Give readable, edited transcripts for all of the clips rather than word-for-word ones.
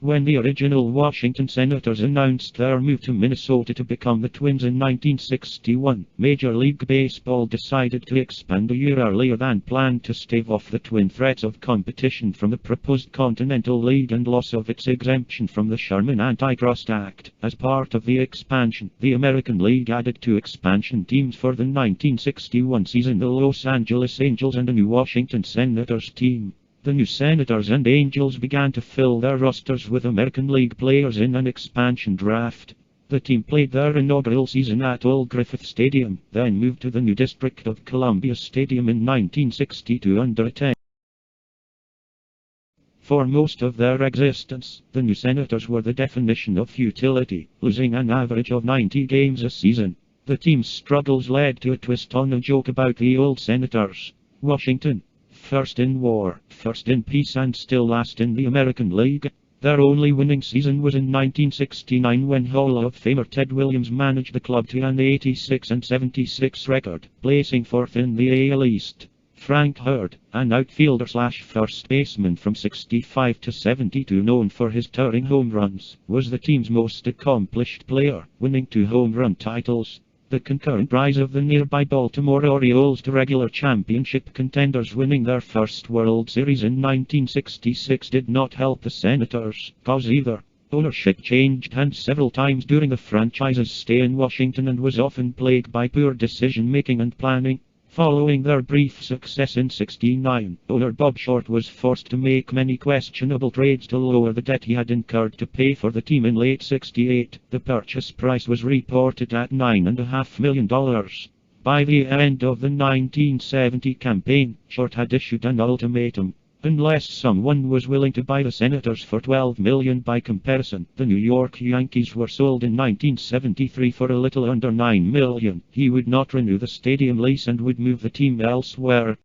When the original Washington Senators announced their move to Minnesota to become the Twins in 1961, Major League Baseball decided to expand a year earlier than planned to stave off the twin threats of competition from the proposed Continental League and loss of its exemption from the Sherman Antitrust Act. As part of the expansion, the American League added 2 expansion teams for the 1961 season: the Los Angeles Angels and a new Washington Senators team. The new Senators and Angels began to fill their rosters with American League players in an expansion draft. The team played their inaugural season at Old Griffith Stadium, then moved to the new District of Columbia Stadium in 1962 under a 10. For most of their existence, the new Senators were the definition of futility, losing an average of 90 games a season. The team's struggles led to a twist on a joke about the old Senators. Washington, first in war, first in peace, and still last in the American League. Their only winning season was in 1969 when Hall of Famer Ted Williams managed the club to an 86-76 record, placing 4th in the AL East. Frank Hurd, an outfielder/first baseman from 65 to 72 known for his towering home runs, was the team's most accomplished player, winning 2 home run titles. The concurrent rise of the nearby Baltimore Orioles to regular championship contenders, winning their first World Series in 1966, did not help the Senators' cause either. Ownership changed hands several times during the franchise's stay in Washington and was often plagued by poor decision-making and planning. Following their brief success in '69, owner Bob Short was forced to make many questionable trades to lower the debt he had incurred to pay for the team in late '68. The purchase price was reported at $9.5 million. By the end of the 1970 campaign, Short had issued an ultimatum. Unless someone was willing to buy the Senators for $12 million by comparison, the New York Yankees were sold in 1973 for a little under $9 million. He would not renew the stadium lease and would move the team elsewhere.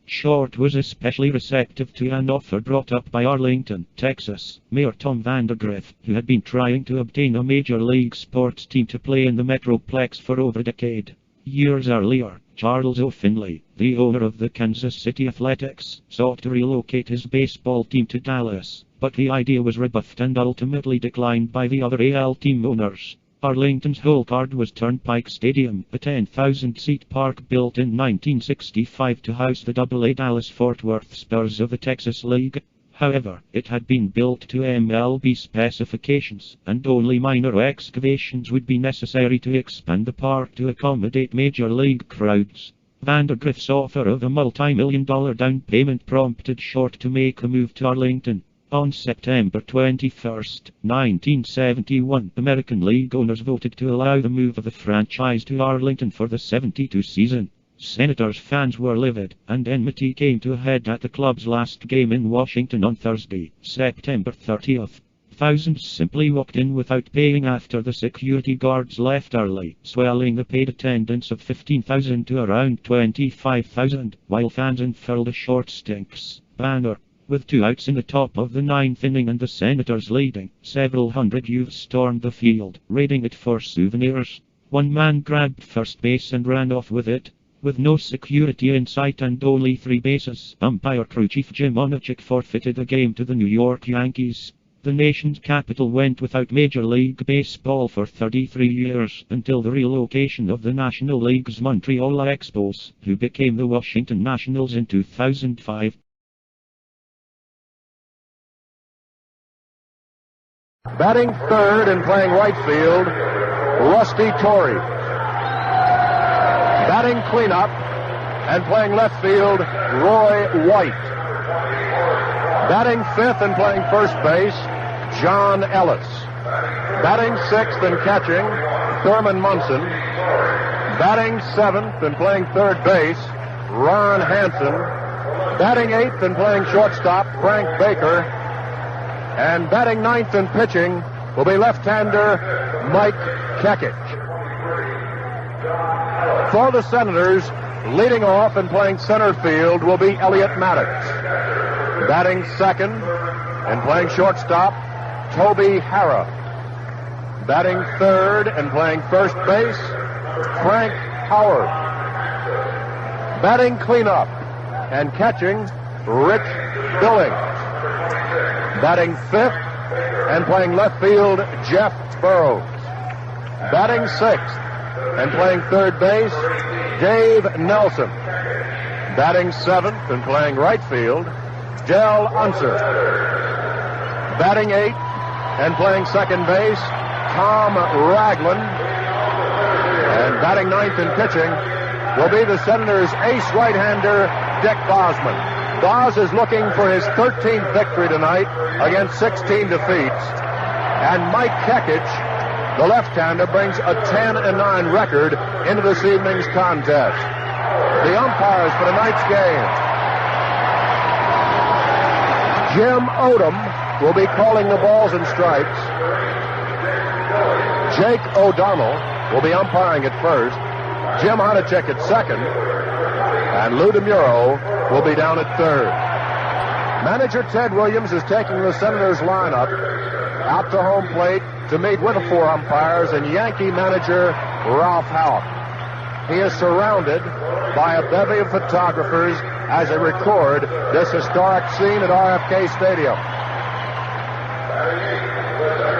Short was especially receptive to an offer brought up by Arlington, Texas, Mayor Tom Vandergriff, who had been trying to obtain a major league sports team to play in the Metroplex for over a decade. Years earlier, Charles O. Finley, the owner of the Kansas City Athletics, sought to relocate his baseball team to Dallas, but the idea was rebuffed and ultimately declined by the other AL team owners. Arlington's whole card was Turnpike Stadium, a 10,000-seat park built in 1965 to house the Double-A Dallas-Fort Worth Spurs of the Texas League. However, it had been built to MLB specifications, and only minor excavations would be necessary to expand the park to accommodate major league crowds. Vandergriff's offer of a multi-million-dollar down payment prompted Short to make a move to Arlington. On September 21, 1971, American League owners voted to allow the move of the franchise to Arlington for the '72 season. Senators fans were livid, and enmity came to a head at the club's last game in Washington on Thursday, September 30. Thousands simply walked in without paying after the security guards left early, swelling the paid attendance of 15,000 to around 25,000, while fans unfurled a "Short Stinks" banner. With 2 outs in the top of the 9th inning and the Senators leading, several hundred youths stormed the field, raiding it for souvenirs. One man grabbed first base and ran off with it. With no security in sight and only 3 bases, umpire crew chief Jim Onachik forfeited the game to the New York Yankees. The nation's capital went without Major League Baseball for 33 years, until the relocation of the National League's Montreal Expos, who became the Washington Nationals in 2005. Batting third and playing right field, Rusty Torrey. Batting cleanup and playing left field, Roy White. Batting fifth and playing first base, John Ellis. Batting sixth and catching, Thurman Munson. Batting seventh and playing third base, Ron Hanson. Batting eighth and playing shortstop, Frank Baker. And batting ninth and pitching will be left-hander Mike Kekich. For the Senators, leading off and playing center field will be Elliot Maddox. Batting second and playing shortstop, Toby Herrera. Batting third and playing first base, Frank Howard. Batting cleanup and catching, Rich Billings. Batting fifth and playing left field, Jeff Burrows. Batting sixth and playing third base, Dave Nelson. Batting seventh and playing right field, Del Unser. Batting eighth and playing second base, Tom Ragland. And batting ninth and pitching will be the Senators' ace right-hander, Dick Bosman. Boz is looking for his 13th victory tonight against 16 defeats. And Mike Kekich, the left-hander, brings a 10-9 record into this evening's contest. The umpires for tonight's game: Jim Odom will be calling the balls and strikes. Jake O'Donnell will be umpiring at first. Jim Honachek at second. And Lou DeMuro will be down at third. Manager Ted Williams is taking the Senators lineup out to home plate to meet with the four umpires and Yankee manager Ralph Houk. He is surrounded by a bevy of photographers as they record this historic scene at RFK Stadium.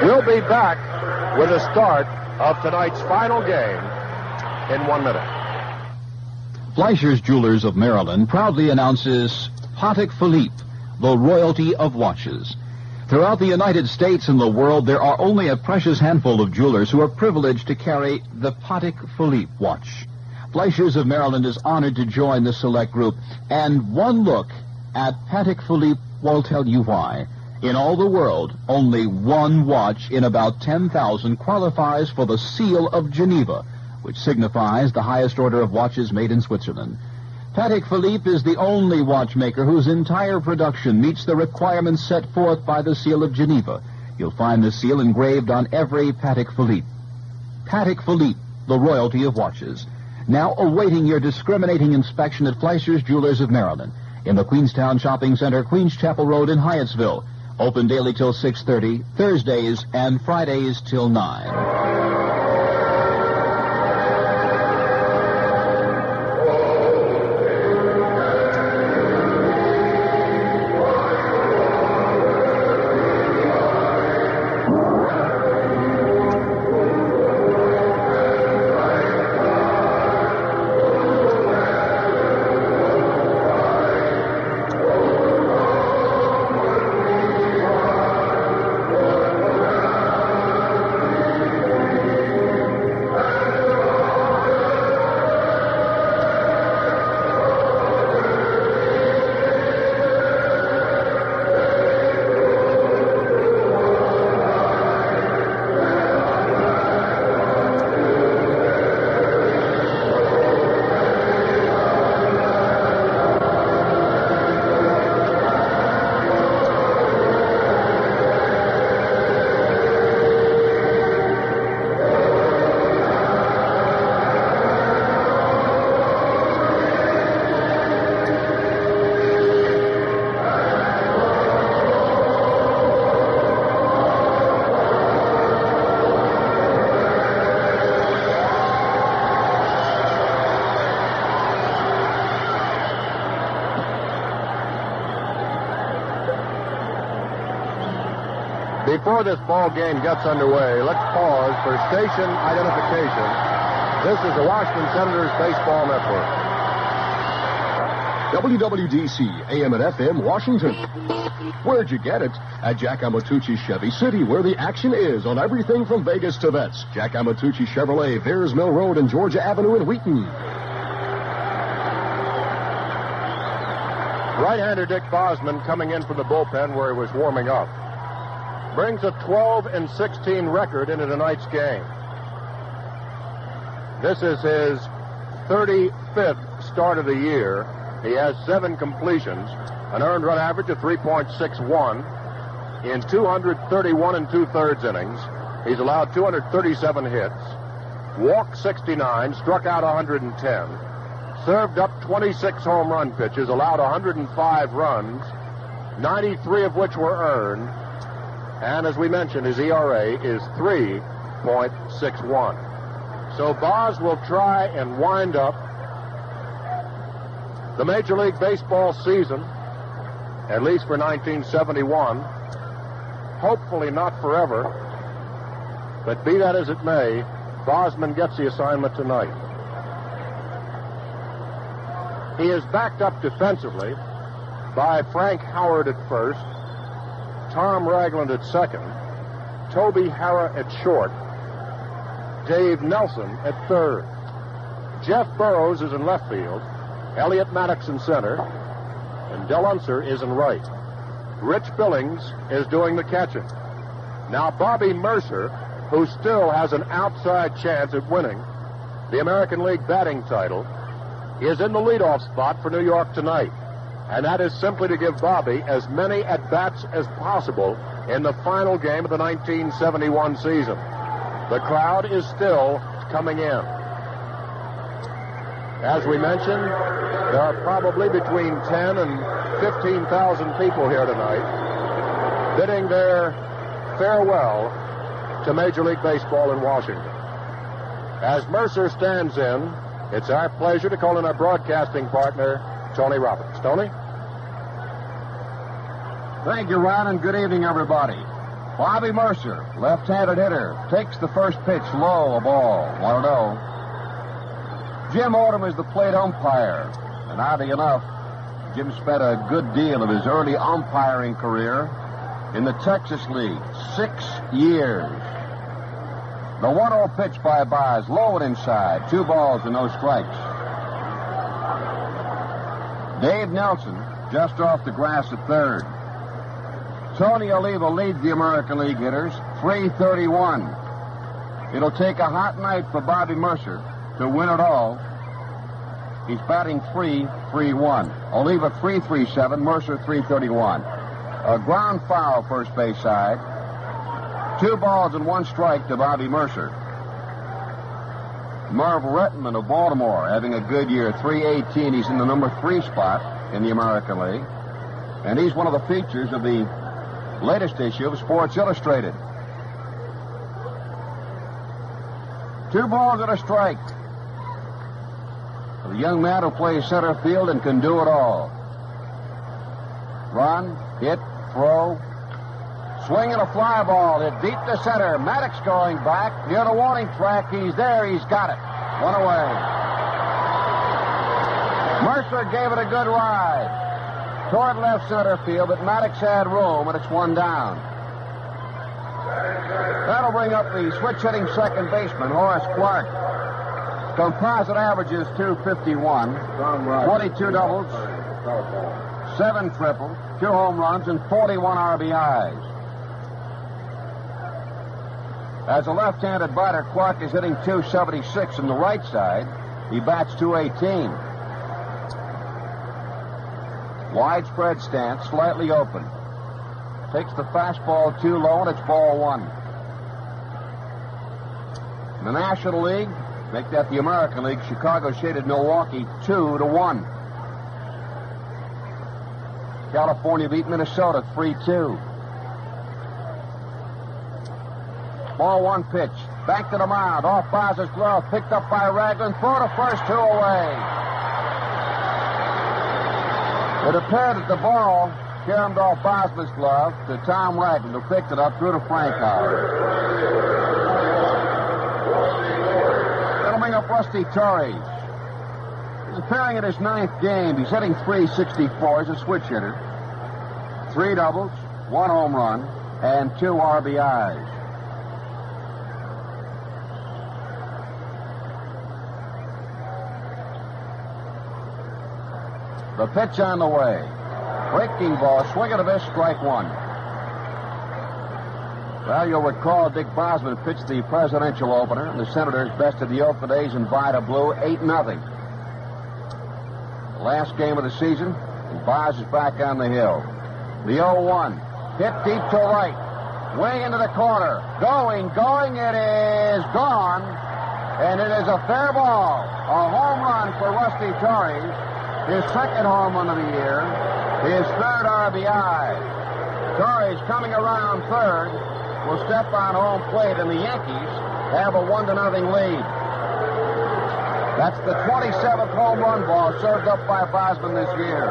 We'll be back with the start of tonight's final game in 1 minute. Fleischer's Jewelers of Maryland proudly announces Patek Philippe, the royalty of watches. Throughout the United States and the world, there are only a precious handful of jewelers who are privileged to carry the Patek Philippe watch. Fleischer's of Maryland is honored to join the select group, and one look at Patek Philippe will tell you why. In all the world, only one watch in about 10,000 qualifies for the Seal of Geneva, which signifies the highest order of watches made in Switzerland. Patek Philippe is the only watchmaker whose entire production meets the requirements set forth by the Seal of Geneva. You'll find the seal engraved on every Patek Philippe. Patek Philippe, the royalty of watches. Now awaiting your discriminating inspection at Fleischer's Jewelers of Maryland in the Queenstown Shopping Center, Queens Chapel Road in Hyattsville. Open daily till 6:30, Thursdays and Fridays till 9. Before this ball game gets underway, let's pause for station identification. This is the Washington Senators Baseball Network. WWDC, AM and FM, Washington. Where'd you get it? At Jack Amatucci Chevy City, where the action is on everything from Vegas to vets. Jack Amatucci Chevrolet, Veers Mill Road and Georgia Avenue in Wheaton. Right-hander Dick Bosman coming in from the bullpen where he was warming up. Brings a 12-16 record into tonight's game. This is his 35th start of the year. He has 7 completions, an earned run average of 3.61 in 231 and 2/3 innings. He's allowed 237 hits, walked 69, struck out 110, served up 26 home run pitches, allowed 105 runs, 93 of which were earned. And as we mentioned, his ERA is 3.61. So Boz will try and wind up the Major League Baseball season, at least for 1971, hopefully not forever. But be that as it may, Bosman gets the assignment tonight. He is backed up defensively by Frank Howard at first, Tom Ragland at second, Toby Herrera at short, Dave Nelson at third. Jeff Burrows is in left field, Elliot Maddox in center, and Del Unser is in right. Rich Billings is doing the catching. Now Bobby Mercer, who still has an outside chance at winning the American League batting title, is in the leadoff spot for New York tonight. And that is simply to give Bobby as many at-bats as possible in the final game of the 1971 season. The crowd is still coming in. As we mentioned, there are probably between 10 and 15,000 people here tonight bidding their farewell to Major League Baseball in Washington. As Mercer stands in, it's our pleasure to call in our broadcasting partner, Tony Roberts. Tony? Thank you, Ron, and good evening, everybody. Bobby Mercer, left-handed hitter, takes the first pitch low, a ball, 1-0. Jim Odom is the plate umpire, and oddly enough, Jim spent a good deal of his early umpiring career in the Texas League, 6 years. The 1-0 pitch by Boz, low and inside, 2 balls and no strikes. Dave Nelson, just off the grass at third. Tony Oliva leads the American League hitters, 331. It'll take a hot night for Bobby Mercer to win it all. He's batting 3-3-1. Oliva 337, Mercer 331. A ground foul first base side. 2 balls and 1 strike to Bobby Mercer. Merv Rettenman of Baltimore having a good year, 318. He's in the number 3 spot in the American League. And he's one of the features of the latest issue of Sports Illustrated. 2 balls and a strike. The young man who plays center field and can do it all. Run, hit, throw. Swing and a fly ball. It deep to center. Maddox going back. Near the warning track. He's there. He's got it. 1 away. Mercer gave it a good ride toward left center field, but Maddox had room, and it's 1 down. That'll bring up the switch-hitting second baseman, Horace Clark. Composite averages 251, 22 doubles, 7 triples, 2 home runs, and 41 RBIs. As a left-handed batter, Clark is hitting 276 on the right side. He bats 218. Widespread stance, slightly open. Takes the fastball too low, and it's ball 1. In the National League, make that the American League, Chicago shaded Milwaukee 2-1. California beat Minnesota 3-2. Ball 1 pitch. Back to the mound. Off Boz's glove. Picked up by Ragland. Throw to first, 2 away. It appeared that the ball caromed off Bosman's glove to Tom Ragland, who picked it up through to Frank Howard. That'll bring up Rusty Torres. He's appearing in his 9th game. He's hitting 364. He's a switch hitter. 3 doubles, 1 home run, and 2 RBIs. The pitch on the way. Breaking ball, swing and a miss, strike 1. Well, you'll recall Dick Bosman pitched the presidential opener, and the Senators bested the Oakland A's in Vida Blue 8-0. Last game of the season, and Bos is back on the hill. The 0-1. Hit deep to right. Wing into the corner. Going, it is gone. And it is a fair ball. A home run for Rusty Torres. His 2nd home run of the year. His 3rd RBI. Torres coming around 3rd will step on home plate, and the Yankees have a 1-0 lead. That's the 27th home run ball served up by Bosman this year.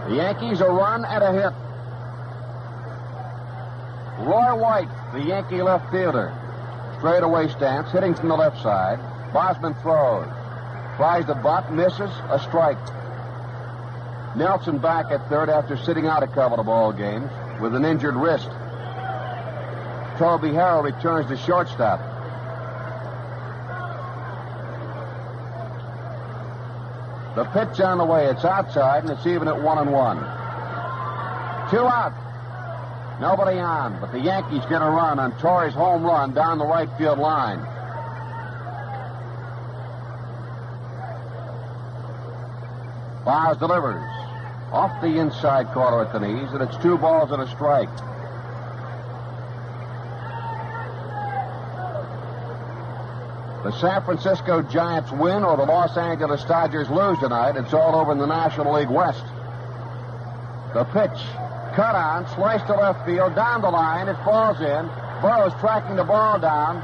The Yankees a run and a hit. Roy White, the Yankee left fielder. Straightaway stance, hitting from the left side. Bosman throws. Tries the butt, misses, a strike. Nelson back at third after sitting out a couple of ball games with an injured wrist. Toby Herrera returns to shortstop. The pitch on the way. It's outside, and it's even at 1-1. 2 out. Nobody on, but the Yankees get a run on Torrey's home run down the right field line. Bowers delivers off the inside corner at the knees, and it's 2 balls and a strike. The San Francisco Giants win or the Los Angeles Dodgers lose tonight. It's all over in the National League West. The pitch, cut on, sliced to left field, down the line. It falls in. Burroughs tracking the ball down.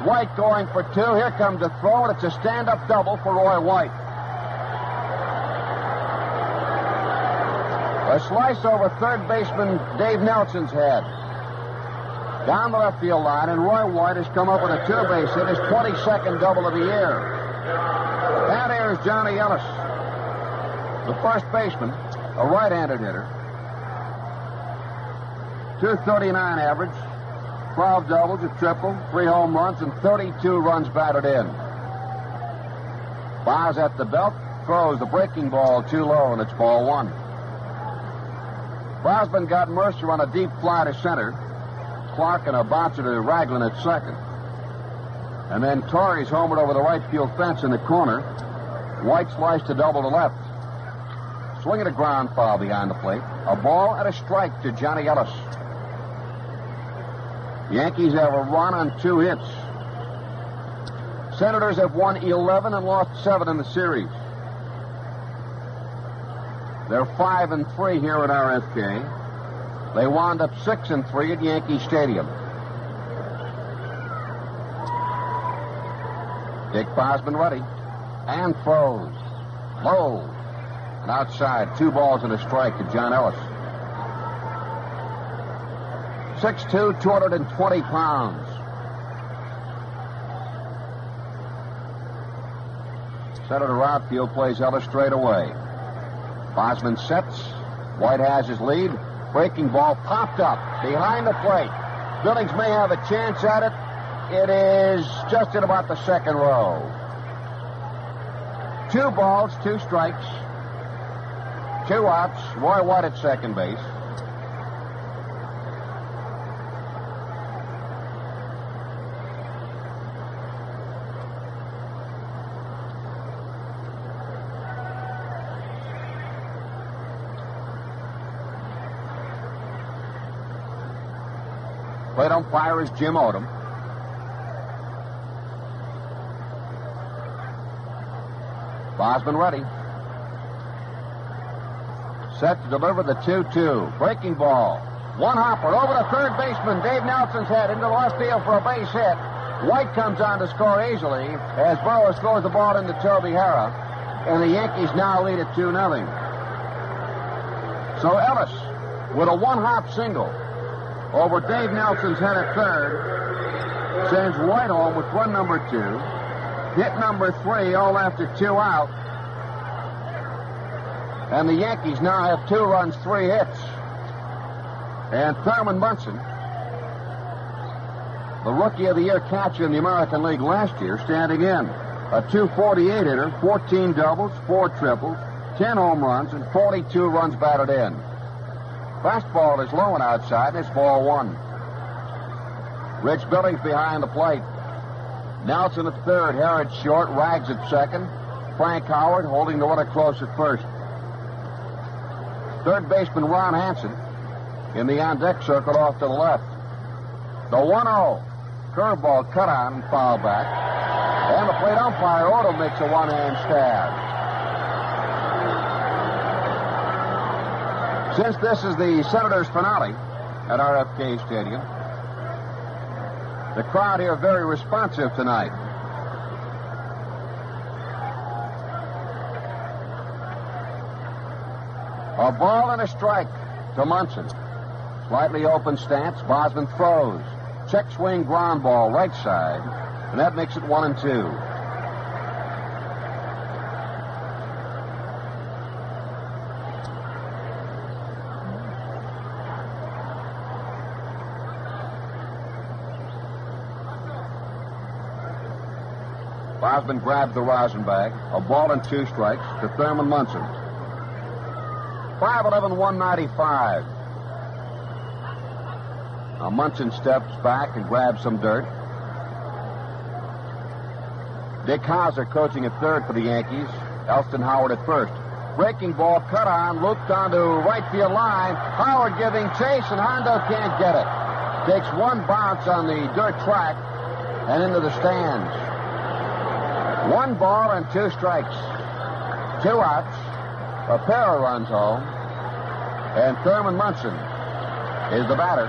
White going for 2. Here comes the throw, and it's a stand-up double for Roy White. A slice over third baseman Dave Nelson's head. Down the left field line, and Roy White has come up with a 2-base hit, his 22nd double of the year. And here's Johnny Ellis, the first baseman, a right-handed hitter. .239 average, 12 doubles, a triple, 3 home runs, and 32 runs batted in. Bowers at the belt, throws the breaking ball too low, and it's ball 1. Brosman got Mercer on a deep fly to center. Clark and a bouncer to Raglan at second. And then Torrey's homered over the right field fence in the corner. White sliced to double to left. Swinging a ground foul behind the plate. A ball and a strike to Johnny Ellis. Yankees have a run on 2 hits. Senators have won 11 and lost 7 in the series. They're 5-3 here at RFK. They wound up 6-3 at Yankee Stadium. Dick Bosman ready. And throws. Low. And outside. 2 balls and a strike to John Ellis. 6'2", 220 pounds. Senator outfield plays Ellis straight away. Bosman sets. White has his lead. Breaking ball popped up behind the plate. Billings may have a chance at it. It is just in about the second row. 2 balls, 2 strikes. 2 outs. Roy White at second base. Plate umpire is Jim Odom. Bosman ready. Set to deliver the 2-2. Breaking ball. 1 hopper over to third baseman Dave Nelson's head into the left field for a base hit. White comes on to score easily as Burroughs throws the ball into Toby Herrera, and the Yankees now lead at 2-0. So Ellis with a 1-hop single over Dave Nelson's head at third sends White home with run number 2. Hit number 3 all after 2 out. And the Yankees now have 2 runs, 3 hits. And Thurman Munson, the Rookie of the Year catcher in the American League last year, standing in. A .248 hitter, 14 doubles, 4 triples, 10 home runs, and 42 runs batted in. Fastball is low and outside, and it's ball 1. Rich Billings behind the plate. Nelson at third, Herrera short, Rags at second. Frank Howard holding the runner close at first. Third baseman Ron Hanson in the on-deck circle off to the left. The 1-0. Curveball cut on and foul back. And the plate umpire, Odom, makes a one-hand stab. Since this is the Senators' finale at RFK Stadium, the crowd here very responsive tonight. A ball and a strike to Munson. Slightly open stance. Bosman throws. Check swing ground ball right side. And that makes it 1-2. Bosman grabs the rosin bag. A ball and 2 strikes to Thurman Munson. 5'11", 195. Now Munson steps back and grabs some dirt. Dick Hauser coaching at third for the Yankees. Elston Howard at first. Breaking ball cut on, looped onto right field line. Howard giving chase, and Hondo can't get it. Takes one bounce on the dirt track and into the stands. 1 ball and 2 strikes. 2 outs. A pair of runs home. And Thurman Munson is the batter.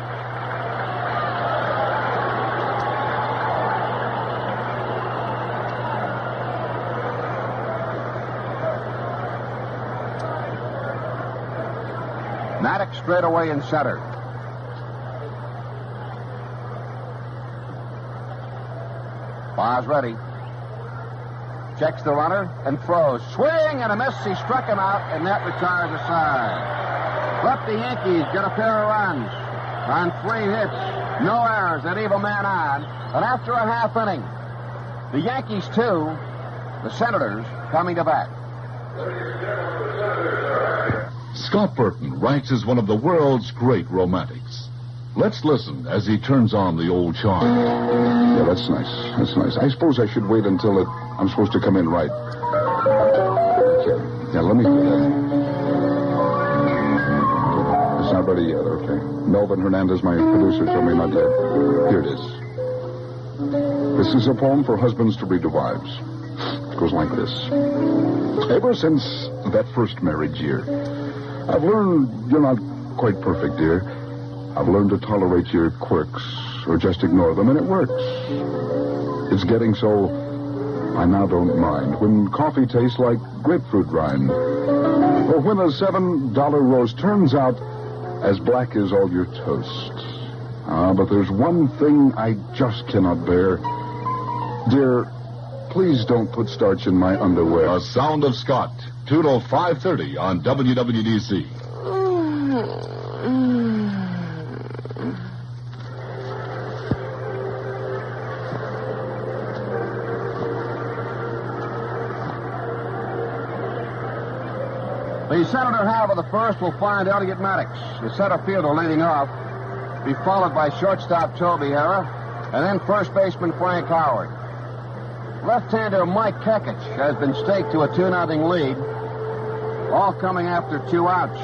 Maddox straight away in center. Bars ready. Checks the runner and throws. Swing and a miss. He struck him out, and that retires a side. But the Yankees get a pair of runs on 3 hits. No errors. They leave a man on. And after a half inning, the Yankees 2, the Senators coming to bat. Scott Burton ranks as one of the world's great romantics. Let's listen as he turns on the old charm. Yeah, that's nice. That's nice. I suppose I should wait until I'm supposed to come in right. Okay. Yeah, let me do that. It's not ready yet, okay. Melvin Hernandez, my producer, told me not yet. Here it is. This is a poem for husbands to read to wives. It goes like this. Ever since that first marriage year, I've learned you're not quite perfect, dear. I've learned to tolerate your quirks, or just ignore them, and it works. It's getting so I now don't mind when coffee tastes like grapefruit rind, or when a $7 roast turns out as black as all your toast. But there's one thing I just cannot bear. Dear, please don't put starch in my underwear. The Sound of Scott, 2 till 5:30 on WWDC. The Senator half of the first will find Elliott Maddox, the center fielder, leading off, be followed by shortstop Toby Herrera, and then first baseman Frank Howard. Left-hander Mike Kekich has been staked to a 2-0 lead, all coming after 2 outs.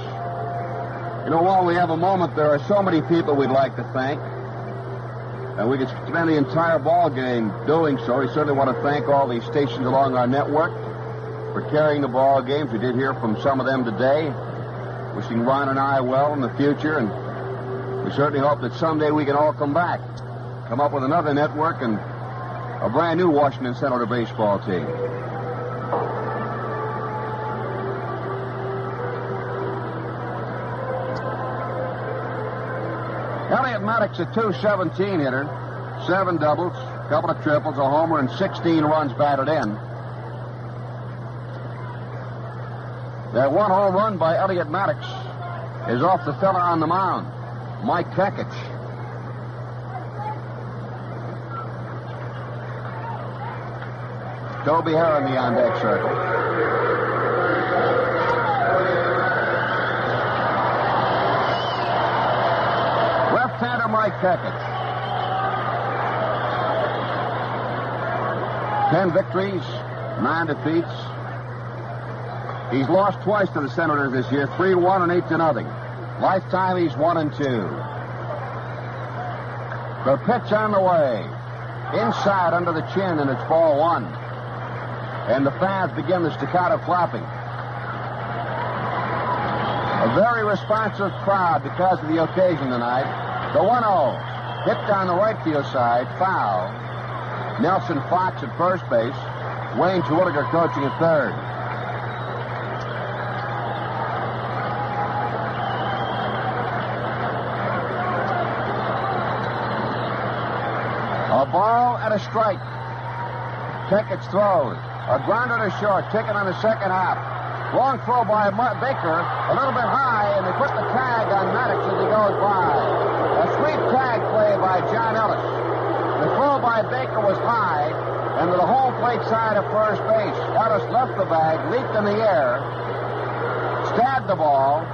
You know, while we have a moment, there are so many people we'd like to thank, and we could spend the entire ball game doing so. We certainly want to thank all the stations along our network for carrying the ball games. We did hear from some of them today, wishing Ron and I well in the future, and we certainly hope that someday we can all come back, come up with another network and a brand new Washington Senator baseball team. Elliott Maddox, a .217 hitter, 7 doubles, a couple of triples, a homer, and 16 runs batted in. That 1 home run by Elliott Maddox is off the fella on the mound, Mike Kekich. Toby Herrera in the on-deck circle. Left-hander Mike Kekich. 10 victories, 9 defeats. He's lost twice to the Senators this year, 3-1 and 8-0. Lifetime, he's 1-2. The pitch on the way. Inside under the chin, and it's ball 1. And the fans begin the staccato clapping. A very responsive crowd because of the occasion tonight. The 1-0. Hit down the right field side, foul. Nelson Fox at first base. Wayne Terwilliger coaching at third. A ball and a strike. Tickets throws. A grounder to short. Ticket on the second half. Long throw by Baker. A little bit high, and they put the tag on Maddox as he goes by. A sweet tag play by John Ellis. The throw by Baker was high, and to the home plate side of first base. Ellis left the bag, leaped in the air, stabbed the ball,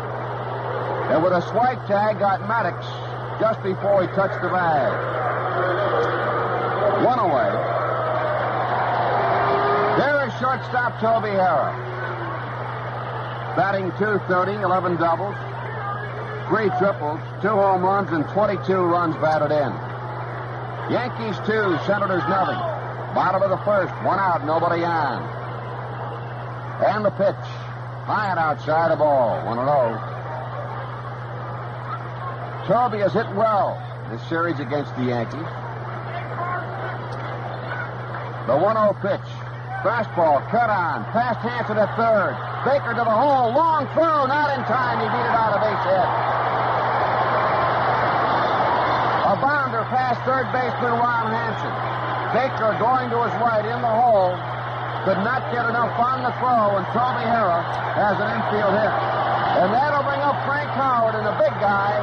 and with a swipe tag got Maddox just before he touched the bag. One away. There is shortstop Toby Herrera. Batting .230, 11 doubles, 3 triples, 2 home runs, and 22 runs batted in. Yankees 2, Senators nothing. Bottom of the first, 1 out, nobody on. And the pitch. High and outside, a ball, 1-0. Toby has hit well this series against the Yankees. The 1-0 pitch. Fastball, cut on, past Hanson at third. Baker to the hole, long throw, not in time. He beat it out of base hit. A bounder past third baseman Ron Hanson. Baker going to his right in the hole. Could not get enough on the throw, and Toby Herrera has an infield hit. And that'll bring up Frank Howard, and the big guy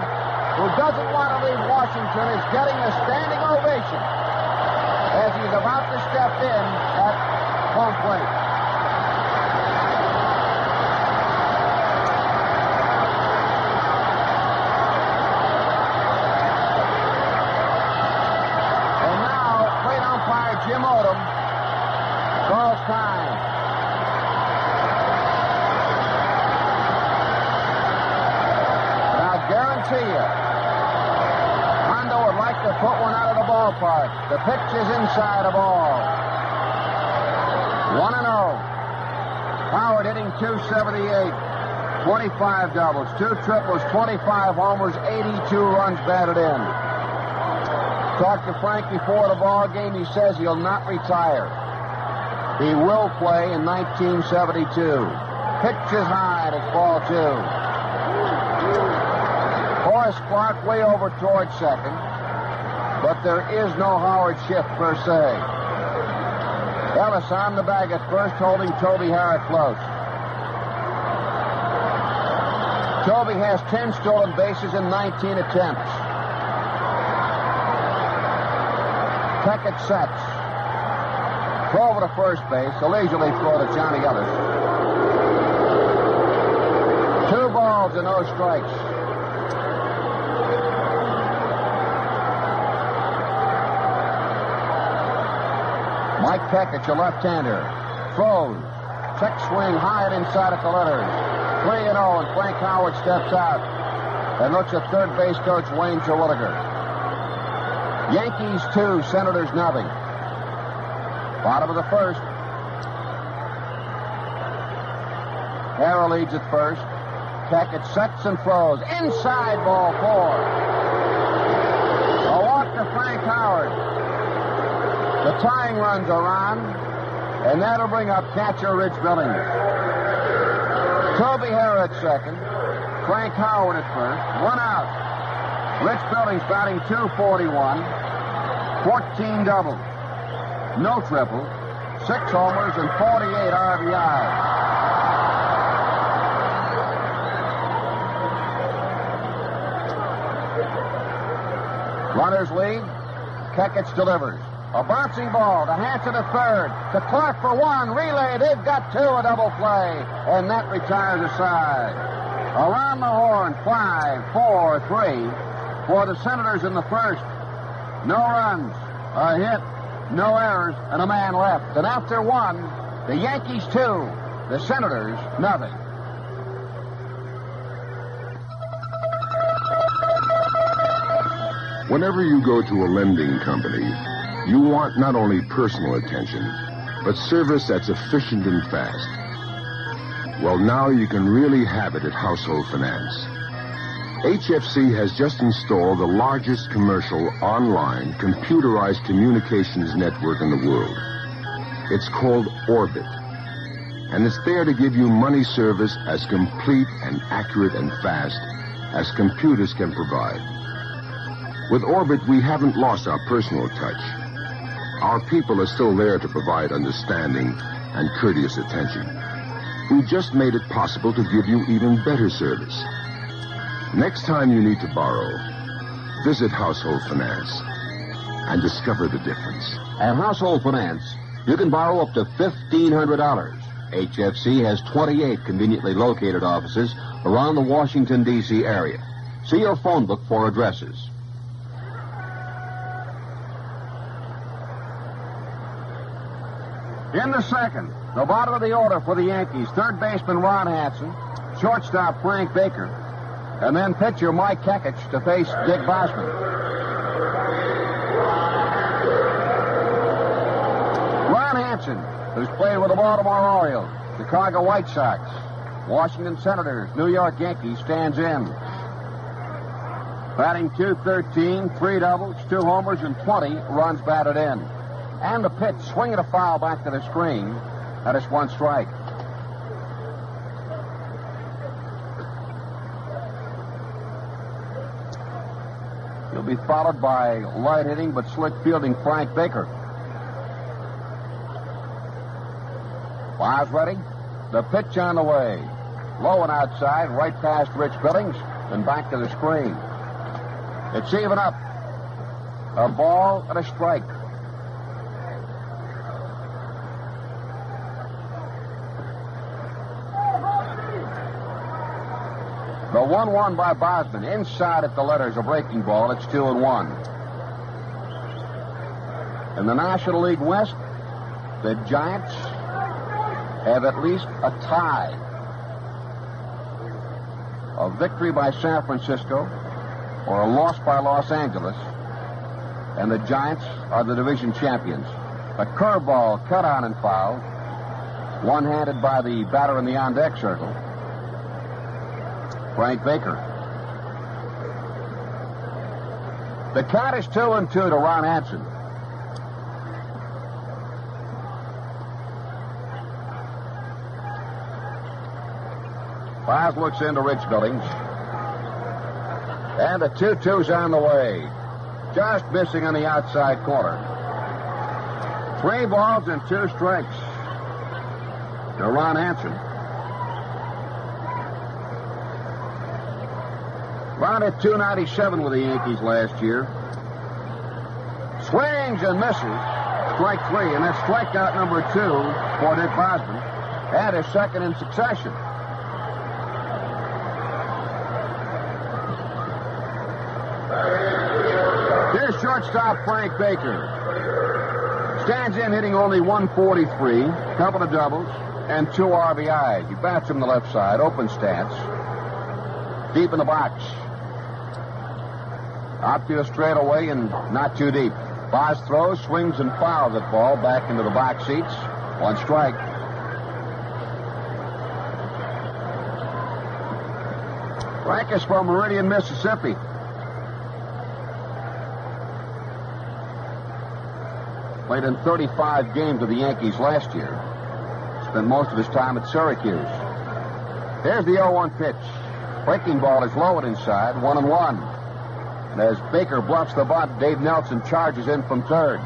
who doesn't want to leave Washington is getting a standing ovation as he's about to step in at home plate. And now, plate umpire Jim Odom calls time. And I guarantee you, Hondo would like to put one out of the ballpark. The pitch is inside a ball. 1-0. Howard hitting .278, 25 doubles, 2 triples, 25 homers, 82 runs batted in. Talked to Frank before the ball game. He says he'll not retire. He will play in 1972. Pitch is high, and it's ball 2. Horace Clark way over towards second, but there is no Howard shift per se. Ellis on the bag at first, holding Toby Herrera close. Toby has 10 stolen bases in 19 attempts. Peckett sets. Throw over to first base. A leisurely throw to Johnny Ellis. 2 balls and no strikes. Mike Peckett, your left-hander. Throws. Check swing high and inside at the letters. 3-0, and Frank Howard steps out and looks at third base coach Wayne Terwilliger. Yankees 2, Senators nothing. Bottom of the first. Herrera leads at first. Peckett sets and throws. Inside, ball 4. A walk to Frank Howard. The tying runs are on, and that'll bring up catcher Rich Billings. Toby Herrera at second. Frank Howard at first. 1 out. Rich Billings batting .241. 14 doubles. No triples. 6 homers and 48 RBIs. Runners lead. Peckett delivers. A bouncing ball to Hanson at third. To Clark for 1. Relay. They've got 2. A double play. And that retires a side. Around the horn. 5, 4, 3 for the Senators in the first. No runs. A hit. No errors. And a man left. And after 1, the Yankees 2. The Senators nothing. Whenever you go to a lending company, you want not only personal attention, but service that's efficient and fast. Well, now you can really have it at Household Finance. HFC has just installed the largest commercial online computerized communications network in the world. It's called Orbit, and it's there to give you money service as complete and accurate and fast as computers can provide. With Orbit, we haven't lost our personal touch. Our people are still there to provide understanding and courteous attention. We just made it possible to give you even better service. Next time you need to borrow, visit Household Finance and discover the difference. At Household Finance, you can borrow up to $1,500. HFC has 28 conveniently located offices around the Washington, D.C. area. See your phone book for addresses. In the second, the bottom of the order for the Yankees, third baseman Ron Hanson, shortstop Frank Baker, and then pitcher Mike Kekich to face Dick Bosman. Ron Hanson, who's played with the Baltimore Orioles, Chicago White Sox, Washington Senators, New York Yankees, stands in. Batting .213, 3 doubles, 2 homers, and 20 runs batted in. And the pitch, swinging a foul back to the screen. That is 1 strike. He'll be followed by light hitting but slick fielding Frank Baker. Bob's ready. The pitch on the way. Low and outside, right past Rich Billings, and back to the screen. It's even up. A ball and a strike. The 1-1 by Bosman. Inside at the letters, a breaking ball. It's 2-1. In the National League West, the Giants have at least a tie. A victory by San Francisco or a loss by Los Angeles, and the Giants are the division champions. A curveball cut on and fouled, one-handed by the batter in the on-deck circle, Frank Baker. The count is 2-2 to Ron Hanson. Baz looks into Rich Billings. And the 2-2's on the way. Just missing on the outside corner. 3 balls and 2 strikes to Ron Hanson. Ron hit .297 with the Yankees last year. Swings and misses. Strike 3, and that's strikeout number 2 for Dick Bosman. And his second in succession. Here's shortstop Frank Baker. Stands in hitting only .143, couple of doubles, and 2 RBIs. He bats from the left side, open stance. Deep in the box. Outfield straight away and not too deep. Boz throws, swings, and fouls that ball back into the box seats. 1 strike. Frank is from Meridian, Mississippi. Played in 35 games with the Yankees last year. Spent most of his time at Syracuse. There's the 0-1 pitch. Breaking ball is low and inside, 1-1. And as Baker bluffs the bunt, Dave Nelson charges in from third.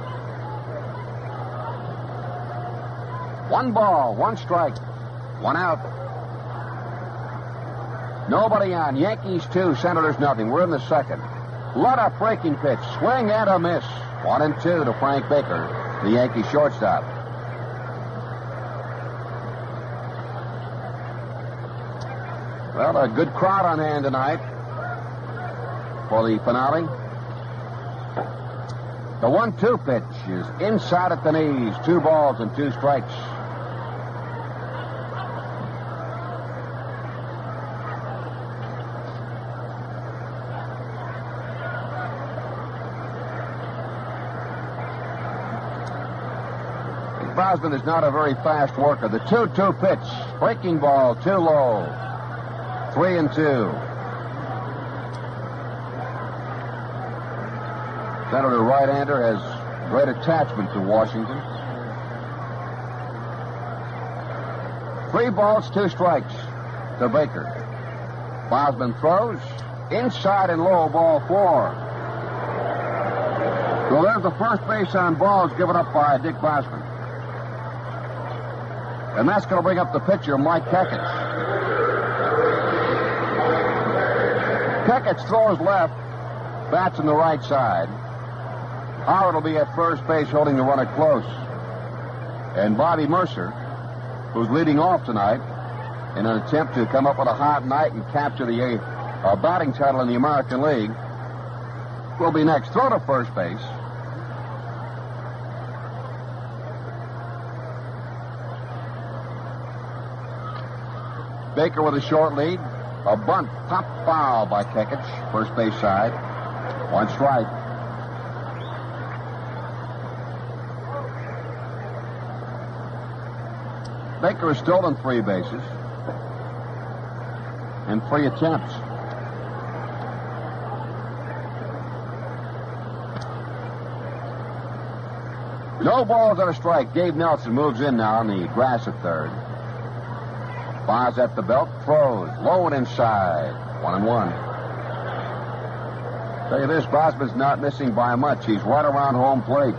1 ball, 1 strike, 1 out. Nobody on. Yankees 2, Senators nothing. We're in the second. Let up breaking pitch. Swing and a miss. 1-2 to Frank Baker, the Yankee shortstop. Well, a good crowd on hand tonight for the finale. The 1-2 pitch is inside at the knees. 2 balls and 2 strikes. Bosman is not a very fast worker. The 2-2 pitch. Breaking ball, too low. 3-2. Senator right-hander has great attachment to Washington. 3 balls, 2 strikes to Baker. Bosman throws inside and low, ball 4. So there's the first base on balls given up by Dick Bosman. And that's going to bring up the pitcher, Mike Kekich. Kekich throws left, bats on the right side. Howard will be at first base holding the runner close. And Bobby Mercer, who's leading off tonight in an attempt to come up with a hot night and capture the batting title in the American League, will be next. Throw to first base. Baker with a short lead. A bunt, top foul by Kekich, first base side. One strike. Baker has stolen 3 bases in 3 attempts. No balls and a strike. Dave Nelson moves in now on the grass at third. Fires at the belt, throws, low and inside. 1-1. Tell you this, Bosman's not missing by much. He's right around home plate.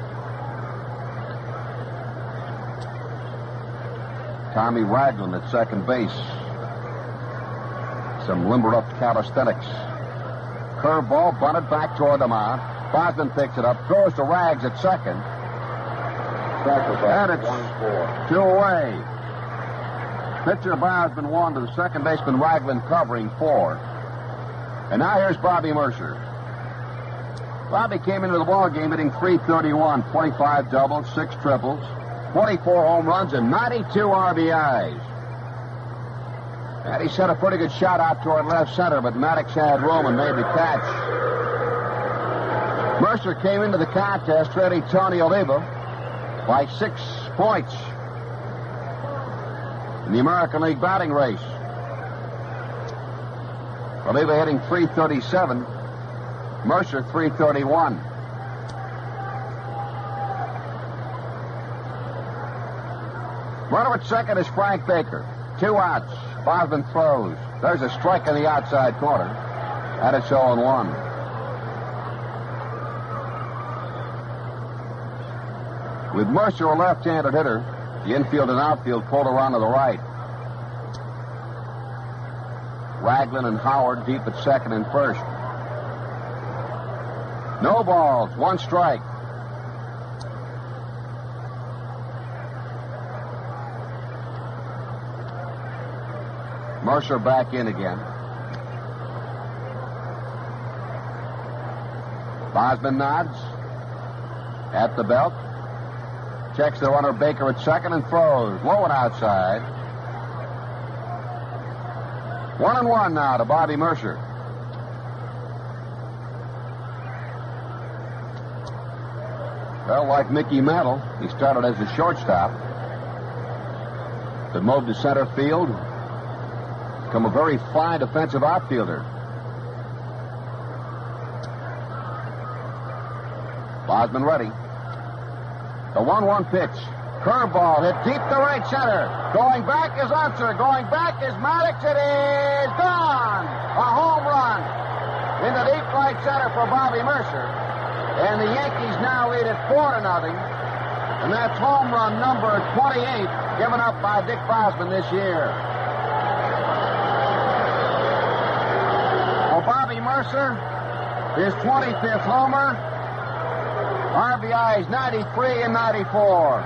Tommy Ragland at second base. Some limbered up calisthenics. Curveball bunted back toward the mound. Bosman picks it up, throws to Rags at second. And it's 2 away. Pitcher Bosman 1 to the second baseman Ragland covering 4. And now here's Bobby Mercer. Bobby came into the ball game hitting .331, 25 doubles, 6 triples, 24 home runs, and 92 RBIs. And he sent a pretty good shot out toward left center, but Maddox had room and made the catch. Mercer came into the contest trailing Tony Oliva by 6 points in the American League batting race. Oliva hitting .337, Mercer .331. Runner at second is Frank Baker. 2 outs. Bosman throws. There's a strike in the outside corner. And it's 0-1. With Mercer a left-handed hitter, the infield and outfield pulled around to the right. Ragland and Howard deep at second and first. No balls, 1 strike. Mercer back in again. Bosman nods at the belt. Checks the runner Baker at second and throws. Low and outside. 1-1 now to Bobby Mercer. Well, like Mickey Mantle, he started as a shortstop, but moved to center field, become a very fine defensive outfielder. Bosman ready. The 1-1 pitch. Curveball hit deep to right center. Going back is Unser. Going back is Maddox. It is gone. A home run into deep right center for Bobby Mercer. And the Yankees now lead at 4-0. And that's home run number 28 given up by Dick Bosman this year. For Bobby Mercer, his 25th homer. RBIs 93 and 94.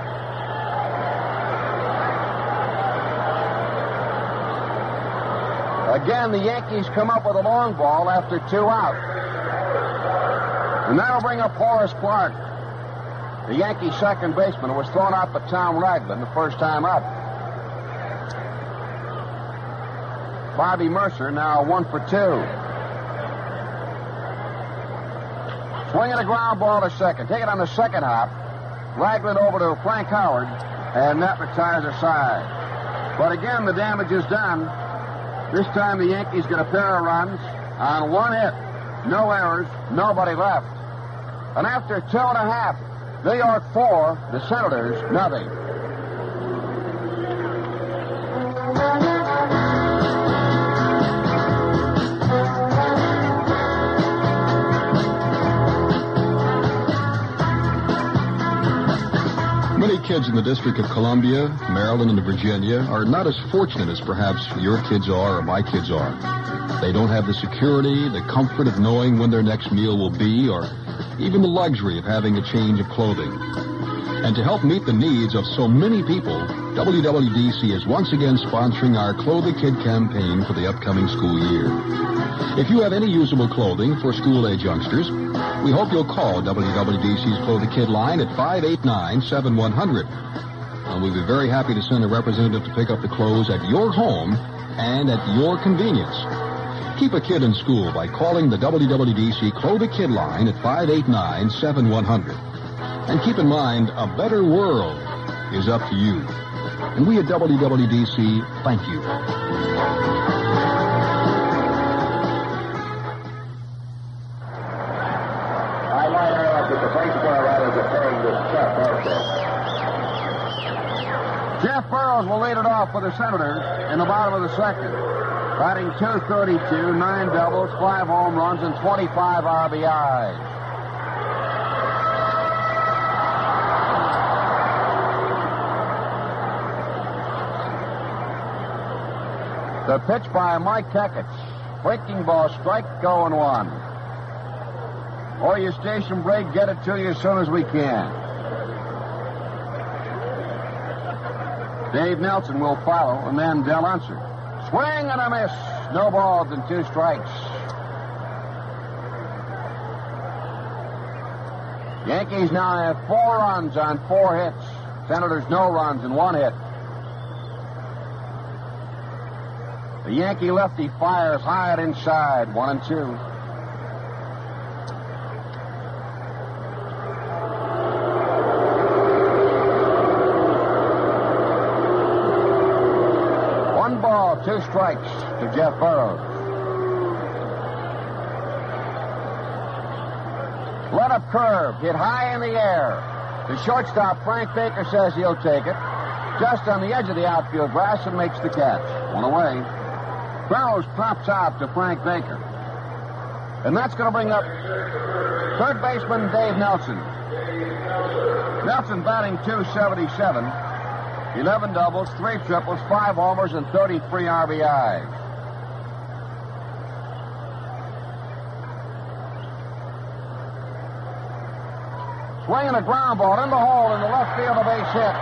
Again, the Yankees come up with a long ball after 2 out. And that'll bring up Horace Clark, the Yankees second baseman, who was thrown out by Tom Ragland the first time up. Bobby Mercer now 1 for 2. Swinging a ground ball to second. Take it on the second hop. Ragland over to Frank Howard, and that retires a side. But again, the damage is done. This time the Yankees get a pair of runs on 1 hit. No errors, nobody left. And after 2.5, New York 4, the Senators nothing. kids in the District of Columbia, Maryland, and Virginia are not as fortunate as perhaps your kids are or my kids are. They don't have the security, the comfort of knowing when their next meal will be, or even the luxury of having a change of clothing. And to help meet the needs of so many people, WWDC is once again sponsoring our Clothe a Kid campaign for the upcoming school year. If you have any usable clothing for school-age youngsters, we hope you'll call WWDC's Clothe a Kid line at 589-7100. And we'll be very happy to send a representative to pick up the clothes at your home and at your convenience. Keep a kid in school by calling the WWDC Clothe a Kid line at 589-7100. And keep in mind, a better world is up to you. And we at WWDC thank you. I might add that the baseball writers are paying this check also. Jeff Burrows will lead it off for the Senators in the bottom of the second. Batting .232, 9 doubles, 5 home runs, and 25 RBIs. The pitch by Mike Kekich. Breaking ball, strike, go and 1. Or your station break, get it to you as soon as we can. Dave Nelson will follow, and then Del Unser. Swing and a miss. No balls and 2 strikes. Yankees now have 4 runs on 4 hits. Senators no runs and 1 hit. The Yankee lefty fires high and inside, 1-2. One ball, 2 strikes to Jeff Burrows. Let up curve, hit high in the air. The shortstop, Frank Baker, says he'll take it. Just on the edge of the outfield grass and makes the catch. 1 away. Burrows pops out to Frank Baker. And that's going to bring up third baseman Dave Nelson. Nelson batting .277, 11 doubles, 3 triples, 5 homers, and 33 RBIs. Swinging a ground ball in the hole in the left field, a base hit.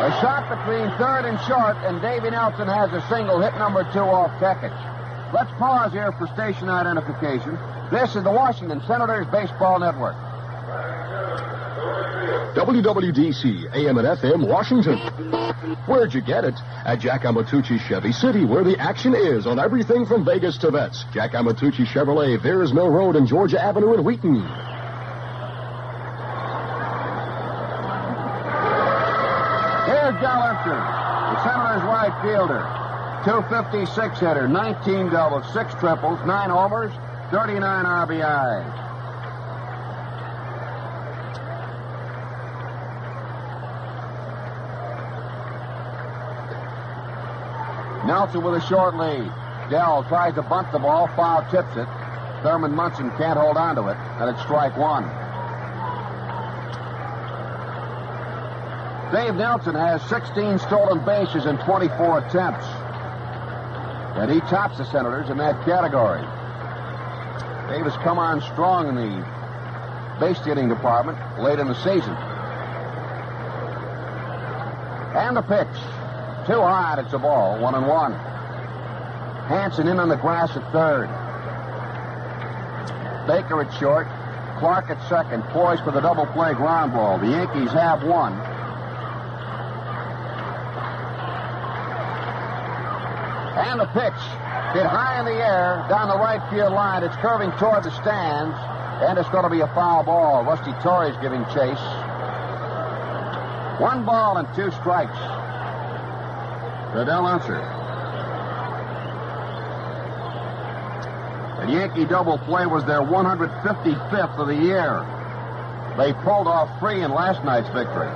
A shot between third and short, and Davey Nelson has a single, hit number 2 off Kekich. Let's pause here for station identification. This is the Washington Senators Baseball Network. WWDC, AM and FM, Washington. Where'd you get it? At Jack Amatucci Chevy City, where the action is on everything from Vegas to vets. Jack Amatucci Chevrolet, Veers Mill Road and Georgia Avenue in Wheaton. Del Unser, the Senators right fielder, .256 hitter, 19 doubles, 6 triples, 9 homers, 39 RBIs. Nelson with a short lead. Dell tries to bunt the ball, foul tips it. Thurman Munson can't hold on to it, and it's strike 1. Dave Nelson has 16 stolen bases in 24 attempts. And he tops the Senators in that category. Dave has come on strong in the base stealing department late in the season. And the pitch. Too high, it's a ball, 1-1. Hanson in on the grass at third. Baker at short. Clark at second, poised for the double play ground ball. The Yankees have 1. And the pitch hit high in the air down the right field line. It's curving toward the stands, and it's going to be a foul ball. Rusty Torrey's giving chase. 1 ball and 2 strikes to Del Unser. The Yankee double play was their 155th of the year. They pulled off 3 in last night's victory.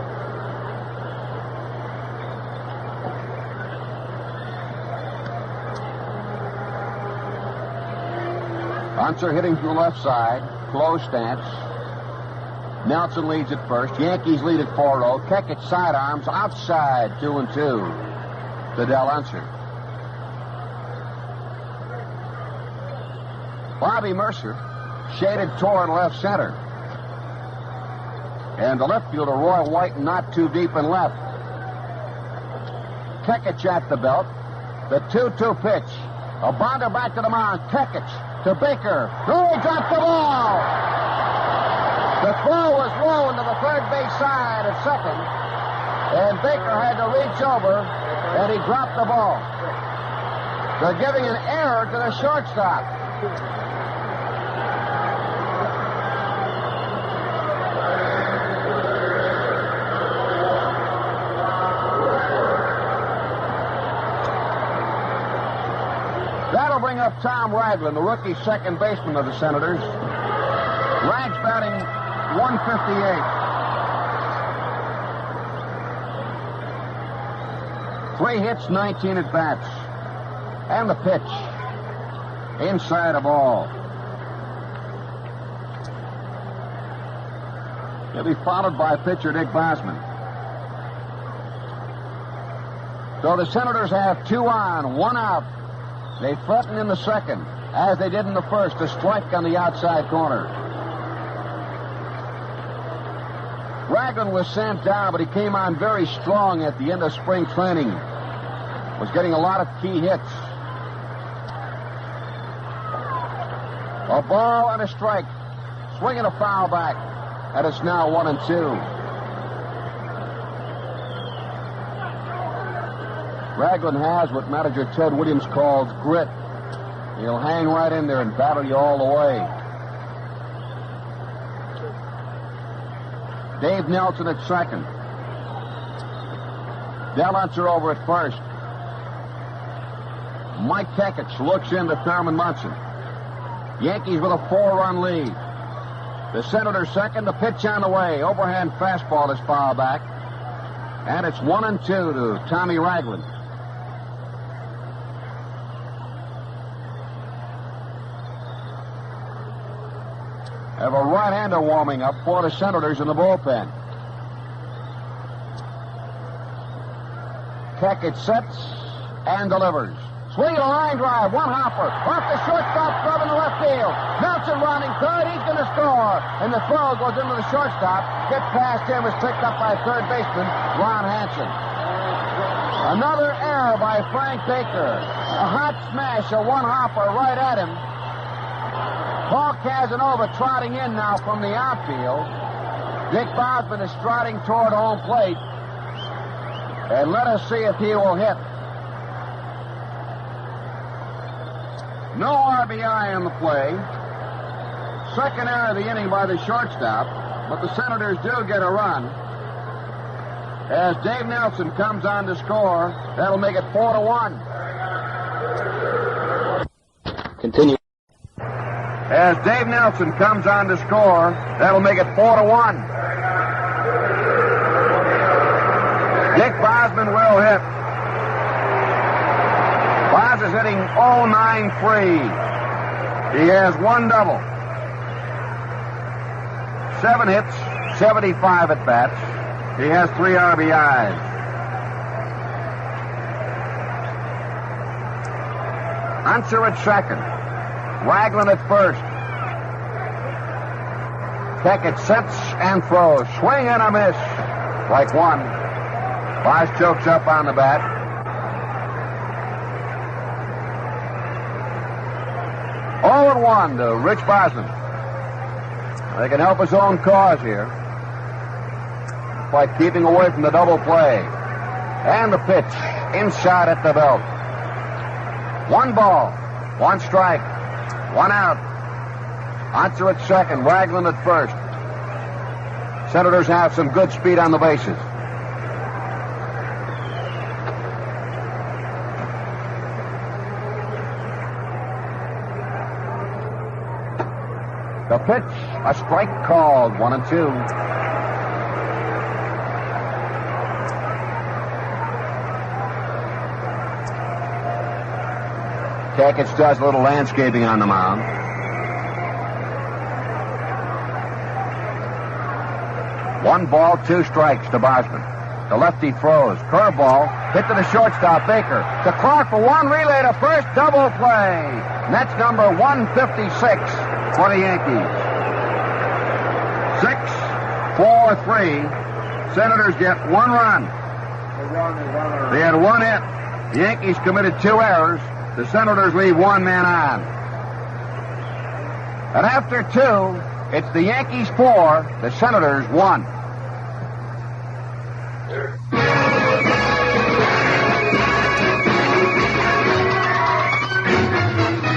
Unser hitting from the left side, close stance. Nelson leads at first. Yankees lead at 4-0. Kekich sidearms outside, 2-2 to Del Unser. Bobby Mercer shaded toward left center. And the left fielder, Roy White, not too deep in left. Kekich at the belt. The 2-2 pitch. A bounder back to the mound. Kekich to Baker. Oh, he dropped the ball. The throw was low into the third base side at second. And Baker had to reach over, and he dropped the ball. They're giving an error to the shortstop. That'll bring up Tom Ragland, the rookie second baseman of the Senators. Rag's batting 158. 3 hits, 19 at bats. And the pitch. Inside a ball. He'll be followed by pitcher Dick Bosman. So the Senators have 2 on, 1 out. They threaten in the second, as they did in the first, a strike on the outside corner. Ragland was sent down, but he came on very strong at the end of spring training. Was getting a lot of key hits. A ball and a strike. Swinging a foul back. And it's now 1-2. Ragland has what manager Ted Williams calls grit. He'll hang right in there and battle you all the way. Dave Nelson at second. Del Unser over at first. Mike Kekich looks into Thurman Munson. Yankees with a 4-run lead. The Senators second, the pitch on the way. Overhand fastball is foul back. And it's 1-2 to Tommy Ragland. Have a right-hander warming up for the Senators in the bullpen. Kekich sets and delivers. Swing a line drive, 1 hopper. Off the shortstop, throw in the left field. Nelson rounding third, he's going to score. And the throw goes into the shortstop. Gets past him, is picked up by third baseman Ron Hanson. Another error by Frank Baker. A hot smash, a 1 hopper right at him. Paul Casanova trotting in now from the outfield. Dick Bosman is striding toward home plate. And let us see if he will hit. No RBI in the play. Second error of the inning by the shortstop. But the Senators do get a run. As Dave Nelson comes on to score, that'll make it 4-1. Continue. As Dave Nelson comes on to score, that'll make it 4-1. Dick Bosman will hit. Bos is hitting .093. He has 1 double. 7 hits, 75 at bats. He has 3 RBIs. Unser at second. Ragland at first. Kekich sets and throws. Swing and a miss. Like 1. Bos chokes up on the bat. Oh, and 1 to Rich Bosman. They can help his own cause here by keeping away from the double play. And the pitch inside at the belt. 1 ball, 1 strike, 1 out. Unser at second, Ragland at first. Senators have some good speed on the bases. The pitch, a strike called, 1-2. Kekich does a little landscaping on the mound. 1 ball, 2 strikes to Bosman. The lefty throws. Curveball. Hit to the shortstop, Baker. To Clark for 1. Relay to first. Double play. And that's number 156 for the Yankees. 6-4-3. Senators get 1 run. They had 1 hit. The Yankees committed 2 errors. The Senators leave 1 man on. And after 2, it's the Yankees 4, the Senators 1.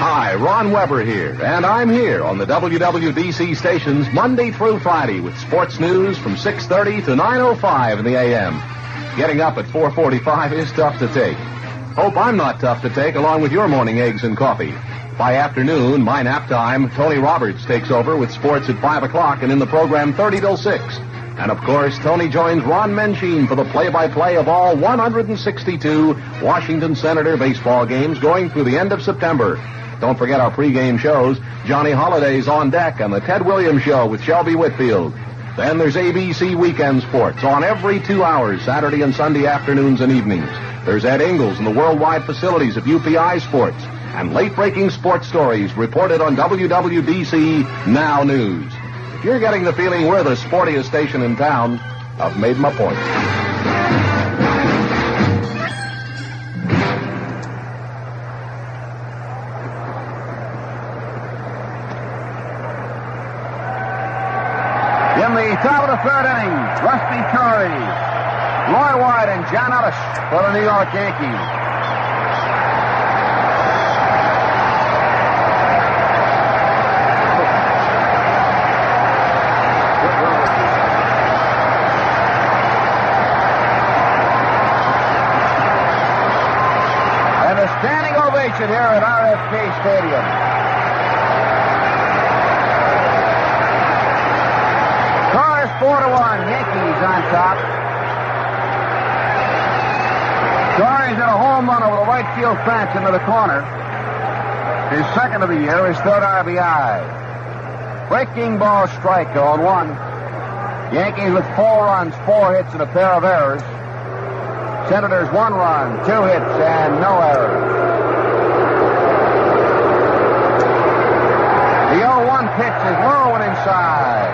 Hi, Ron Weber here, and I'm here on the WWDC stations Monday through Friday with sports news from 6:30 to 9:05 in the a.m. Getting up at 4:45 is tough to take. Hope I'm not tough to take along with your morning eggs and coffee. By afternoon, my nap time, Tony Roberts takes over with sports at 5 o'clock and in the program 30 till 6. And, of course, Tony joins Ron Menchine for the play-by-play of all 162 Washington Senator baseball games going through the end of September. Don't forget our pregame shows, Johnny Holiday's On Deck and the Ted Williams Show with Shelby Whitfield. Then there's ABC Weekend Sports on every 2 hours, Saturday and Sunday afternoons and evenings. There's Ed Ingles and the worldwide facilities of UPI Sports. And late-breaking sports stories reported on WWDC Now News. If you're getting the feeling we're the sportiest station in town, I've made my point. In the top of the 3rd inning, Rusty Torrey, Roy White, and John Ellis for the New York Yankees. Standing ovation here at RFK Stadium. Scores 4-1. Yankees on top. Torrey's hit a home run over the right field fence into the corner. His 2nd of the year, his 3rd RBI. Breaking ball strike, 0-1. Yankees with 4 runs, 4 hits, and a pair of errors. Senators 1 run, 2 hits, and no errors. The 0-1 pitch is low and inside.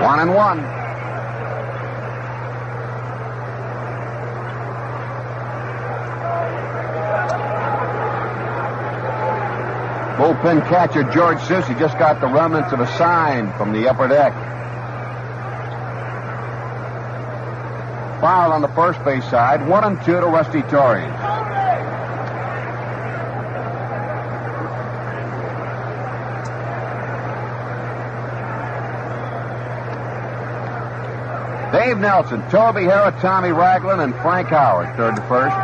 1-1. Bullpen catcher George Susie just got the remnants of a sign from the upper deck. Foul on the first base side. 1-2 to Rusty Torrey. Dave Nelson, Toby, Herrera, Tommy Ragland, and Frank Howard, 3rd to 1st.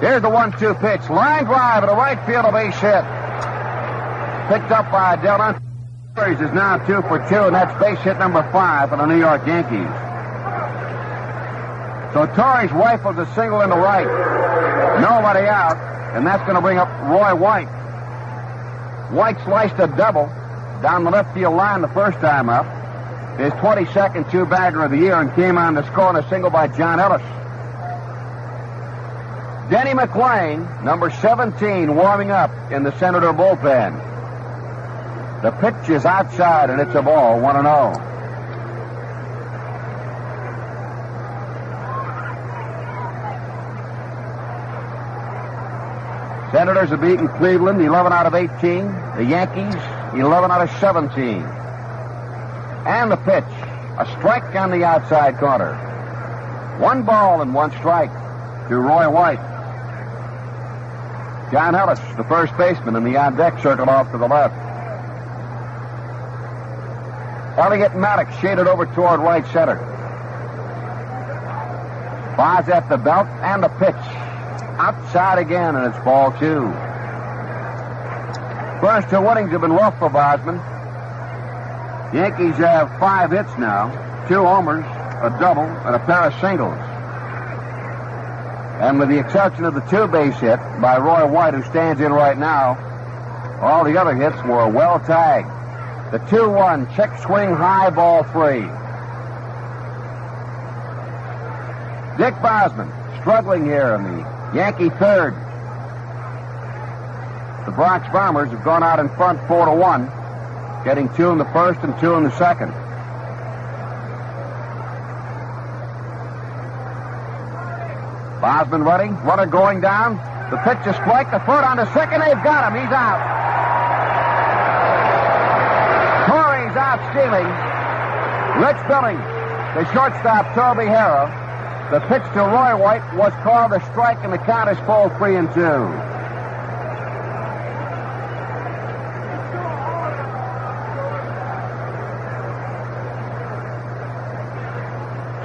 Here's the 1-2 pitch. Line drive at a right field, a base hit. Picked up by Dillon. Is now 2 for 2, and that's base hit number 5 for the New York Yankees. So Torrey's rifles a single in the right. Nobody out, and that's going to bring up Roy White. White sliced a double down the left field line the first time up. His 22nd 2-bagger of the year, and came on to score on a single by John Ellis. Denny McClain, number 17, warming up in the Senator bullpen. The pitch is outside, and it's a ball, 1-0. Senators have beaten Cleveland 11 out of 18. The Yankees 11 out of 17. And the pitch, a strike on the outside corner. 1 ball and 1 strike to Roy White. John Ellis, the first baseman, in the on-deck circle off to the left. Elliott Maddox shaded over toward right center. Boz at the belt, and the pitch. Outside again, and it's ball 2. First 2 innings have been rough for Bosman. Yankees have 5 hits now, 2 homers, a double, and a pair of singles. And with the exception of the 2-base hit by Roy White, who stands in right now, all the other hits were well tagged. The 2-1, check swing, high, ball 3. Dick Bosman struggling here in the Yankee third. The Bronx Bombers have gone out in front 4-1, getting 2 in the first and 2 in the second. Bosman ready, runner going down. The pitch is strike, the throw on to second, they've got him, he's out. Torrey's out stealing. Rich Billings, the shortstop, Toby Herrera. The pitch to Roy White was called a strike, and the count is full 3-2.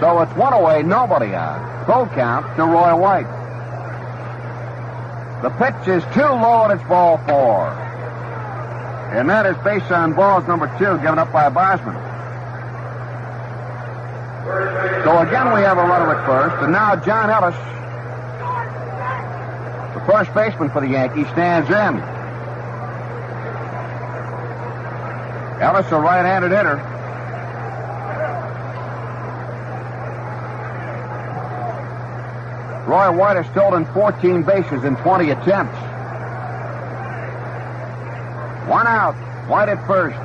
So it's 1 away, nobody out. Full count to Roy White. The pitch is too low, and it's ball 4. And that is base on balls number 2, given up by Bosman. So again, we have a runner at first, and now John Ellis, the first baseman for the Yankees, stands in. Ellis, a right-handed hitter. Roy White has stolen 14 bases in 20 attempts. 1 out. White at first.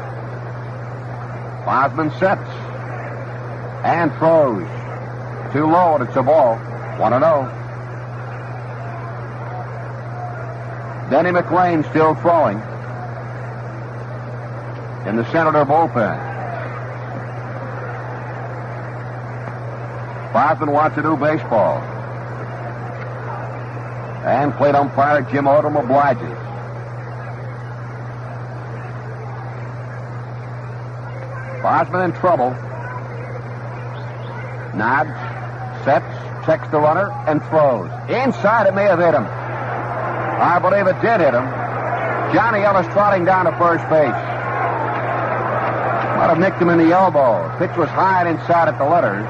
Bosman sets and throws. Too low, and it's a ball. 1-0. Denny McLean still throwing in the Senator bullpen. Bosman wants to do baseball. And plate umpire Jim Odom obliges. Bosman in trouble. Nods, sets, checks the runner, and throws. Inside, it may have hit him. I believe it did hit him. Johnny Ellis trotting down to first base. Might have nicked him in the elbow. Pitch was high and inside at the letters.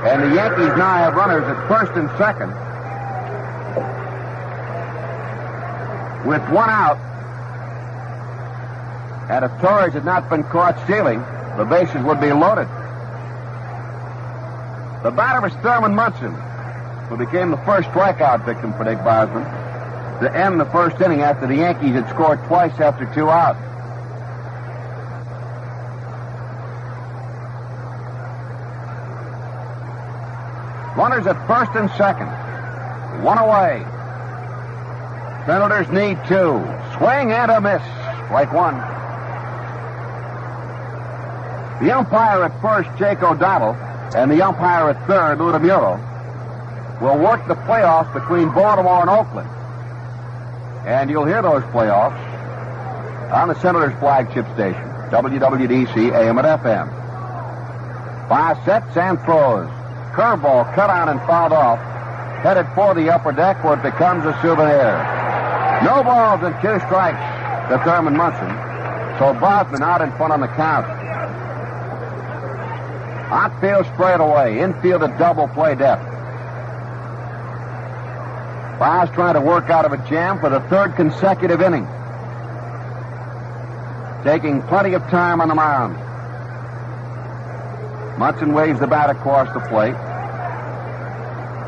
And the Yankees now have runners at first and second, with 1 out. And if Torres had not been caught stealing, the bases would be loaded. The batter was Thurman Munson, who became the first strikeout victim for Dick Bosman to end the first inning after the Yankees had scored twice after 2 out. Runners at first and second. 1 away. Senators need 2. Swing and a miss. Strike 1. The umpire at first, Jake O'Donnell, and the umpire at third, Lou DeMuro, will work the playoffs between Baltimore and Oakland. And you'll hear those playoffs on the Senators' flagship station, WWDC AM and FM. 5 sets and throws. Curveball cut on and fouled off. Headed for the upper deck where it becomes a souvenir. No balls and 2 strikes to Thurman Munson. So Bosman out in front on the count. Outfield sprayed away. Infield at double play depth. Bos trying to work out of a jam for the 3rd consecutive inning. Taking plenty of time on the mound. Munson waves the bat across the plate.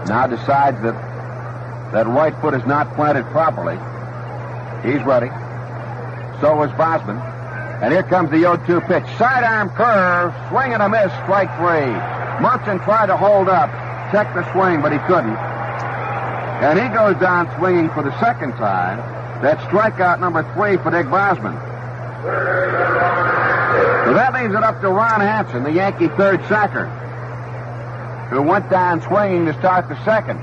Now decides that right foot is not planted properly. He's ready. So is Bosman. And here comes the 0-2 pitch. Sidearm curve. Swing and a miss. Strike 3. Munson tried to hold up. Check the swing, but he couldn't. And he goes down swinging for the second time. That's strikeout number 3 for Dick Bosman. So that leaves it up to Ron Hanson, the Yankee third sacker, who went down swinging to start the second.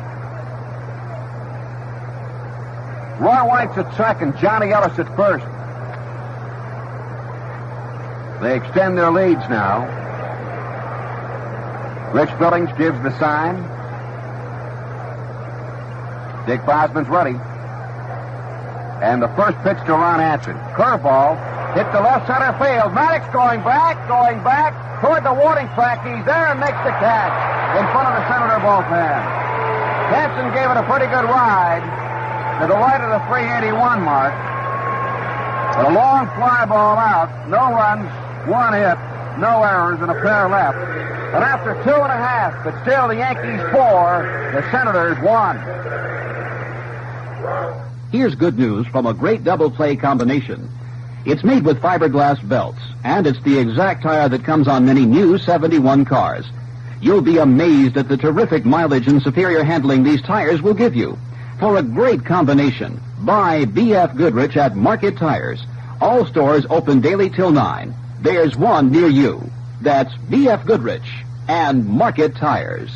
Roy White's at second. Johnny Ellis at first. They extend their leads now. Rich Billings gives the sign. Dick Bosman's ready. And the first pitch to Ron Hanson. Curveball. Hit the left center field. Maddox going back toward the warning track. He's there and makes the catch in front of the Senator bullpen. Hanson gave it a pretty good ride to the right of the 381 mark. But a long fly ball out, no runs, 1 hit, no errors, and a pair left. And after 2.5, but still the Yankees 4, the Senators 1. Here's good news from a great double play combination. It's made with fiberglass belts, and it's the exact tire that comes on many new 71 cars. You'll be amazed at the terrific mileage and superior handling these tires will give you. For a great combination, buy B.F. Goodrich at Market Tires. All stores open daily till 9. There's one near you. That's B.F. Goodrich and Market Tires.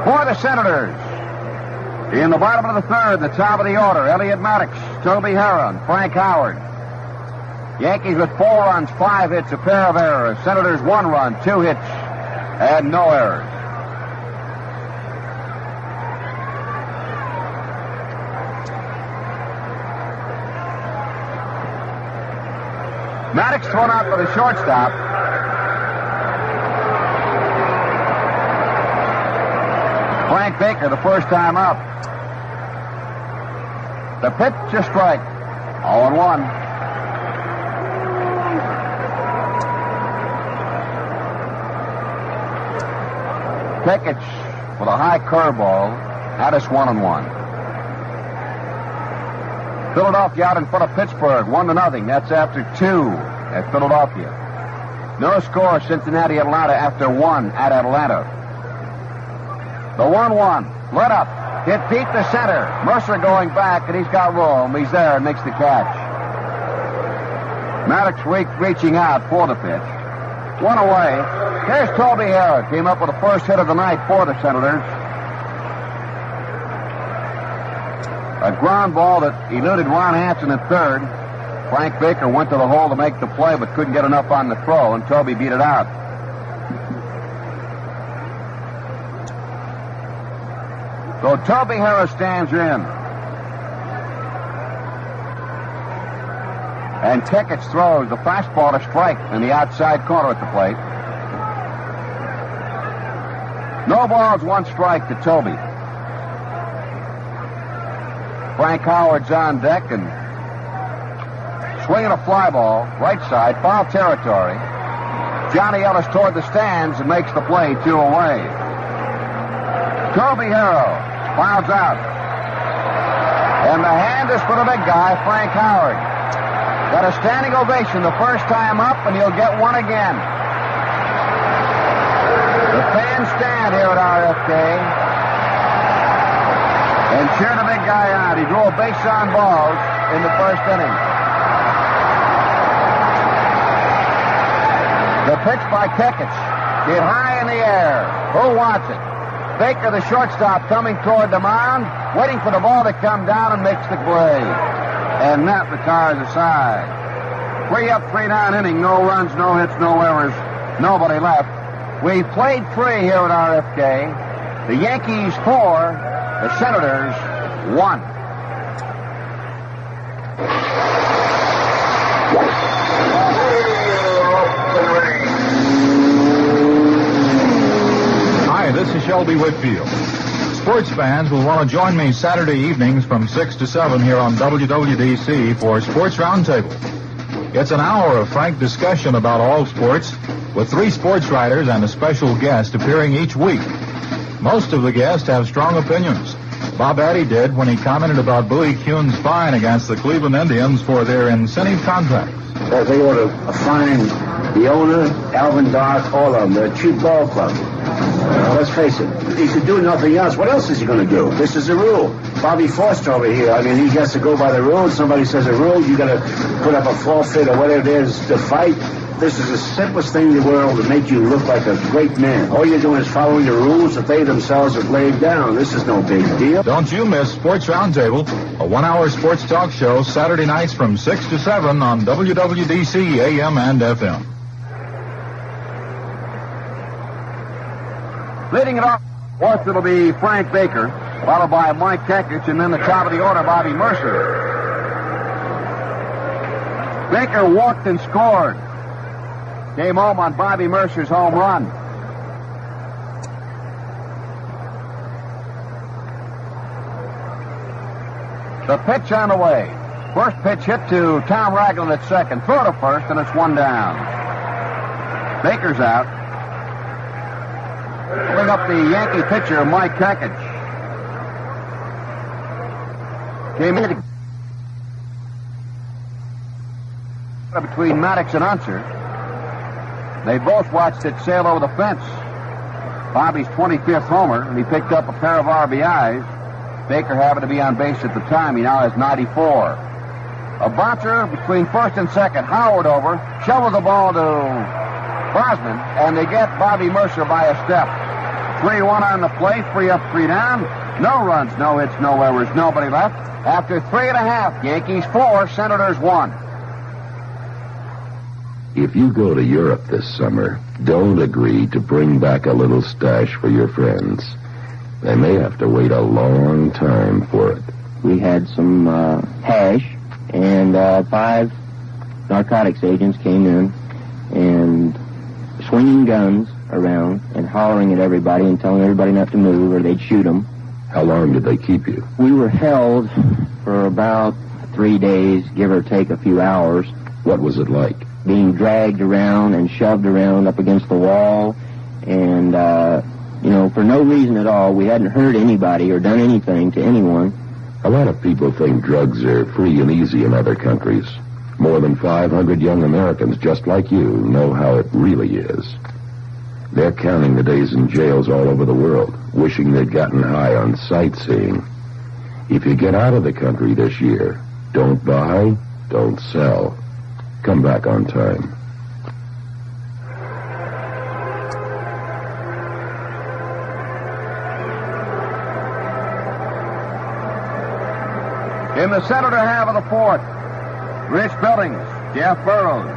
For the Senators, in the bottom of the third, the top of the order, Elliott Maddox, Toby Herrera, and Frank Howard. Yankees with 4 runs, 5 hits, a pair of errors. Senators 1 run, 2 hits, and no errors. Maddox thrown out for the shortstop. Frank Baker, the first time up. The pitch, a strike. 0-1. Pickett with a high curveball had us 1-1. Philadelphia out in front of Pittsburgh, 1-0. That's after 2 at Philadelphia. No score, Cincinnati, Atlanta after 1 at Atlanta. The 1-1, let up, hit deep to center. Mercer going back, and he's got room. He's there and makes the catch. Maddox reaching out for the pitch. 1 away. Here's Toby Herrera. Came up with the first hit of the night for the Senators. A ground ball that eluded Ron Hanson at third. Frank Baker went to the hole to make the play, but couldn't get enough on the throw, and Toby beat it out. So Toby Herrera stands in. And Pickett throws the fastball to strike in the outside corner at the plate. No balls, 1 strike to Toby. Frank Howard's on deck and swinging a fly ball, right side, foul territory. Johnny Ellis toward the stands and makes the play 2 away. Toby Herrera fouls out. And the hand is for the big guy, Frank Howard. Got a standing ovation the first time up, and he'll get one again. The fans stand here at RFK and cheer the big guy out. He drew a base on balls in the first inning. The pitch by Pickett. Hit high in the air. Who wants it? Baker, the shortstop, coming toward the mound, waiting for the ball to come down and makes the play. And that retires aside. 3 up, 3 down inning. No runs, no hits, no errors. Nobody left. We've played 3 here at RFK. The Yankees 4, the Senators 1. Hi, this is Shelby Whitfield. Sports fans will want to join me Saturday evenings from 6 to 7 here on WWDC for Sports Roundtable. It's an hour of frank discussion about all sports with 3 sports writers and a special guest appearing each week. Most of the guests have strong opinions. Bob Addy did when he commented about Bowie Kuhn's fine against the Cleveland Indians for their incentive contracts. They ought to fine the owner, Alvin Dark, all of them. They're a cheap ball club. Let's face it, he should do nothing else. What else is he going to do? This is the rule. Bobby Forster over here, I mean, he has to go by the rules. Somebody says a rule, you got to put up a forfeit or whatever it is to fight. This is the simplest thing in the world to make you look like a great man. All you're doing is following the rules that they themselves have laid down. This is no big deal. Don't you miss Sports Roundtable, a 1-hour sports talk show Saturday nights from 6 to 7 on WWDC AM and FM. Leading it off, fourth, it'll be Frank Baker, followed by Mike Kekich, and then the top of the order, Bobby Mercer. Baker walked and scored. Came home on Bobby Mercer's home run. The pitch on the way. First pitch hit to Tom Ragland at second. Throw to first, and it's one down. Baker's out. Bring up the Yankee pitcher, Mike Kakich. Came in between Maddox and Unser. They both watched it sail over the fence. Bobby's 25th homer, and he picked up a pair of RBIs. Baker happened to be on base at the time. He now has 94. A bouncer between first and second. Howard over, shovels the ball to Brosnan, and they get Bobby Mercer by a step. 3-1 on the play, 3 up, 3 down. No runs, no hits, no errors, nobody left. After 3.5, Yankees 4, Senators 1. If you go to Europe this summer, don't agree to bring back a little stash for your friends. They may have to wait a long time for it. We had some hash, and 5 narcotics agents came in and swinging guns around and hollering at everybody and telling everybody not to move or they'd shoot them. How long did they keep you? We were held for about 3 days, give or take a few hours. What was it like? Being dragged around and shoved around up against the wall, and, for no reason at all. We hadn't hurt anybody or done anything to anyone. A lot of people think drugs are free and easy in other countries. More than 500 young Americans just like you know how it really is. They're counting the days in jails all over the world, wishing they'd gotten high on sightseeing. If you get out of the country this year, don't buy, don't sell. Come back on time. In the Senator half of the fourth, Rich Billings, Jeff Burroughs,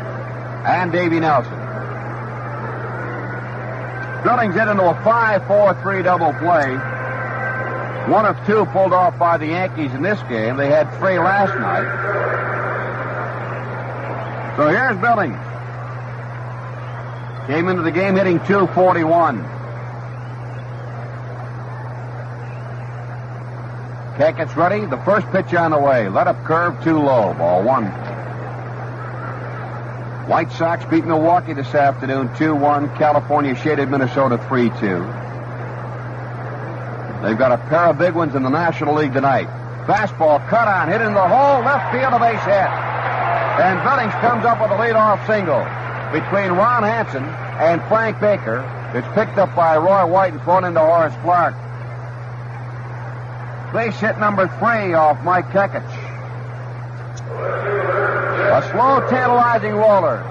and Davey Nelson. Billings hit into a 5-4-3 double play. 1 of 2 pulled off by the Yankees in this game. They had 3 last night. So here's Billings. Came into the game hitting .241. Kakich ready. The first pitch on the way. Let up curve, too low. Ball 1. White Sox beat Milwaukee this afternoon 2-1. California shaded Minnesota 3-2. They've got a pair of big ones in the National League tonight. Fastball cut on, hit in the hole, left field, a base hit. And Billings comes up with a leadoff single between Ron Hanson and Frank Baker. It's picked up by Roy White and thrown into Horace Clark. Base hit number 3 off Mike Kakich. A slow, tantalizing roller.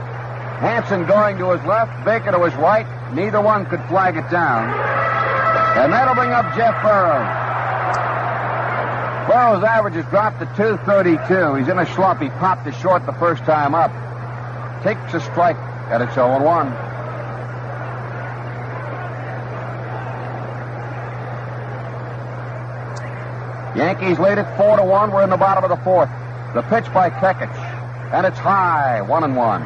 Hanson going to his left, Baker to his right. Neither one could flag it down. And that'll bring up Jeff Burroughs. Burroughs' average has dropped to .232. He's in a slump. He popped to short the first time up. Takes a strike at its 0-1. Yankees lead it 4-1. We're in the bottom of the fourth. The pitch by Kakich. And it's high, 1-1.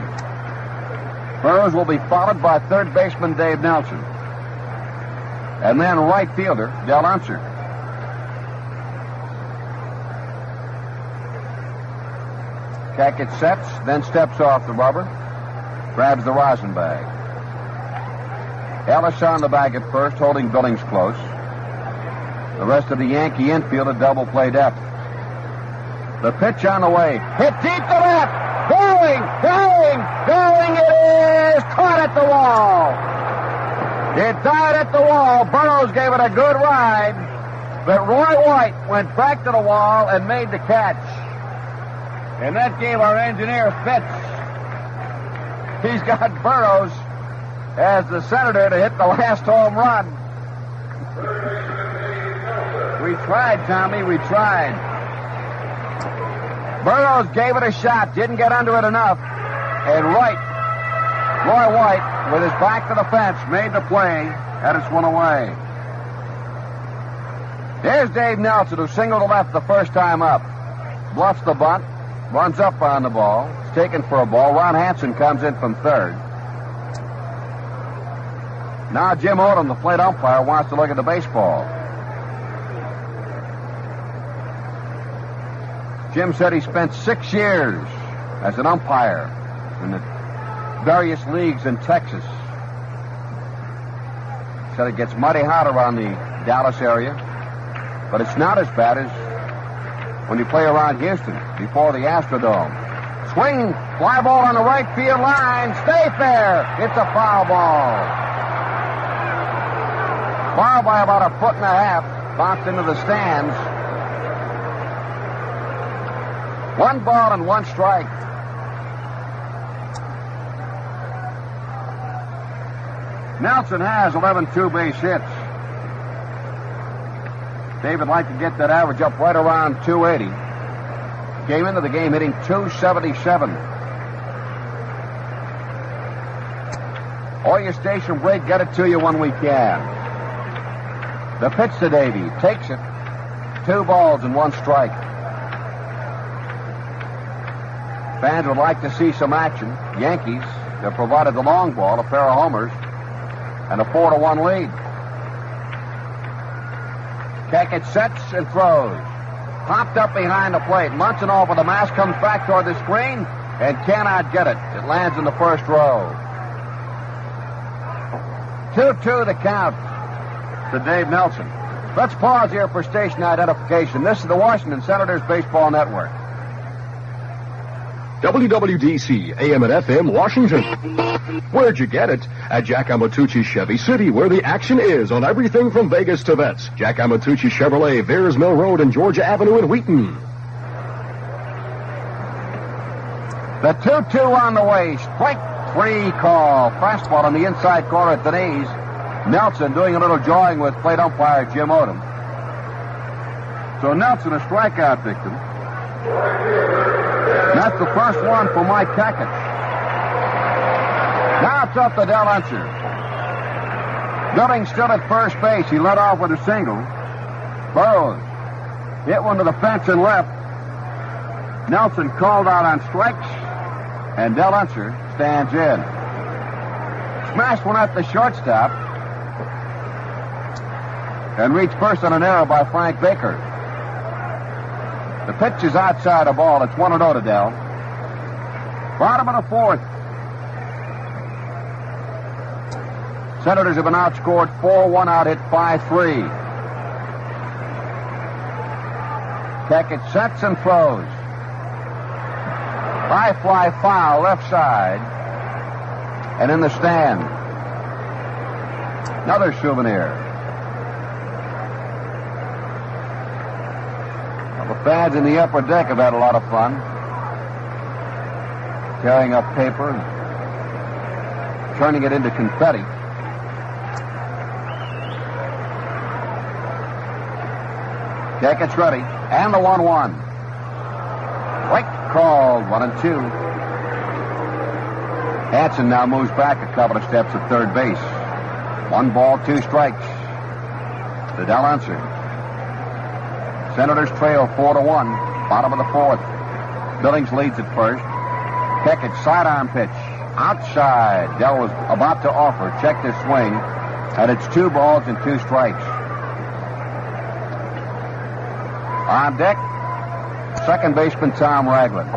Burroughs will be followed by third baseman Dave Nelson. And then right fielder Del Unser. Kakich sets, then steps off the rubber. Grabs the rosin bag. Ellis on the bag at first, holding Billings close. The rest of the Yankee infield at double play depth. The pitch on the way. Hit deep to left. Going. It is caught at the wall. It died at the wall. Burroughs gave it a good ride, but Roy White went back to the wall and made the catch. And that gave our engineer fits. He's got Burroughs as the Senator to hit the last home run. We tried, Tommy, we tried. Burroughs gave it a shot, didn't get under it enough. And Roy White, with his back to the fence, made the play, and it's one away. Here's Dave Nelson, who singled to left the first time up. Bluffs the bunt, runs up on the ball. It's taken for a ball. Ron Hanson comes in from third. Now Jim Odom, the plate umpire, wants to look at the baseball. Jim said he spent 6 years as an umpire in the various leagues in Texas. Said it gets mighty hot around the Dallas area, but it's not as bad as when you play around Houston before the Astrodome. Swing, fly ball on the right field line, stay fair. It's a foul ball. Foul by about 1.5 feet, bounced into the stands. 1 ball and 1 strike. Nelson has 11 two-base hits. David liked to get that average up right around 280. Came into the game hitting 277. All your station break, get it to you when we can. The pitch to Davey, takes it. 2 balls and 1 strike. Fans would like to see some action. Yankees have provided the long ball, a pair of homers, and a 4-1 lead. Tackett sets and throws. Popped up behind the plate. Munson off with the mask, comes back toward the screen and cannot get it. It lands in the first row. 2-2 the count to Dave Nelson. Let's pause here for station identification. This is the Washington Senators Baseball Network. WWDC, AM and FM, Washington. Where'd you get it? At Jack Amatucci Chevy City, where the action is on everything from Vegas to vets. Jack Amatucci Chevrolet, Veers Mill Road and Georgia Avenue in Wheaton. The 2-2 on the way. Strike 3 call. Fastball on the inside corner at the knees. Nelson doing a little jawing with plate umpire Jim Odom. So Nelson, a strikeout victim. That's the first one for Mike Tackett. Now it's up to Del Unser. Billings still at first base. He led off with a single. Burrows hit one to the fence and left. Nelson called out on strikes, and Del Unser stands in. Smashed one at the shortstop and reached first on an error by Frank Baker. The pitch is outside the ball. It's 1-0 to Dell. Bottom of the 4th. Senators have been outscored 4-1, out hit 5-3. Tackett sets and throws. High fly foul left side. And in the stand. Another souvenir. The fans in the upper deck have had a lot of fun. Tearing up paper and turning it into confetti. Tackett's ready. And the 1-1. Strike called. 1-2. Hanson now moves back a couple of steps at third base. 1 ball, 2 strikes. To Del Unser. Senators trail 4-1. Bottom of the 4th. Billings leads at first. Tackett sidearm pitch. Outside. Dell was about to offer. Checked his swing. And it's 2 balls and 2 strikes. On deck, second baseman Tom Ragland.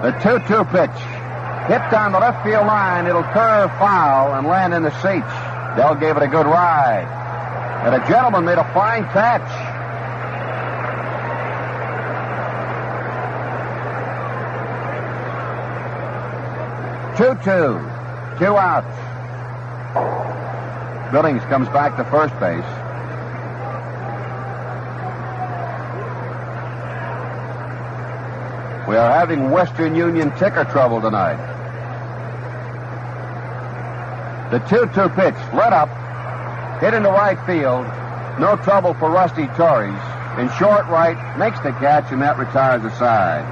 The 2-2 pitch. Hit down the left field line. It'll curve foul and land in the seats. Dell gave it a good ride. And a gentleman made a fine catch. Two outs. Billings comes back to first base. We are having Western Union ticker trouble tonight. The 2-2 pitch, let up, hit into right field. No trouble for Rusty Torres. In short right, makes the catch, and that retires the side.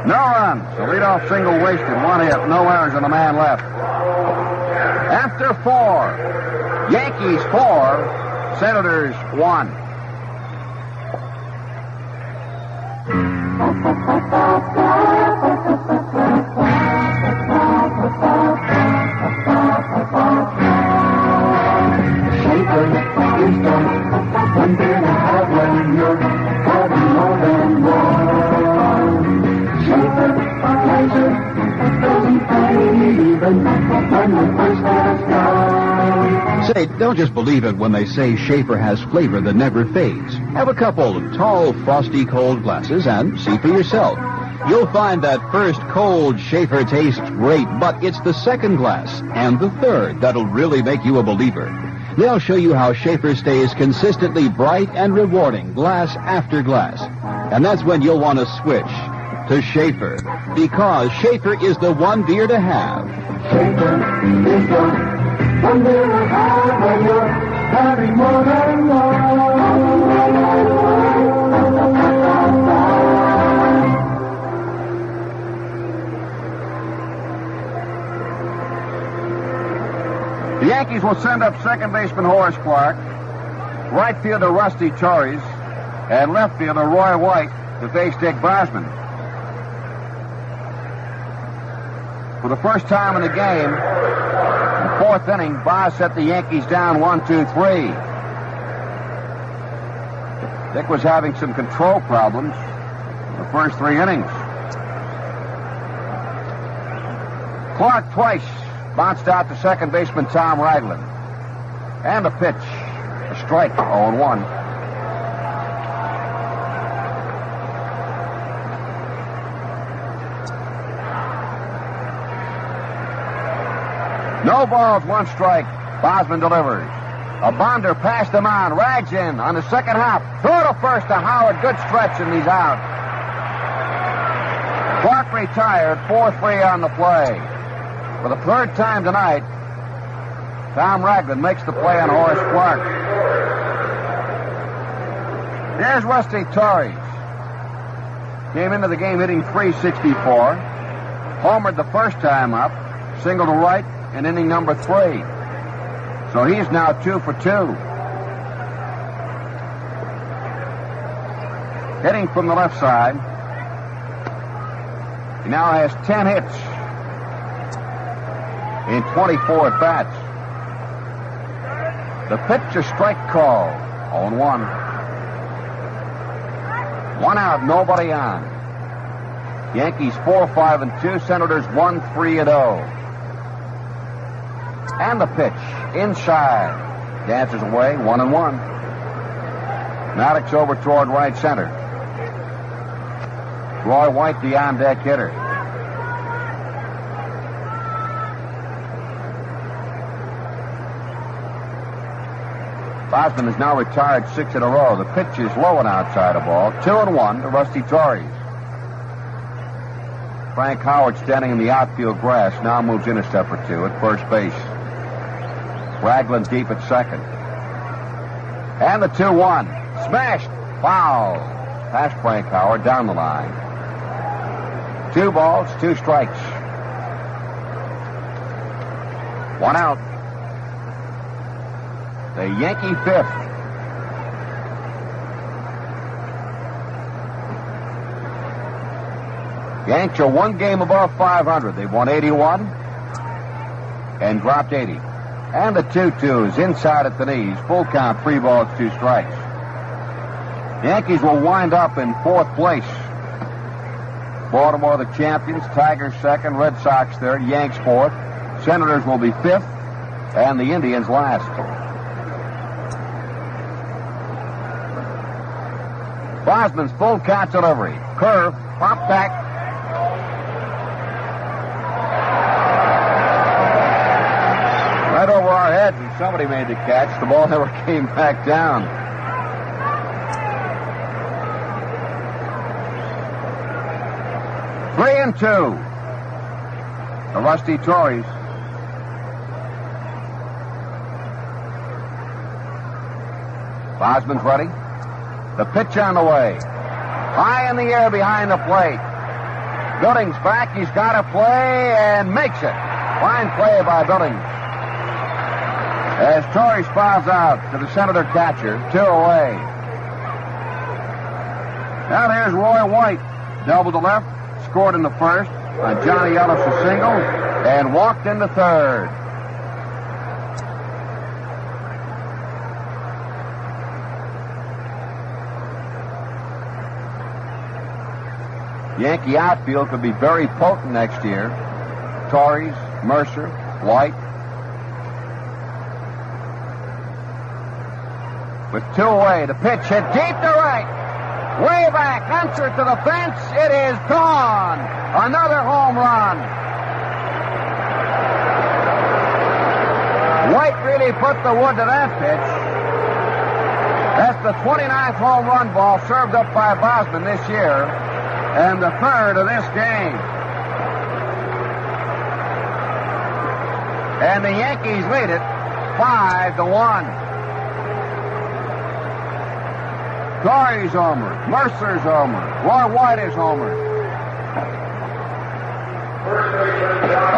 No runs. The leadoff single wasted. 1 hit, no errors, and a man left. After 4, Yankees 4, Senators 1. believe it when you first let us go. Say, don't just believe it when they say Schaefer has flavor that never fades. Have a couple of tall, frosty, cold glasses and see for yourself. You'll find that first cold Schaefer tastes great, but it's the second glass and the third that'll really make you a believer. They'll show you how Schaefer stays consistently bright and rewarding glass after glass. And that's when you'll want to switch to Schaefer, because Schaefer is the one beer to have. Schaefer is the one beer to have when you're having more than one. The Yankees will send up second baseman Horace Clark, right fielder Rusty Torres, and left fielder Roy White to face Dick Bosman. For the first time in the game, in the fourth inning, Boz set the Yankees down 1-2-3. Dick was having some control problems in the first three innings. Clark twice bounced out to second baseman Tom Ragland. And a pitch. A strike, 0-1. No balls, one strike. Bosman delivers. A bonder past the mound. Rags in on the second hop. Throw to first to Howard. Good stretch, and he's out. Clark retired. 4-3 on the play. For the third time tonight, Tom Ragland makes the play on Horace Clark. Here's Rusty Torres. Came into the game hitting .364. Homered the first time up. Single to right in inning number 3. So he's now 2 for 2. Hitting from the left side. He now has 10 hits in 24 at-bats. The pitch, a strike call. 0-1. One out, nobody on. Yankees 4-5-2. Senators 1-3-0. And the pitch, inside. Dances away, 1-1. Maddox over toward right center. Roy White, the on-deck hitter. Bosman has now retired 6 in a row. The pitch is low and outside a ball. 2-1 to Rusty Torres. Frank Howard, standing in the outfield grass, now moves in a step or two at first base. Ragland deep at second. And the 2-1. Smashed. Foul. Past Frank Howard, down the line. 2 balls, 2 strikes. 1 out. The Yankee fifth. Yanks are 1 game above 500. They've won 81 and dropped 80. And the 2-2s inside at the knees. Full count, 3 balls, 2 strikes. The Yankees will wind up in 4th place. Baltimore the champions, Tigers second, Red Sox third, Yanks 4th. Senators will be 5th, and the Indians last. Bosman's full count delivery. Curve, pop back. Right over our heads, and somebody made the catch. The ball never came back down. Three and 2. The Rusty Torres. Bosman's ready. The pitch on the way. High in the air behind the plate. Billings back. He's got a play and makes it. Fine play by Billings. As Torres fouls out to the Senator catcher, 2 away. Now there's Roy White. Double to left. Scored in the first on Johnny Ellis a single and walked into third. Yankee outfield could be very potent next year. Torres, Mercer, White. With 2 away, the pitch hit deep to right. Way back, answer to the fence. It is gone. Another home run. White really put the wood to that pitch. That's the 29th home run ball served up by Bosman this year, and the 3rd of this game. And the Yankees lead it 5-1. Torrey's homer, Mercer's homer, Roy White is homer.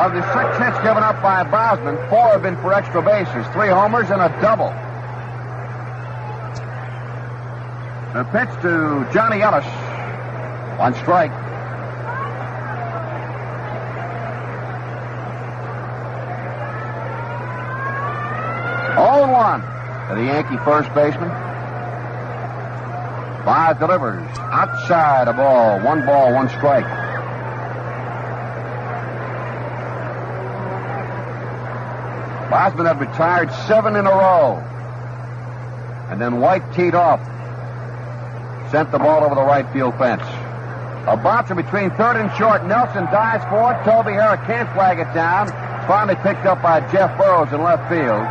Of the 6 hits given up by Bosman, 4 have been for extra bases, 3 homers and a double. The pitch to Johnny Ellis on strike. One to the Yankee first baseman. 5 delivers outside a ball. 1 ball, 1 strike. Bosman had retired 7 in a row. And then White teed off. Sent the ball over the right field fence. A bouncer between third and short. Nelson dives for it. Toby Herrera can't flag it down. It's finally picked up by Jeff Burrows in left field.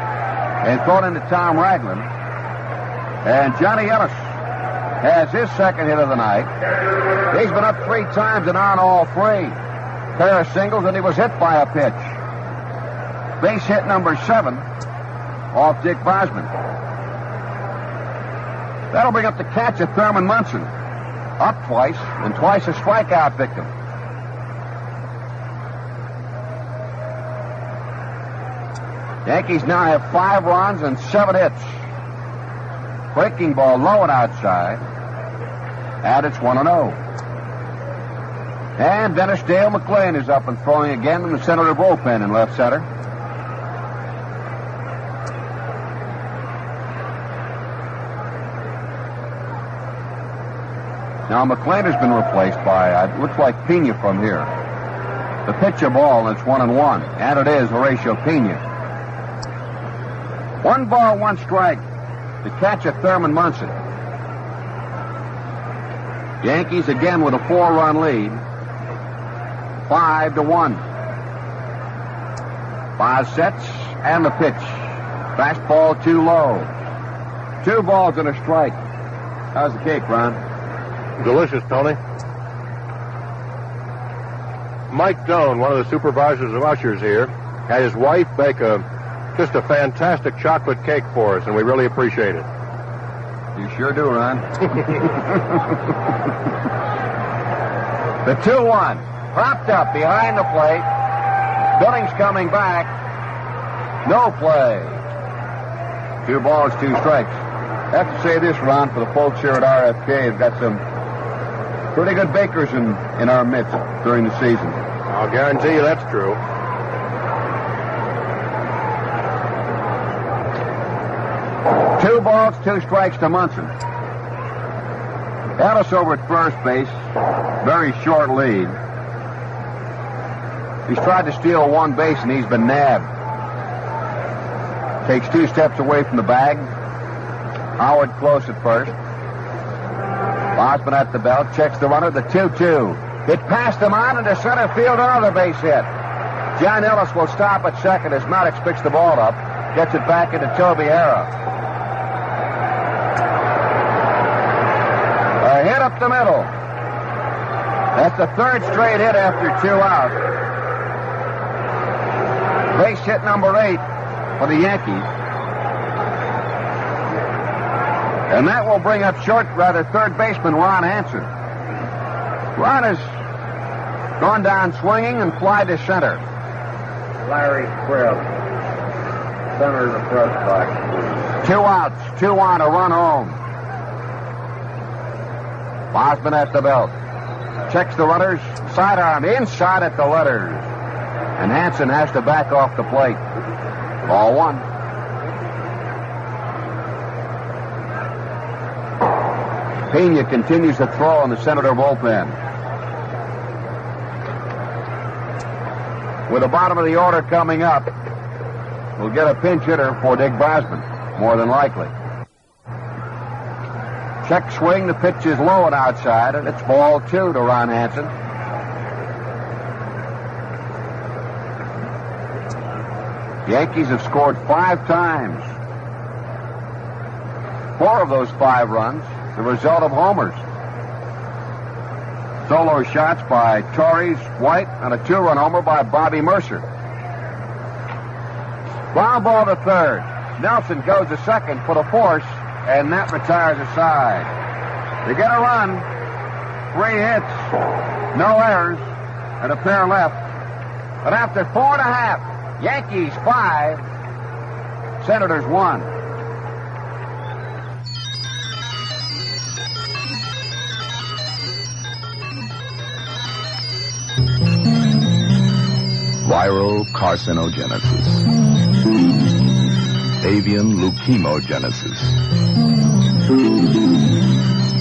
And thrown into Tom Ragland. And Johnny Ellis has his second hit of the night. He's been up 3 times and on all 3. Pair of singles, and he was hit by a pitch. Base hit number 7 off Dick Bosman. That'll bring up the catcher, Thurman Munson. Up twice, and twice a strikeout victim. Yankees now have 5 runs and 7 hits. Breaking ball low and outside. And it's 1-0. And Dennis Dale McClain is up and throwing again in the center of the bullpen in left center. Now McClain has been replaced by, it looks like Pena from here. The pitcher ball, and it's 1-1. And it is Horatio Pena. 1 ball, 1 strike. The catcher, Thurman Munson. Yankees again with a 4-run lead. 5-1. 5 sets and the pitch. Fastball too low. 2 balls and a strike. How's the cake, Ron? Delicious, Tony. Mike Doan, one of the supervisors of ushers here, had his wife bake just a fantastic chocolate cake for us, and we really appreciate it. You sure do, Ron. The 2-1. Propped up behind the plate. Billings coming back. No play. 2 balls, 2 strikes. I have to say this, Ron, for the folks here at RFK, have got some pretty good bakers in our midst during the season. I'll guarantee you that's true. Two balls, 2 strikes to Munson. Ellis over at first base. Very short lead. He's tried to steal 1 base and he's been nabbed. Takes 2 steps away from the bag. Howard close at first. Bosman at the belt. Checks the runner. The 2-2. It passed him on into center field. Another base hit. John Ellis will stop at second as Maddox picks the ball up. Gets it back into Toby Herrera. A hit up the middle. That's the 3rd straight hit after 2 out. Base hit number 8 for the Yankees. And that will bring up third baseman Ron Hanson. Ron has gone down swinging and fly to center. Larry Krebs, center of the press box. 2 outs, 2 on, a run home. Bosman at the belt. Checks the runners. Sidearm inside at the letters. And Hanson has to back off the plate. Ball 1. Pena continues to throw in the Senator bullpen. With the bottom of the order coming up, we'll get a pinch hitter for Dick Bosman, more than likely. Check swing, the pitch is low and outside, and it's ball 2 to Ron Hanson. Yankees have scored 5 times. 4 of those 5 runs, the result of homers. Solo shots by Torres, White, and a 2-run homer by Bobby Mercer. Ground ball to third. Nelson goes to second for the force, and that retires a side. They get a run, 3 hits, no errors, and a pair left. But after 4.5, Yankees 5, Senators 1. Viral carcinogenesis. Avian leukemogenesis.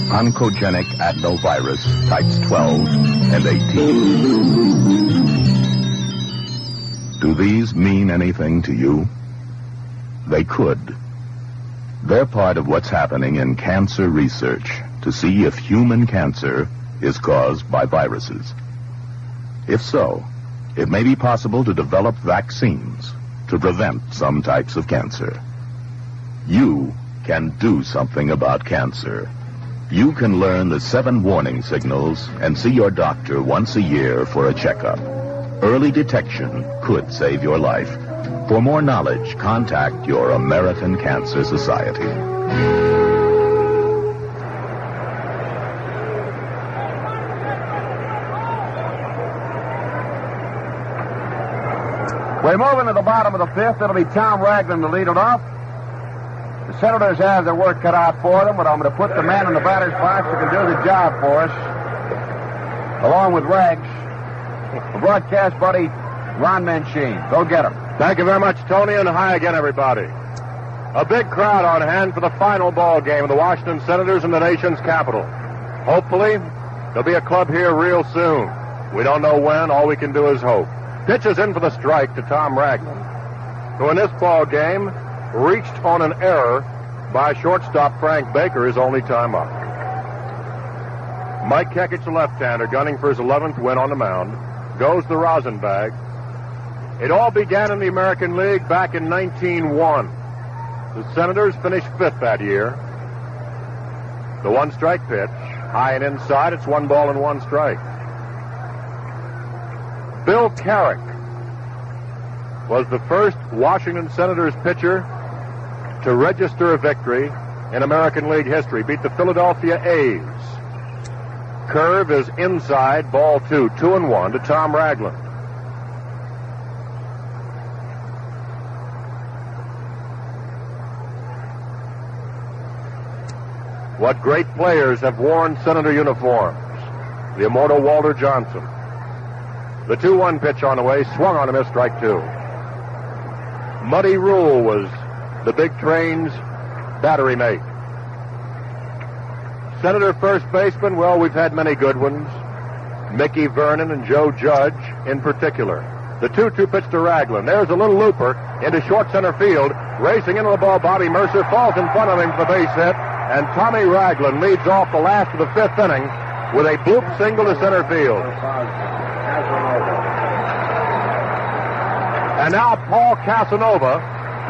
Oncogenic adenovirus types 12 and 18. Do these mean anything to you? They could. They're part of what's happening in cancer research to see if human cancer is caused by viruses. If so, it may be possible to develop vaccines to prevent some types of cancer. You can do something about cancer. You can learn the 7 warning signals and see your doctor once a year for a checkup. Early detection could save your life. For more knowledge, contact your American Cancer Society. We move into the bottom of the 5th. It'll be Tom Ragland to lead it off. The Senators have their work cut out for them, but I'm going to put the man in the batter's box who can do the job for us, along with Rags, the broadcast buddy, Ron Manchin. Go get him. Thank you very much, Tony, and hi again, everybody. A big crowd on hand for the final ball game of the Washington Senators in the nation's capital. Hopefully, there'll be a club here real soon. We don't know when. All we can do is hope. Pitches in for the strike to Tom Ragland, who in this ball game reached on an error by shortstop Frank Baker his only time up. Mike Kekich, the left-hander, gunning for his 11th win on the mound, goes the rosin bag. It all began in the American League back in 1901. The Senators finished 5th that year. The 1-strike pitch, high and inside, it's 1 ball and 1 strike. Bill Carrick was the first Washington Senators pitcher to register a victory in American League history. Beat the Philadelphia A's. Curve is inside, ball 2, 2-1 to Tom Ragland. What great players have worn Senator uniforms? The immortal Walter Johnson. The 2-1 pitch on the way, swung on a miss, strike 2. Muddy Rule was the big train's battery mate. Senator first baseman, well, we've had many good ones. Mickey Vernon and Joe Judge in particular. The 2-2 pitch to Ragland. There's a little looper into short center field. Racing into the ball, Bobby Mercer falls in front of him for the base hit. And Tommy Ragland leads off the last of the 5th inning with a bloop single to center field. And now Paul Casanova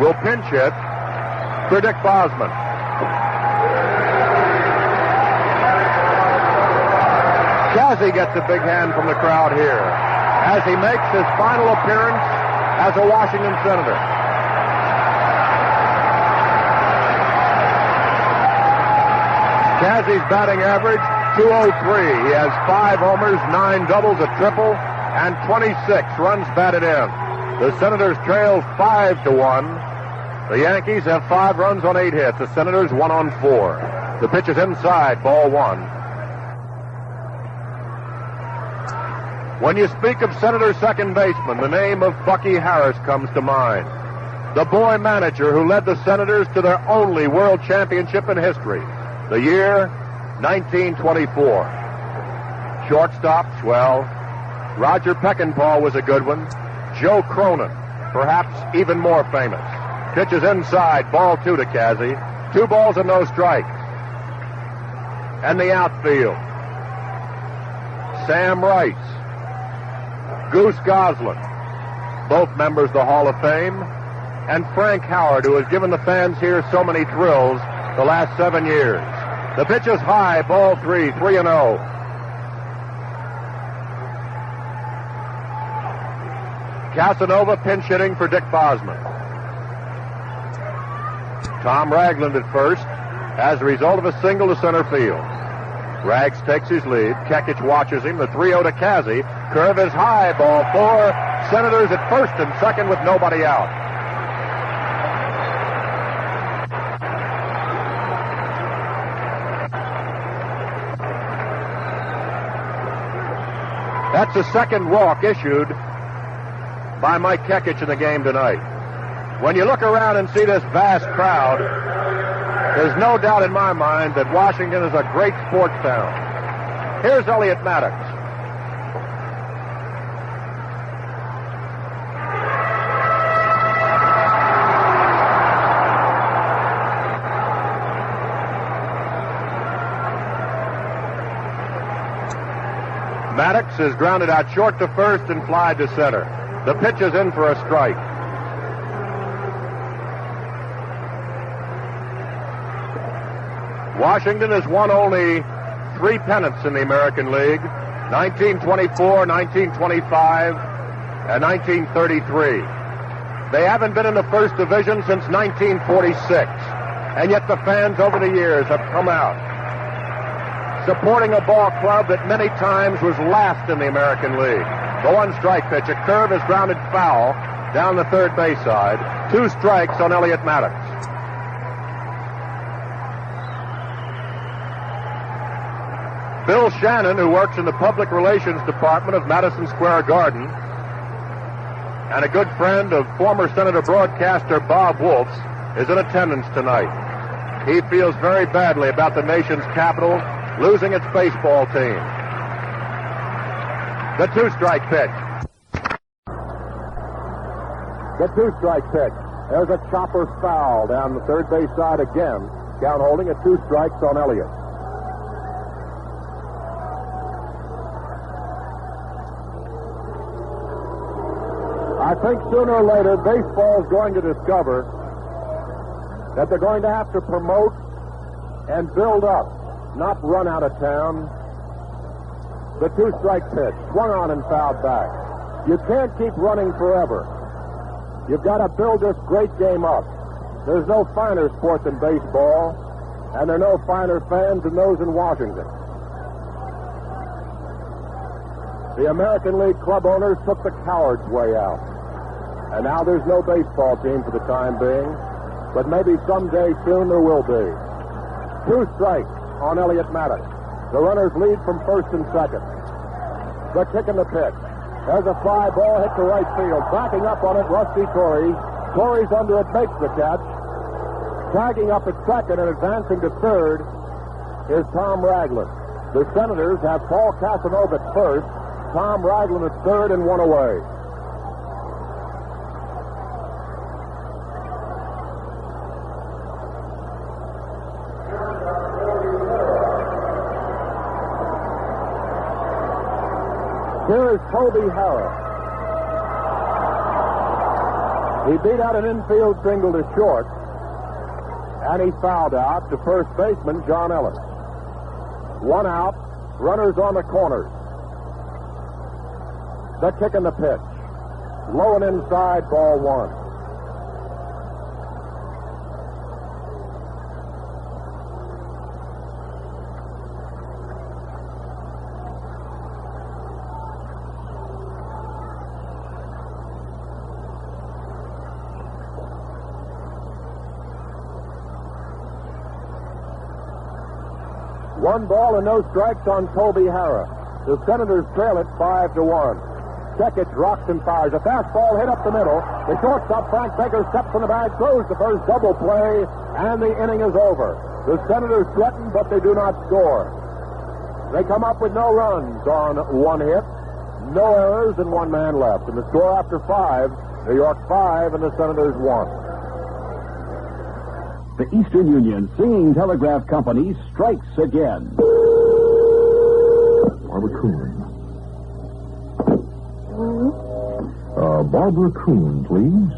will pinch hit for Dick Bosman. Chazzy gets a big hand from the crowd here as he makes his final appearance as a Washington Senator. Chazzy's batting average, .203. He has 5 homers, 9 doubles, a triple, and 26 runs batted in. The Senators trail 5-1. The Yankees have 5 runs on 8 hits. The Senators 1 on 4. The pitch is inside, ball 1. When you speak of Senators second baseman, the name of Bucky Harris comes to mind. The boy manager who led the Senators to their only world championship in history. The year, 1924. Shortstops, well, Roger Peckinpah was a good one. Joe Cronin, perhaps even more famous. Pitches inside, ball 2 to Cassie. 2 balls and no strikes. And the outfield. Sam Rice, Goose Goslin, both members of the Hall of Fame, and Frank Howard, who has given the fans here so many thrills the last 7 years. The pitch is high, ball 3, 3-0. Casanova pinch hitting for Dick Bosman. Tom Ragland at first as a result of a single to center field. Rags takes his lead. Kekich watches him. The 3-0 to Cassie. Curve is high. Ball 4. Senators at first and second with nobody out. That's the second walk issued by Mike Kekich in the game tonight. When you look around and see this vast crowd, there's no doubt in my mind that Washington is a great sports town. Here's Elliot Maddox. Maddox is grounded out short to first and fly to center. The pitch is in for a strike. Washington has won only 3 pennants in the American League, 1924, 1925, and 1933. They haven't been in the first division since 1946, and yet the fans over the years have come out, supporting a ball club that many times was last in the American League. The 1-strike pitch, a curve is grounded foul down the third base side. 2 strikes on Elliot Maddox. Bill Shannon, who works in the public relations department of Madison Square Garden, and a good friend of former Senator broadcaster Bob Wolfs, is in attendance tonight. He feels very badly about the nation's capital losing its baseball team. The 2-strike pitch. The 2-strike pitch. There's a chopper foul down the third base side again. Count holding at 2 strikes on Elliott. I think sooner or later baseball is going to discover that they're going to have to promote and build up, not run out of town. The 2-strike pitch, swung on and fouled back. You can't keep running forever. You've got to build this great game up. There's no finer sport than baseball, and there are no finer fans than those in Washington. The American League club owners took the coward's way out. And now there's no baseball team for the time being, but maybe someday soon there will be. 2 strikes on Elliot Maddox. The runners lead from first and second. The kick and the pitch. There's a fly ball hit to right field. Backing up on it, Rusty Torrey. Torrey's under it, makes the catch. Tagging up at second and advancing to third is Tom Ragland. The Senators have Paul Casanova at first, Tom Ragland at third, and 1 away. Here is Toby Herrera. He beat out an infield single to short, and he fouled out to first baseman John Ellis. 1 out, runners on the corners. The kick and the pitch. Low and inside, ball 1. One ball and no strikes on Toby Herrera. The Senators trail it 5-1. Kekich rocks and fires. A fastball hit up the middle. The shortstop, Frank Baker, steps in the bag, throws the first double play, and the inning is over. The Senators threaten, but they do not score. They come up with no runs on 1 hit. no errors, and one man left. And the score after 5, New York 5 and the Senators 1. The Eastern Union Singing Telegraph Company strikes again. Barbara Coon. Barbara Coon, please.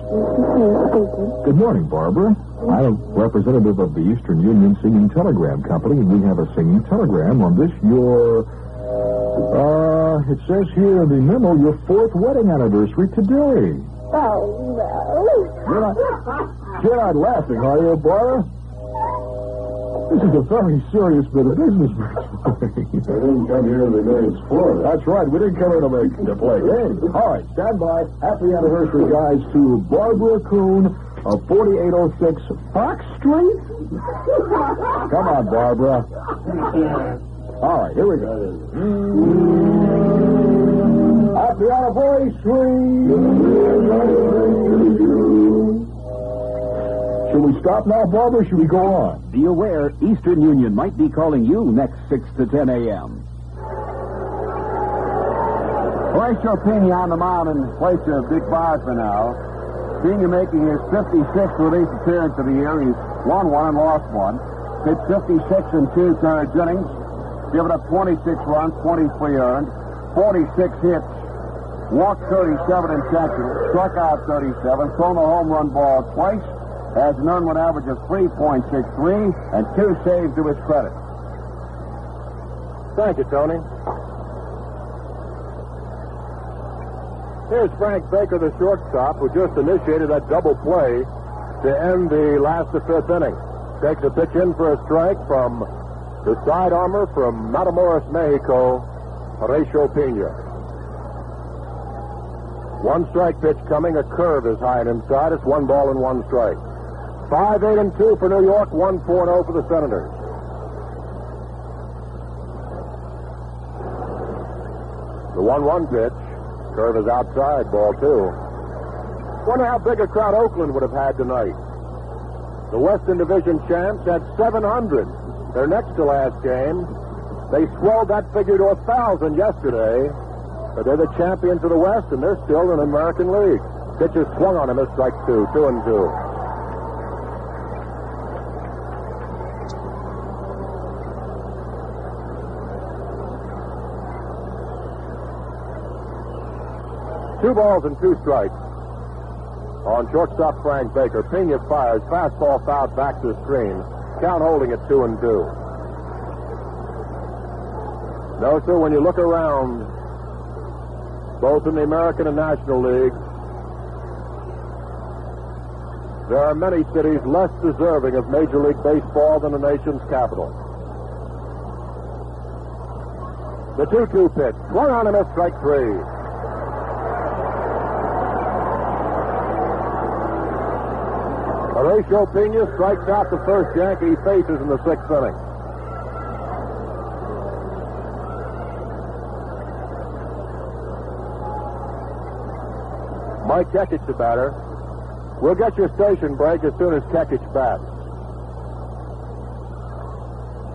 Good morning, Barbara. I'm a representative of the Eastern Union Singing Telegram Company, and we have a singing telegram on this, it says here in the memo, your 4th wedding anniversary today. Oh, no. You're not laughing, are you, Barbara? This is a very serious bit of business, Mitchell. I didn't come here to be made sport. That's right. We didn't come here to play games. All right, stand by. Happy anniversary, guys, to Barbara Coon of 4806 Fox Street. Come on, Barbara. All right, here we go. Happy anniversary. Should we stop now, Barbara, or should we go on? Be aware, Eastern Union might be calling you next 6 to 10 a.m. Horatio Pena on the mound in place of Dick Bosma now. Pena making his 56th relief appearance of the year. He's won one and lost one. Pitched 56 in 2/3 innings. Given up 26 runs, 23 earned, 46 hits, walked 37 intentional, struck out 37, thrown a home run ball twice, has an earned run average of 3.63, and 2 saves to his credit. Thank you, Tony. Here's Frank Baker, the shortstop, who just initiated that double play to end the last of 5th inning. Takes a pitch in for a strike from the side armor from Matamoros, Mexico, Horatio Pena. 1 strike pitch coming. A curve is high and inside. It's 1 ball and 1 strike. 5-8-2 for New York, 1-4-0 for the Senators. The 1-1 pitch. Curve is outside, ball 2. Wonder how big a crowd Oakland would have had tonight. The Western Division champs had 700 their next to last game. They swelled that figure to 1,000 yesterday. But they're the champions of the West, and they're still in the American League. Pitch is swung on him as strike 2, 2-2. Two balls and 2 strikes on shortstop Frank Baker. Pena fires. Fastball fouled back to the screen. Count holding at 2-2. No, sir, when you look around, both in the American and National League, there are many cities less deserving of Major League Baseball than the nation's capital. The 2-2 pitch. Swung on him as strike 3. Horatio Pena strikes out the first Yankee he faces in the 6th inning. Mike Kekich, the batter. We'll get your station break as soon as Kekich bats.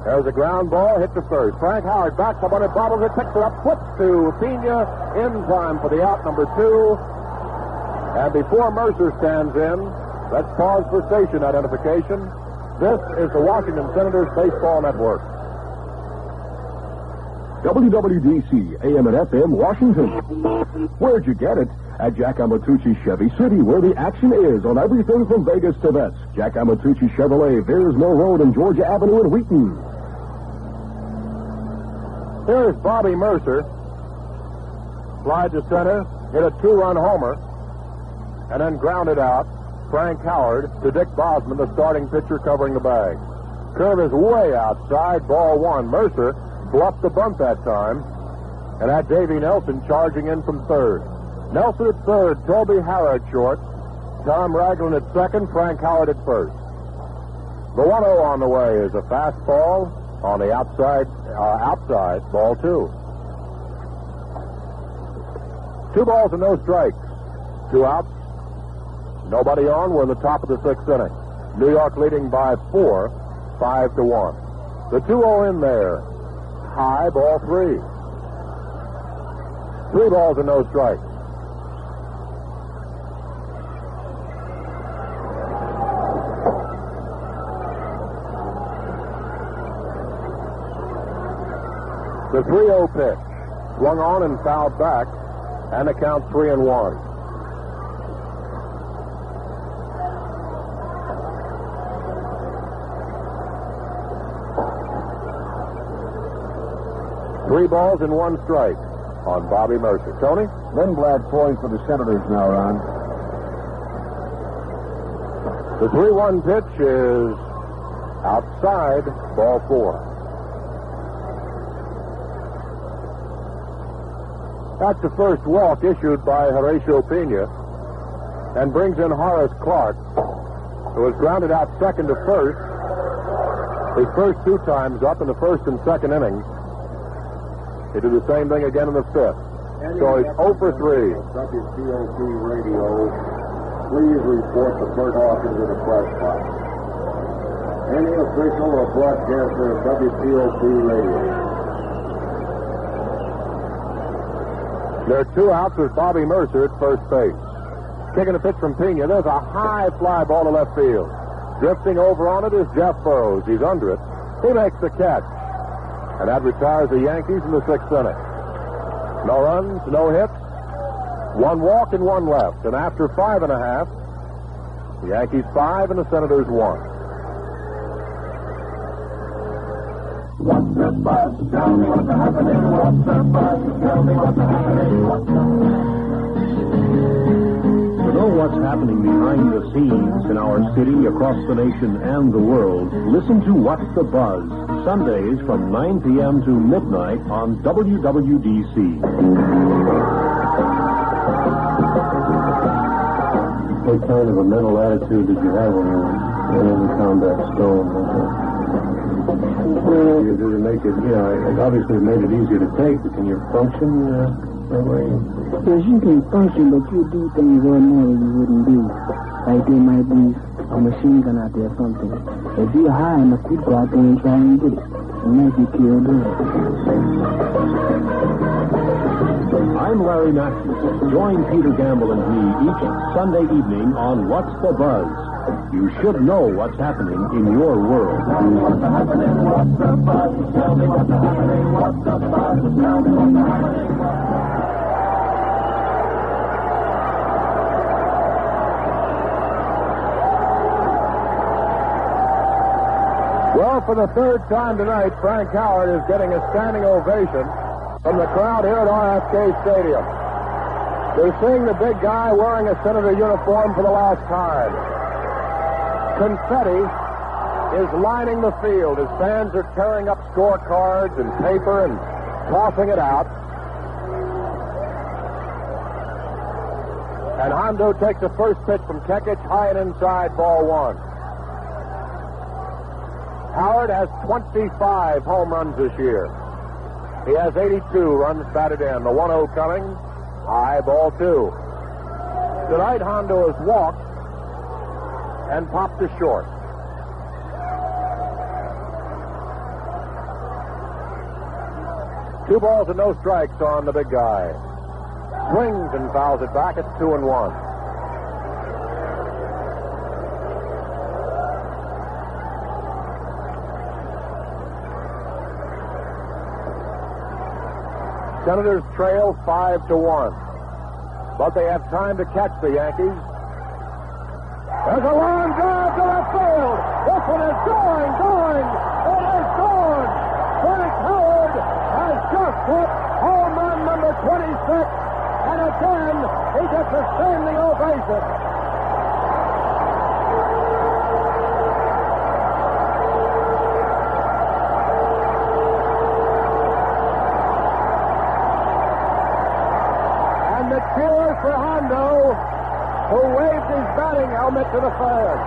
There's a ground ball hit to first. Frank Howard backs up on it, bobbles it, picks it up, flips to Pena in time for the out number 2. And before Mercer stands in, let's pause for station identification. This is the Washington Senators Baseball Network. WWDC, AM and FM, Washington. Where'd you get it? At Jack Amatucci Chevy City, where the action is on everything from Vegas to vets. Jack Amatucci Chevrolet, Veers Mill Road and Georgia Avenue in Wheaton. Here's Bobby Mercer. Slide to center, hit a 2-run homer, and then grounded out. Frank Howard to Dick Bosman, the starting pitcher covering the bag. Curve is way outside, ball 1. Mercer bluffed the bunt that time, and had Davey Nelson charging in from third. Nelson at third, Toby Herrera at short, Tom Ragland at second, Frank Howard at first. The 1-0 on the way is a fastball on the outside, ball 2. 2 balls and no strikes. 2 outs. Nobody on. We're in the top of the 6th inning. New York leading by 4, 5-1. The 2-0 in there. High, ball 3. 3 balls and no strikes. The 3-0 pitch. Swung on and fouled back. And the count 3-1. Three balls and 1 strike on Bobby Mercer. Tony? Lindblad throwing for the Senators now, Ron. The 3-1 pitch is outside, ball 4. That's the first walk issued by Horatio Pena and brings in Horace Clark, who was grounded out second to first. His first 2 times up in the first and second innings. He did the same thing again in the 5th. So he's 0 for 3. WTOP radio, please report the Bert Hawkins to the press box. Any official or broadcaster of WTOP radio. There are 2 outs with Bobby Mercer at first base. Kicking a pitch from Pena. There's a high fly ball to left field. Drifting over on it is Jeff Burrows. He's under it. He makes the catch. And that retires the Yankees in the 6th inning. No runs, no hits, 1 walk and 1 left. And after 5.5, the Yankees 5 and the Senators 1. What's the buzz? Tell me what's happening. What's the buzz? Tell me what's happening. To know what's happening behind the scenes in our city, across the nation, and the world, listen to What's the Buzz, Sundays from 9 p.m. to midnight on WWDC. What kind of a mental attitude did you have when you found that stone? Did it make it, it obviously made it easier to take, but can you function that way? Yes, you can function, but you do things ordinarily you wouldn't do. Like there might be a machine gun out there or something. If you're high enough, you'd go out there and try and get it. And make you killed it. I'm Larry Matthews. Join Peter Gamble and me each Sunday evening on What's the Buzz. You should know what's happening in your world. What's happening? What's the buzz? Tell me what's happening. What's the buzz? Tell me what's happening. Well, for the 3rd time tonight, Frank Howard is getting a standing ovation from the crowd here at RFK Stadium. They're seeing the big guy wearing a Senator uniform for the last time. Confetti is lining the field as fans are tearing up scorecards and paper and tossing it out. And Hondo takes the first pitch from Kekich, high and inside, ball 1. Howard has 25 home runs this year. He has 82 runs batted in. The 1-0 coming, high, ball 2. Tonight, Hondo has walked and popped to short. Two balls and no strikes on the big guy. Swings and fouls it back. It's 2-1. Senators trail 5-1. But they have time to catch the Yankees. There's a long drive to left field. This one is going. It is gone. Frank Howard has just hit home run number 26. And again, he gets a standing ovation. The cheers for Hondo, who waved his batting helmet to the fans.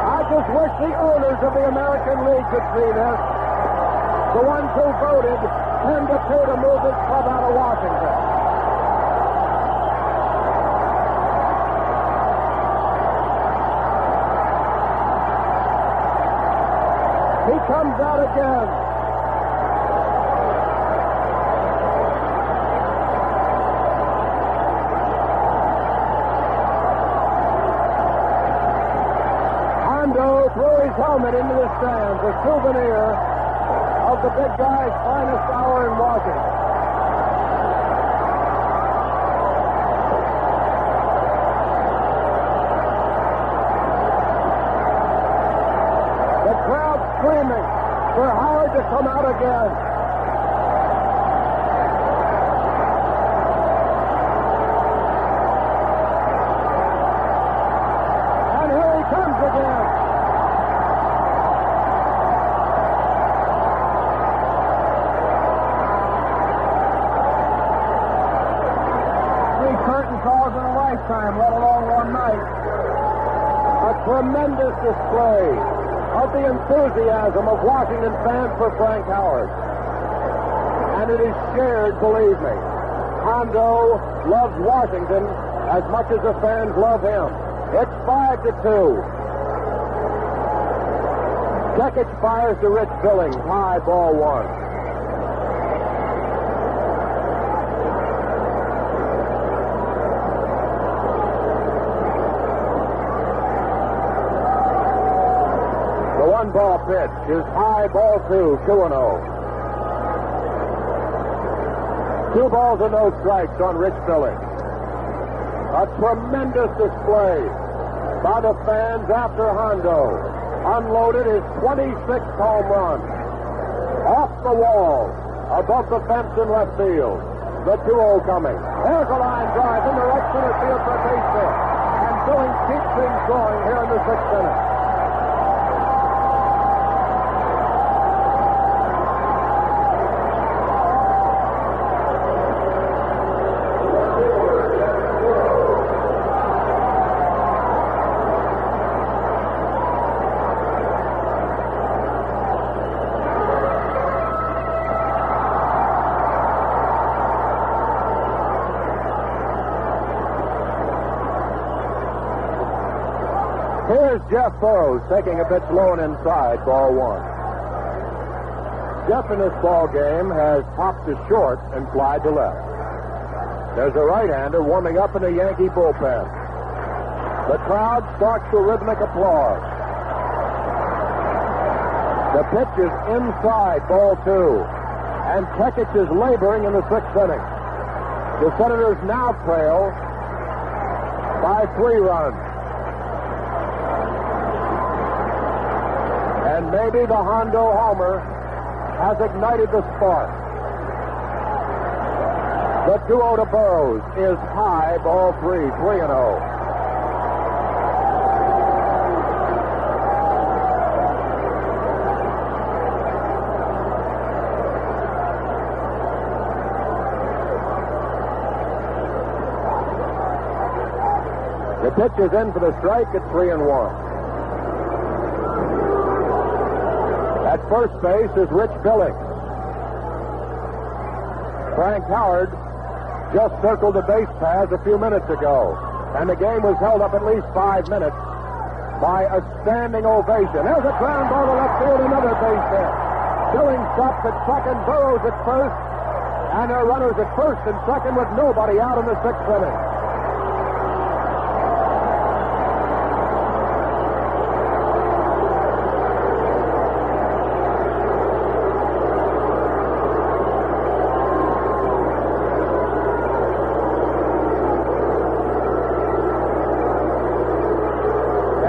I just wish the owners of the American League could see this. The ones who voted 10-2 to move this club out of Washington. He comes out again. Hondo threw his helmet into the stands, a souvenir of the big guy's finest hour in walking. The crowd screaming for Howard to come out again. And here he comes again. Curtain calls in a lifetime, let alone one night. A tremendous display of the enthusiasm of Washington fans for Frank Howard. And it is shared, believe me. Hondo loves Washington as much as the fans love him. It's 5-2. Tekich fires to Rich Billings, high, ball one. Ball pitch is high, ball two, 2-0. 2 balls and no strikes on Rich Billings. A tremendous display by the fans after Hondo unloaded his 26th home run. Off the wall, above the fence in left field. The 2-0 coming. There's a line drive in the right center field for a base hit. And Billings keeps things going here in the 6th inning. Here's Jeff Burrows taking a pitch low and inside, ball one. Jeff in this ball game has popped to short and flied to left. There's a right-hander warming up in the Yankee bullpen. The crowd starts to rhythmic applause. The pitch is inside, ball two. And Tekich is laboring in the 6th inning. The Senators now trail by 3 runs. And maybe the Hondo homer has ignited the spark. The 2-0 to Burrows is high, ball 3, 3-0. The pitch is in for the strike at 3-1. At first base is Rich Billings. Frank Howard just circled the base paths a few minutes ago, and the game was held up at least 5 minutes by a standing ovation. There's a ground ball to left field, another base hit. Billings stops at second, Burrows at first, and there are runners at first and second with nobody out in the 6th inning.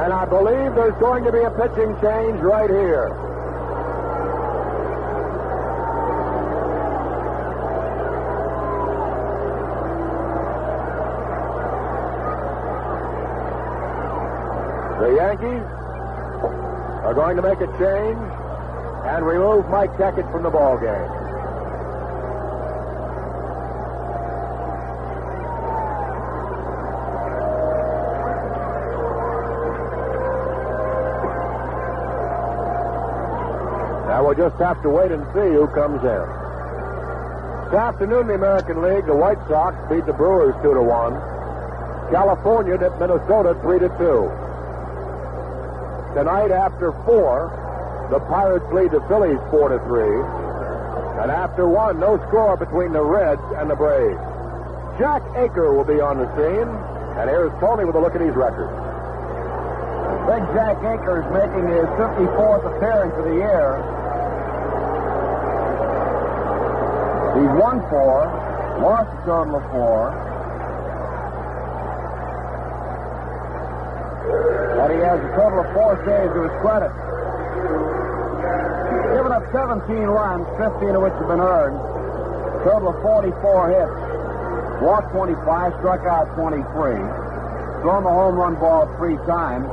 I believe there's going to be a pitching change right here. The Yankees are going to make a change and remove Mike Tekich from the ball game. Now we'll just have to wait and see who comes in. This afternoon in the American League, the White Sox beat the Brewers 2-1. California at Minnesota 3-2. Tonight after 4, The Pirates lead the Phillies 4-3. And after one, no score between the Reds and the Braves. Jack Aker will be on the scene. And here's Tony with a look at his record. Big Jack Aker is making his 54th appearance of the year. He's won 4, lost a total of 4. And he has a total of 4 saves to his credit. He's given up 17 runs, 15 of which have been earned. Total of 44 hits. Walked 25, struck out 23. Thrown the home run ball 3 times.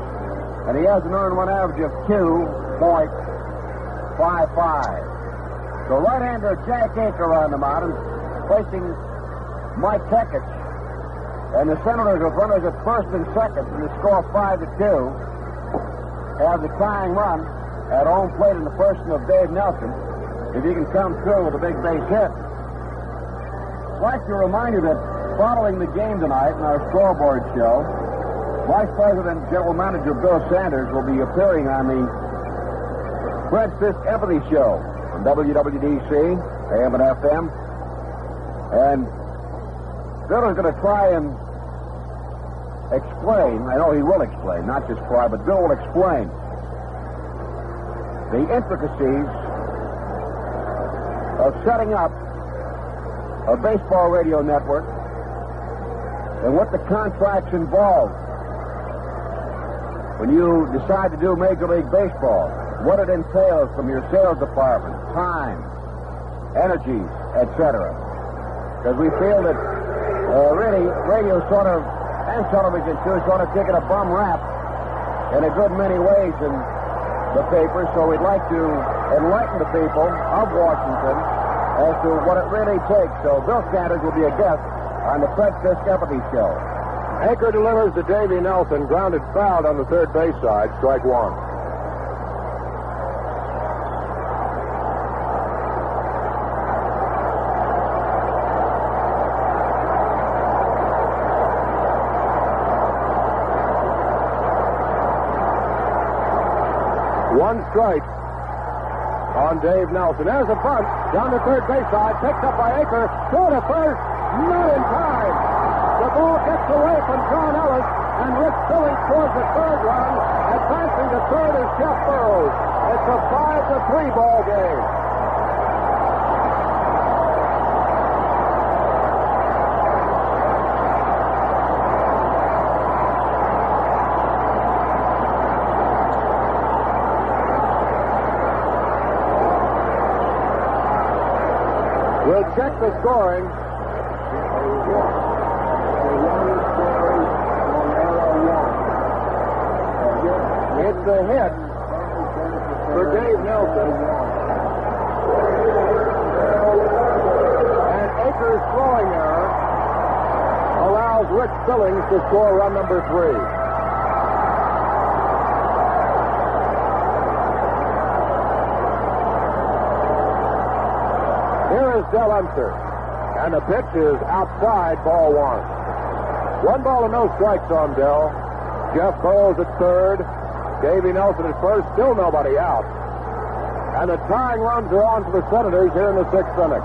And he has an earned run average of 2.55. So right-hander Jack Aker on the mound, facing Mike Tekich. And the Senators with runners at first and second, and the score 5-2. Have the tying run at home plate in the person of Dave Nelson, if he can come through with a big base hit. I'd like to remind you that following the game tonight in our scoreboard show, Vice President and General Manager Bill Sanders will be appearing on the Fred Fisk Empathy Show on WWDC, AM and FM. And Bill is going to try and explain, I know he will explain, not just try, but Bill will explain the intricacies of setting up a baseball radio network and what the contracts involve when you decide to do Major League Baseball, what it entails from your sales department, time, energies, etc. Because we feel that really radio sort of, and television too, sort of taking a bum rap in a good many ways in the paper, so we'd like to enlighten the people of Washington as to what it really takes. So Bill Sanders will be a guest on the Fred Fisk Empathy Show. Aker delivers to Davey Nelson, grounded fouled on the third base side, strike 1. One strike on Dave Nelson. There's a bunt down the third base side, picked up by Aker, throw to first, not in time. The ball gets away from John Ellis, and Rich Billings scores the third run. Advancing to third is Jeff Burrows. It's a 5-3 ball game. We'll check the scoring. It's a hit for Dave Nelson. And Aker's throwing error allows Rich Billings to score run number 3. Here is Del Unser, and the pitch is outside, ball 1. 1 ball and no strikes on Del. Jeff Burrows at third, Davey Nelson at first, still nobody out. And the tying runs are on for the Senators here in the 6th inning.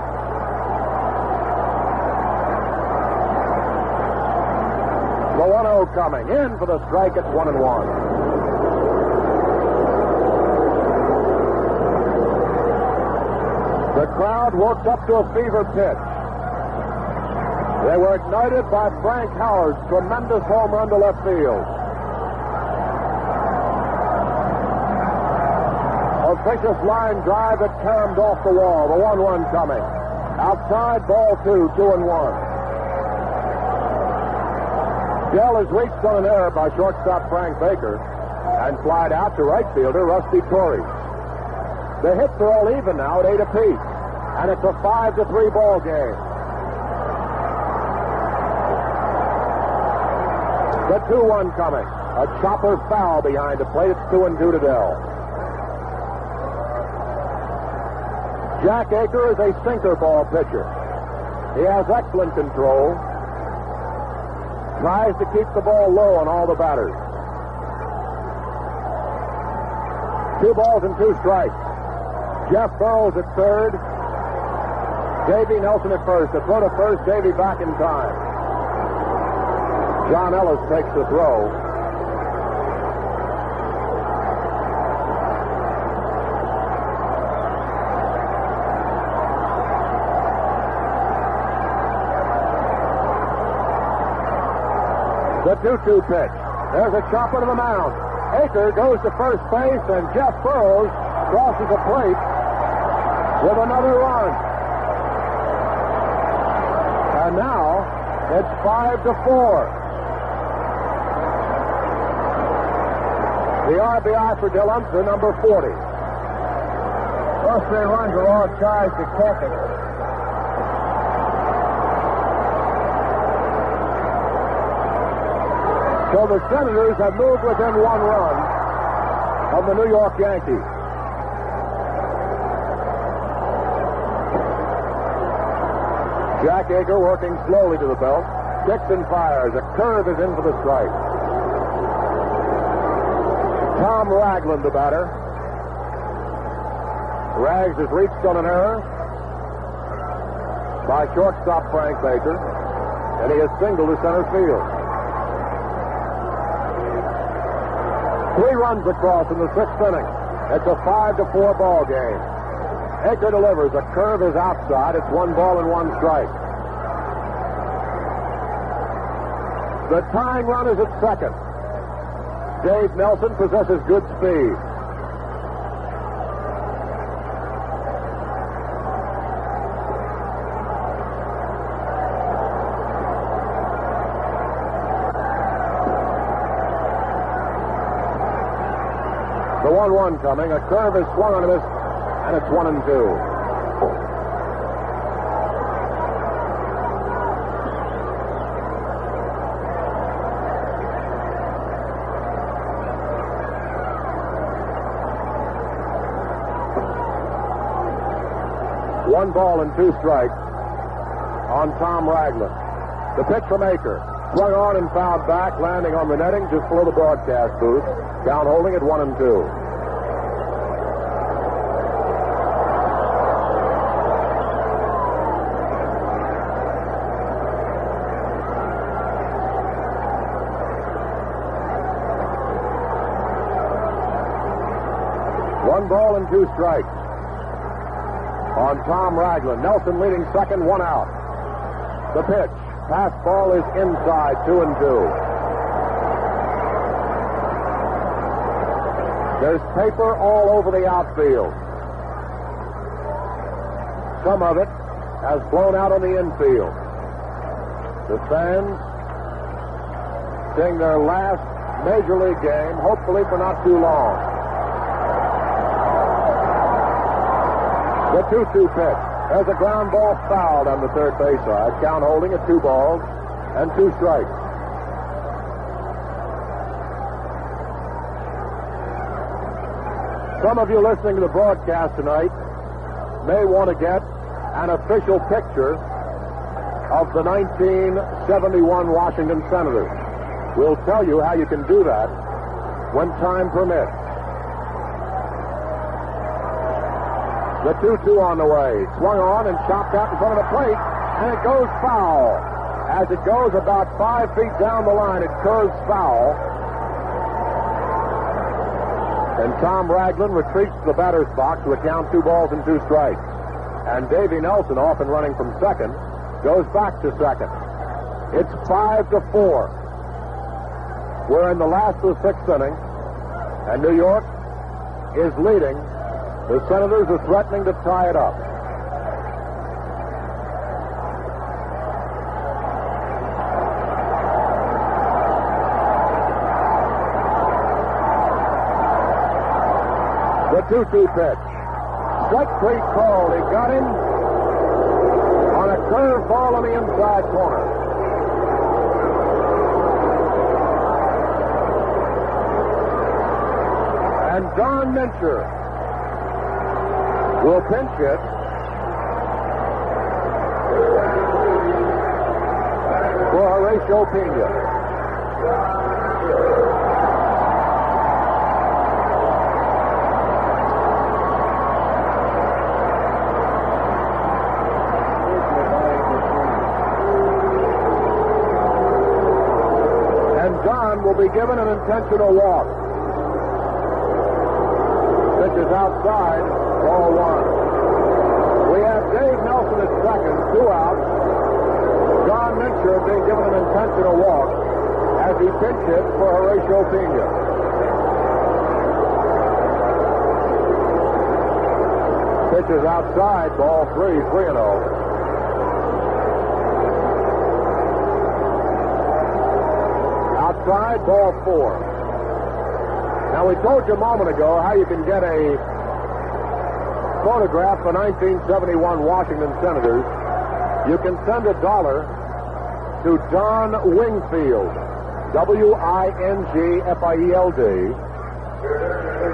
The 1-0 coming in for the strike at 1-1. The crowd worked up to a fever pitch. They were ignited by Frank Howard's tremendous home run to left field. A vicious line drive that caromed off the wall. The 1-1 coming. Outside, ball 2, 2-1. Dell is reached on an error by shortstop Frank Baker and flied out to right fielder Rusty Torrey. The hits are all even now at 8 apiece, and it's a 5-3 ball game. The 2-1 coming. A chopper foul behind the plate. It's 2-2 to Dell. Jack Aker is a sinker ball pitcher. He has excellent control. Tries to keep the ball low on all the batters. 2 balls and 2 strikes. Jeff Burrows at third. Davy Nelson at first. The throw to first, Davy back in time. John Ellis takes the throw. The 2-2 pitch. There's a chopper to the mound. Aker goes to first base, and Jeff Burrows crosses the plate with another run. And now it's 5-4. The RBI for Dillon, number 40. Those 3 runs are all charged to Keckett. So the Senators have moved within 1 run of the New York Yankees. Jack Aker working slowly to the belt. Kicks and fires. A curve is in for the strike. Tom Ragland, the batter. Rags has reached on an error by shortstop Frank Baker, and he has singled to center field. 3 runs across in the 6th inning. It's a 5-4 ball game. Aker delivers. A curve is outside. It's 1 ball and 1 strike. The tying run is at second. Dave Nelson possesses good speed. The 1-1 coming. A curve is swung on this, and it's 1-2. One ball and 2 strikes on Tom Ragland. The pitch from Aker. Swung on and fouled back, landing on the netting just below the broadcast booth. Count holding at 1-2. One ball and 2 strikes on Tom Ragland. Nelson leading second, 1 out. The pitch. Pass ball is inside, 2-2. There's paper all over the outfield. Some of it has blown out on the infield. The fans seeing their last Major League game, hopefully for not too long. The 2-2 pitch. There's a ground ball fouled on the third base side. Count holding at 2 balls and 2 strikes. Some of you listening to the broadcast tonight may want to get an official picture of the 1971 Washington Senators. We'll tell you how you can do that when time permits. The 2-2 on the way. Swung on and chopped out in front of the plate, and it goes foul. As it goes about 5 feet down the line, it curves foul. And Tom Ragland retreats to the batter's box to account 2 balls and 2 strikes. And Davy Nelson, off and running from second, goes back to second. It's 5-4. We're in the last of the 6th inning, and New York is leading. The Senators are threatening to tie it up. The 2-2 pitch. Strike 3 called. He got him on a curve ball on the inside corner. And Don Mincher will pinch hit for Horatio Pena. given an intentional walk. Pitch is outside, ball one. We have Dave Nelson at second, 2 outs. John Mincher being given an intentional walk as he pinch hits for Horatio Pena. Pitch is outside, ball 3, 3-0. Outside, ball 4. Now, we told you a moment ago how you can get a photograph of 1971 Washington Senators. You can send $1 to Don Wingfield, Wingfield,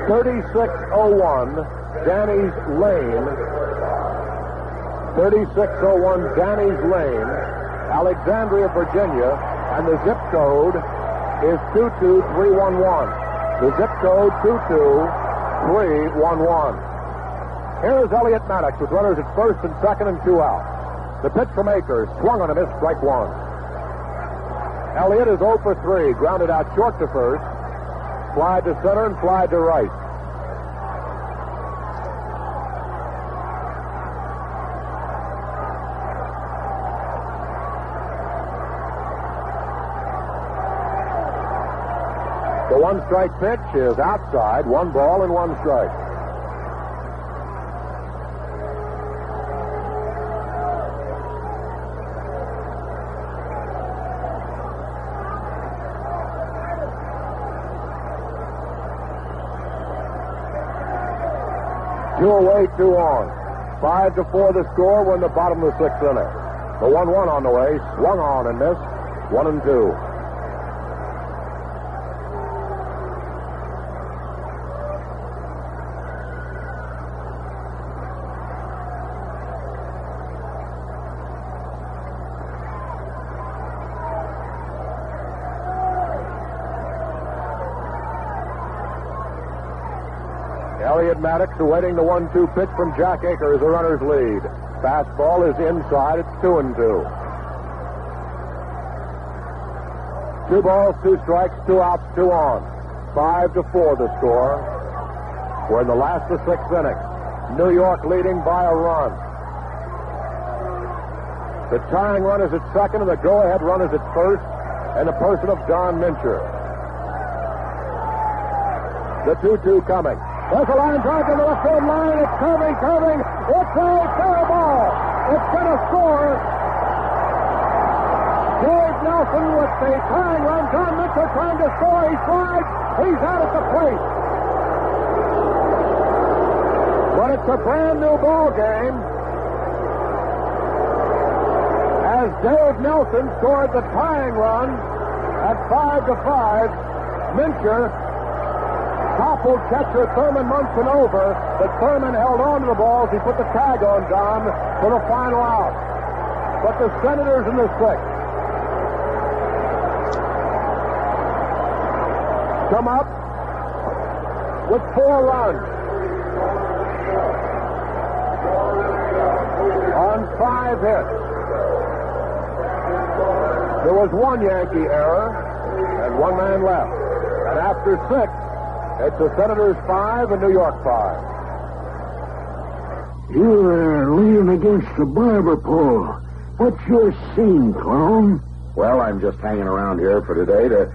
3601 Danny's Lane, 3601 Danny's Lane, Alexandria, Virginia, and the zip code is 22311. The zip code 22311. Here's Elliott Maddox with runners at first and second and 2 out. The pitch from Akers, swung on a miss, strike one. Elliott is 0 for 3, grounded out short to first, fly to center and fly to right. The one-strike pitch is outside, 1 ball and 1 strike. Two away, 2 on. 5-4 the score. We're in the bottom of the 6th inning. The 1-1 on the way, swung on and missed. 1-2. Elliott Maddox awaiting the 1-2 pitch from Jack Akers, the runner's lead. Fastball is inside. It's 2-2. 2 balls, 2 strikes, 2 outs, 2 on. 5-4 the score. We're in the last of the 6th inning. New York leading by a run. The tying run is at second, and the go-ahead run is at first, in the person of John Mincher. The 2-2 coming. There's a line drive to the left field line. It's curving. It's a fair ball. It's going to score. Dave Nelson with the tying run. John Mincher trying to score. He slides. He's out at the plate. But it's a brand new ball game. As Dave Nelson scored the tying run at 5-5, Mincher toppled catcher Thurman Munson over, but Thurman held on to the balls. He put the tag on Don for the final out. But the Senators in the 6th come up with 4 runs on 5 hits. There was 1 Yankee error and 1 man left. And after 6, it's the Senators 5 and New York 5. You're leaning against the barber pole. What's your scene, clown? Well, I'm just hanging around here for today to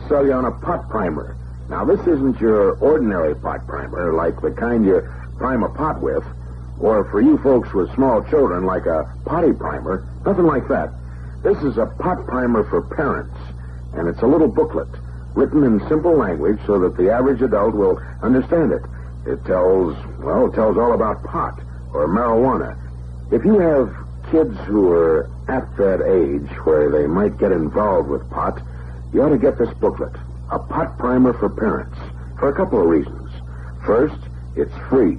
sell you on a pot primer. Now, this isn't your ordinary pot primer, like the kind you prime a pot with, or for you folks with small children, like a potty primer. Nothing like that. This is a pot primer for parents, and it's a little booklet written in simple language so that the average adult will understand it. It tells all about pot or marijuana. If you have kids who are at that age where they might get involved with pot, you ought to get this booklet, A Pot Primer for Parents, for a couple of reasons. First, it's free.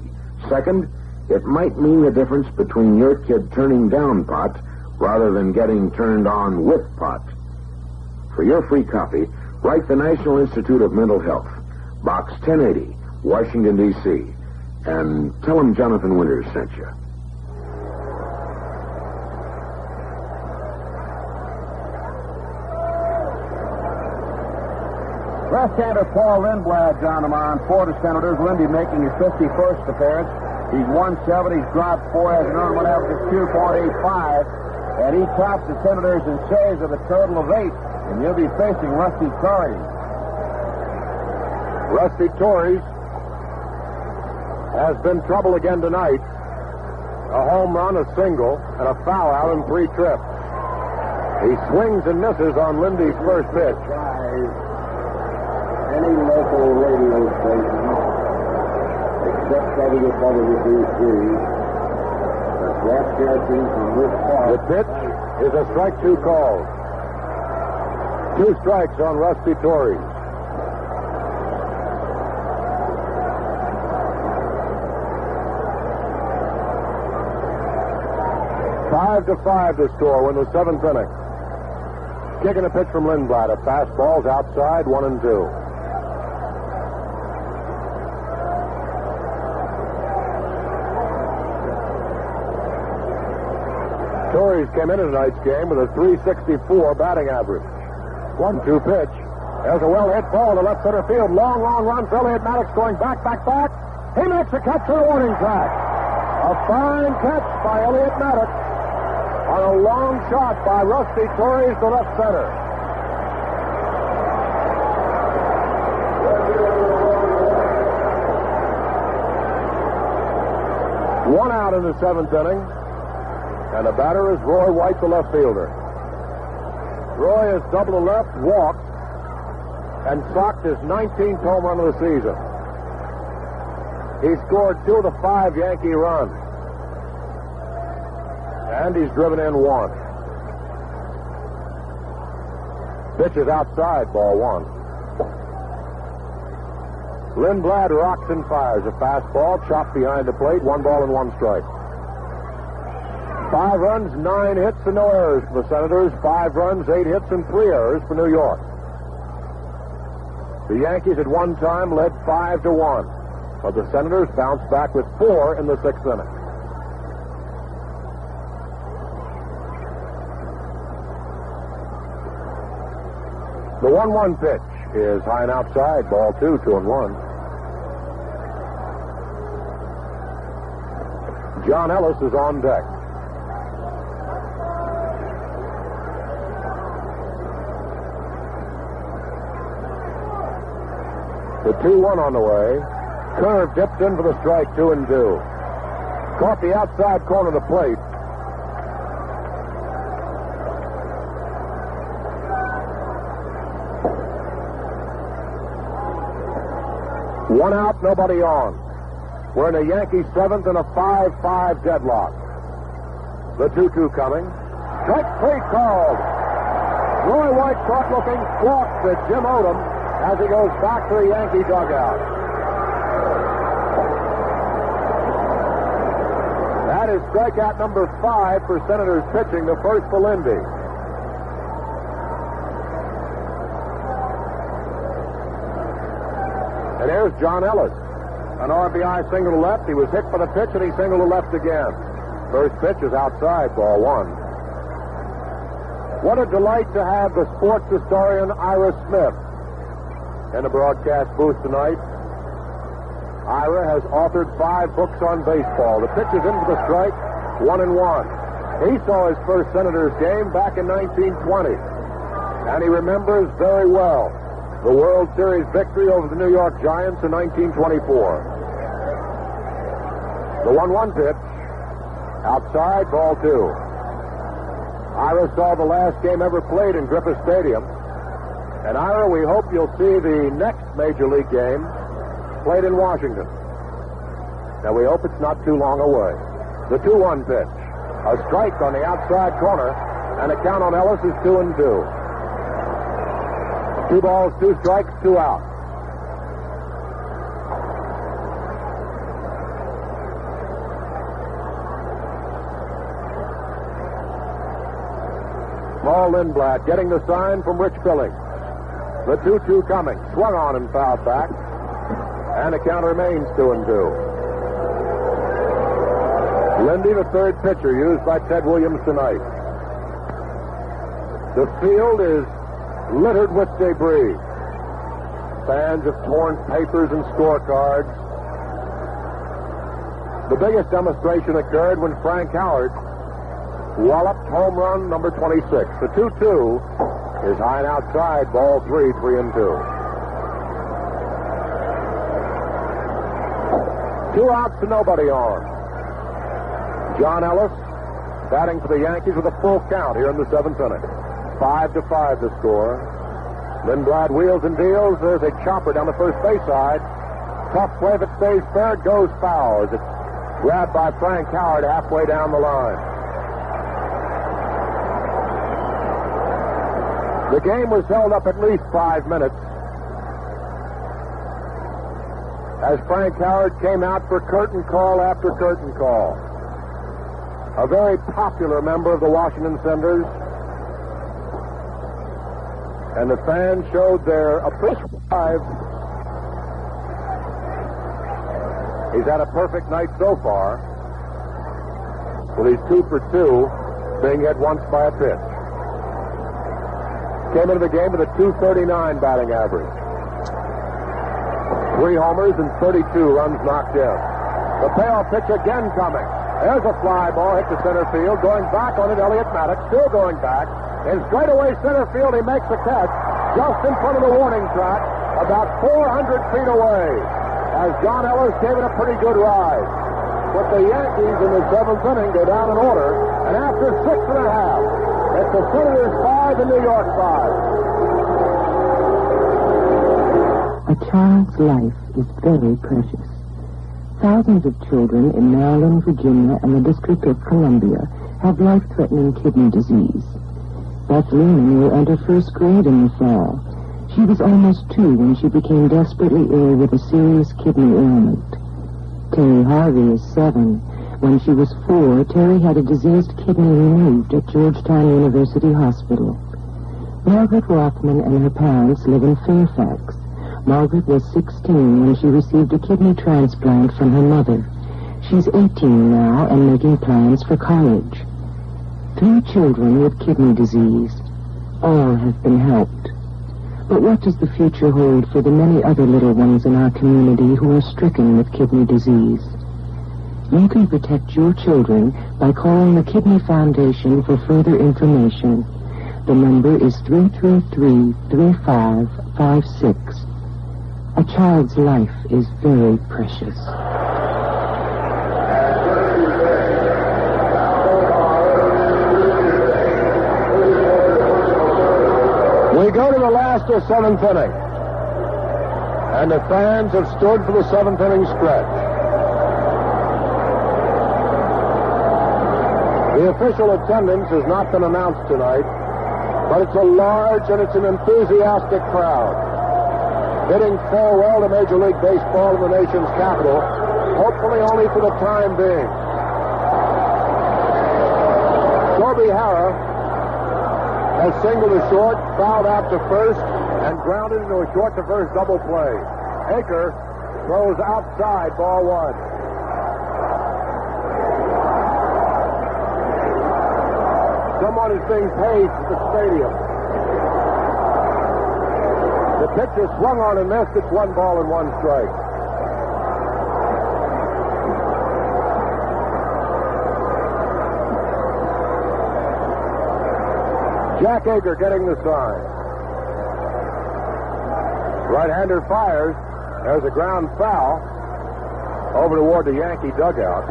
Second, it might mean the difference between your kid turning down pot rather than getting turned on with pot. For your free copy, write the National Institute of Mental Health, Box 1080, Washington, D.C., and tell them Jonathan Winters sent you. Left-hander Paul Lindblad, John Amon, for the Senators. Lindy making his 51st appearance. He's 170. He's dropped 4, has an earned run average of 2.85. And he tops the Senators in saves with a total of 8. And he'll be facing Rusty Torres. Rusty Torres has been trouble again tonight. A home run, a single, and a foul out in 3 trips. He swings and misses on Lindy's first pitch. Any local radio station, except WWDC, that's broadcasting from this park. The pitch is a strike 2 call. 2 strikes on Rusty Torres. Five to 5 the score in the 7th inning. Kicking a pitch from Lindblad. A fastball's outside, 1-2. Torres came into tonight's game with a .364 batting average. 1-2 pitch. There's a well-hit ball to left center field. Long run for Elliott Maddox going back. He makes a catch for the warning track. A fine catch by Elliott Maddox on a long shot by Rusty Torres to left center. One out in the 7th inning. And the batter is Roy White, the left fielder. Roy has doubled the left, walked, and socked his 19th home run of the season. He scored 2 of the 5 Yankee runs. And he's driven in 1. Pitch is outside, ball 1. Lindblad rocks and fires a fastball, chopped behind the plate, 1 ball and 1 strike. 5 runs, 9 hits, and no errors for the Senators. 5 runs, 8 hits, and 3 errors for New York. The Yankees at one time led 5-1, but the Senators bounced back with 4 in the 6th inning. The 1-1 pitch is high and outside, ball 2, 2-1. John Ellis is on deck. The 2-1 on the way. Curve dipped in for the strike, 2-2. Caught the outside corner of the plate. One out, nobody on. We're in a Yankee 7th and a 5-5 deadlock. The 2-2 coming. Strike 3 called. Roy White caught looking, squawks at Jim Odom as he goes back to the Yankee dugout. That is strikeout number 5 for Senators pitching, the first for Lindy. And here's John Ellis. An RBI single to left. He was hit for the pitch, and he singled to left again. First pitch is outside, ball 1. What a delight to have the sports historian Ira Smith in the broadcast booth tonight. Ira has authored 5 books on baseball. The pitch is in for the strike, 1-1. He saw his first Senators game back in 1920, and he remembers very well the World Series victory over the New York Giants in 1924. The 1-1 pitch, outside, ball 2. Ira saw the last game ever played in Griffith Stadium. And Ira, we hope you'll see the next Major League game played in Washington. Now, we hope it's not too long away. The 2-1 pitch, a strike on the outside corner, and a count on Ellis is 2-2. 2 balls, 2 strikes, 2 out. Paul Lindblad getting the sign from Rich Billings. The 2-2 coming. Swung on and fouled back. And the count remains 2-2. Lindy, the third pitcher used by Ted Williams tonight. The field is littered with debris. Fans have torn papers and scorecards. The biggest demonstration occurred when Frank Howard walloped home run number 26. The 2-2 is high and outside, ball 3, 3-2. 2 outs to nobody on. John Ellis batting for the Yankees with a full count here in the 7th inning. 5-5 the score. Lindblad wheels and deals. There's a chopper down the first base side. Tough play. If it stays fair, it goes foul. As it's grabbed by Frank Howard halfway down the line. The game was held up at least 5 minutes as Frank Howard came out for curtain call after curtain call. A very popular member of the Washington Senators. And the fans showed their appreciation. He's had a perfect night so far, with his 2 for 2 being hit once by a pitch. Came into the game with a .239 batting average. 3 homers and 32 runs knocked in. The payoff pitch again coming. There's a fly ball hit to center field. Going back on it, Elliott Maddox still going back. In straightaway center field, he makes a catch just in front of the warning track, about 400 feet away, as John Ellis gave it a pretty good ride. But the Yankees in the 7th inning go down in order, and after 6 1/2, it's the Senators 5 and New York 5. A child's life is very precious. Thousands of children in Maryland, Virginia, and the District of Columbia have life-threatening kidney disease. Beth Lehman will enter 1st grade in the fall. She was almost 2 when she became desperately ill with a serious kidney ailment. Terry Harvey is 7. When she was 4, Terry had a diseased kidney removed at Georgetown University Hospital. Margaret Rothman and her parents live in Fairfax. Margaret was 16 when she received a kidney transplant from her mother. She's 18 now and making plans for college. 3 children with kidney disease. All have been helped. But what does the future hold for the many other little ones in our community who are stricken with kidney disease? You can protect your children by calling the Kidney Foundation for further information. The number is 333-3556. A child's life is very precious. We go to the last of 7th inning. And the fans have stood for the 7th inning stretch. The official attendance has not been announced tonight, but it's a large and it's an enthusiastic crowd, bidding farewell to Major League Baseball in the nation's capital, hopefully only for the time being. Toby Herrera has singled to short, fouled out to first, and grounded into a short to first double play. Aker throws outside, ball 1. Someone is being paged at the stadium. The pitch is swung on and missed. It's 1 ball and 1 strike. Jack Aker getting the sign. Right-hander fires. There's a ground foul over toward the Yankee dugout.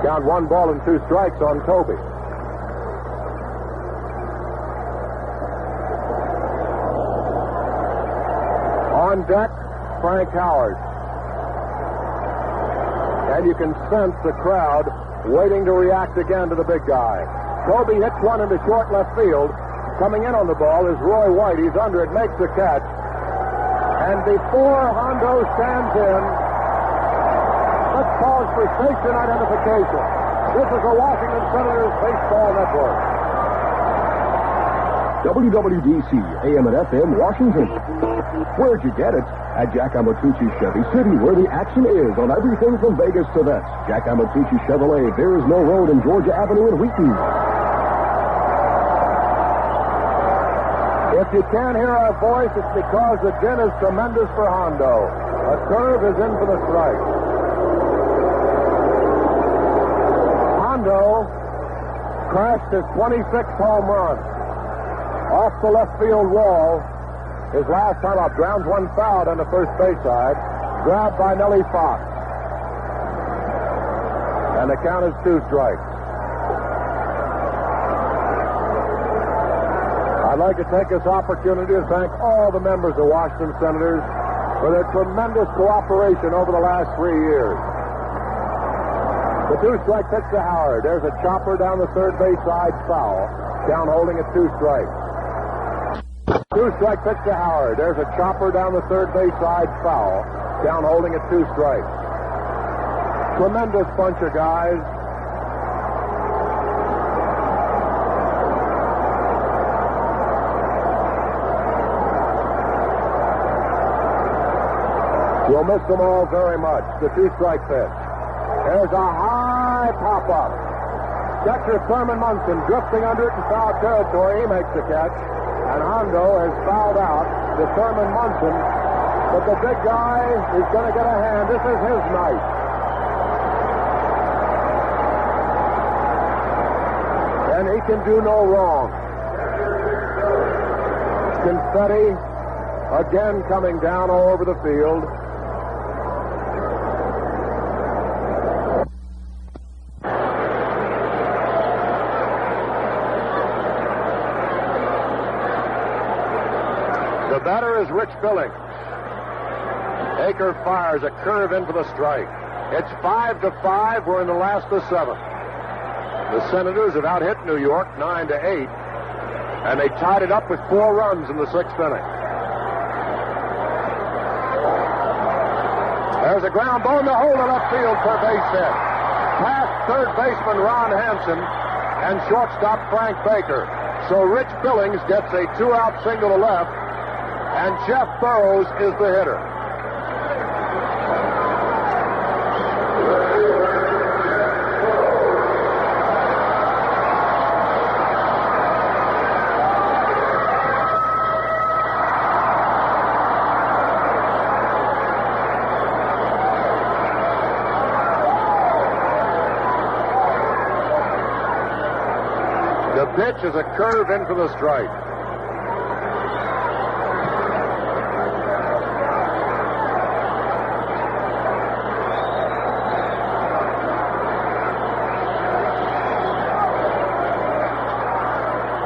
Count 1 ball and 2 strikes on Toby. On deck, Frank Howard. And you can sense the crowd waiting to react again to the big guy. Toby hits one into short left field. Coming in on the ball is Roy White. He's under it, makes the catch. And before Hondo stands in, let's pause for station identification. This is the Washington Senators Baseball Network. WWDC, AM and FM, Washington. Where'd you get it? At Jack Amatucci Chevy City, where the action is on everything from Vegas to Vets. Jack Amatucci Chevrolet, Bears Mill Road and Georgia Avenue in Wheaton. If you can't hear our voice, it's because the gin is tremendous for Hondo. A curve is in for the strike. Hondo crashed his 26th home run off the left field wall. His last time up, grounds one foul on the first base side, grabbed by Nellie Fox. And the count is 2 strikes. I'd like to take this opportunity to thank all the members of Washington Senators for their tremendous cooperation over the last 3 years. The 2-strike pitch to Howard. There's a chopper down the third base side, foul. Count holding at 2 strikes. 2-strike pitch to Howard. There's a chopper down the third base side, foul. Count holding at 2 strikes. Tremendous bunch of guys. We'll miss them all very much. The 2-strike pitch. There's a high pop-up. Catcher Thurman Munson drifting under it in foul territory. He makes the catch. And Hondo has fouled out to Thurman Munson. But the big guy is going to get a hand. This is his night. And he can do no wrong. Confetti again coming down all over the field. The batter is Rich Billings. Aker fires a curve in for the strike. It's 5-5. We're in the last of 7. The Senators have out-hit New York 9-8, and they tied it up with 4 runs in the 6th inning. There's a ground ball in the hole to left field for a base hit. Past third baseman Ron Hanson and shortstop Frank Baker. So Rich Billings gets a 2-out single to left, and Jeff Burroughs is the hitter. The pitch is a curve in for the strike.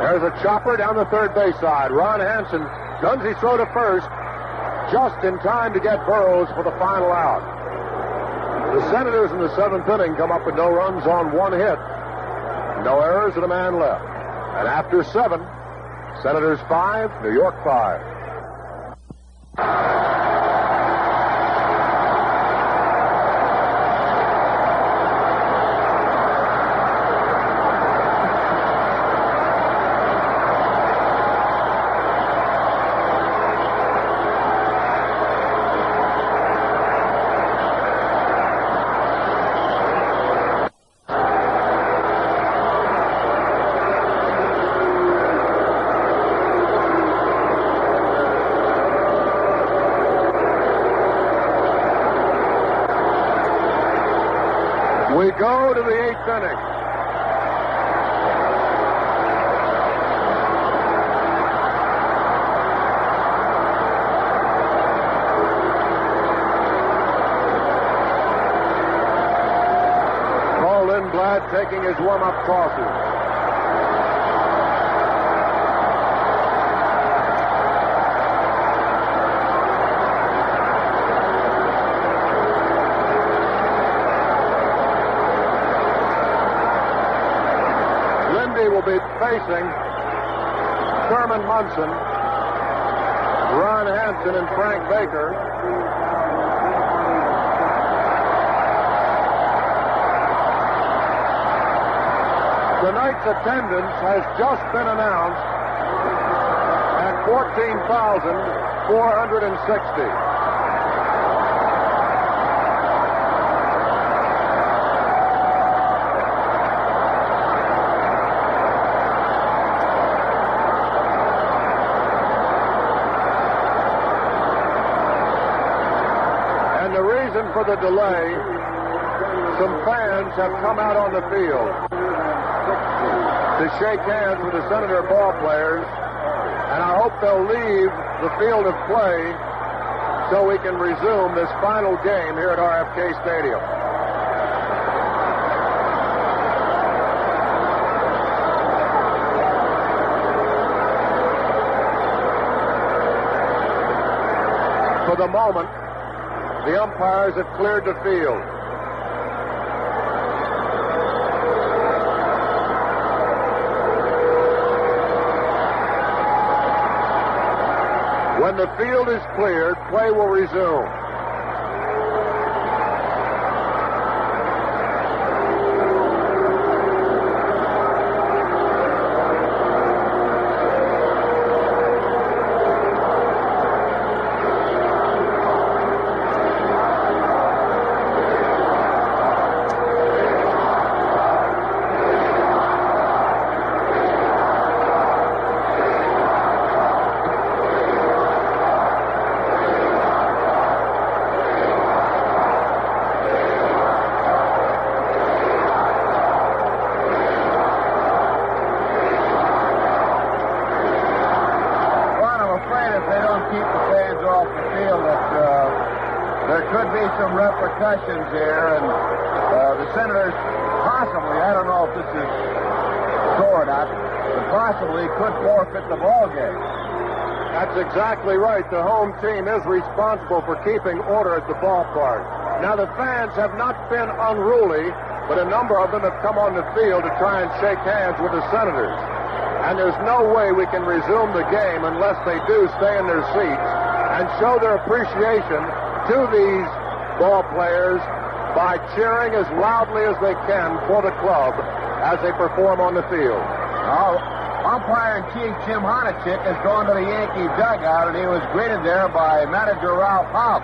There's a chopper down the third base side. Ron Hanson guns his throw to first, just in time to get Burroughs for the final out. The Senators in the 7th inning come up with no runs on 1 hit. No errors and a man left. And after 7, Senators 5, New York 5. We go to the 8th inning. Paul Lindblad taking his warm-up tosses. Will be facing Thurman Munson, Ron Hanson, and Frank Baker. Tonight's attendance has just been announced at 14,460. for the delay, some fans have come out on the field to shake hands with the Senator ball players, and I hope they'll leave the field of play so we can resume this final game here at RFK Stadium. For the moment, the umpires have cleared the field. When the field is cleared, play will resume. Repercussions here, and the Senators possibly, I don't know if this is true or not, but possibly could forfeit the ball game. That's exactly right. The home team is responsible for keeping order at the ballpark. Now, the fans have not been unruly, but a number of them have come on the field to try and shake hands with the Senators. And there's no way we can resume the game unless they do stay in their seats and show their appreciation to these ball players by cheering as loudly as they can for the club as they perform on the field. Umpire-in-chief Jim Honachik has gone to the Yankee dugout, and he was greeted there by manager Ralph Hobb.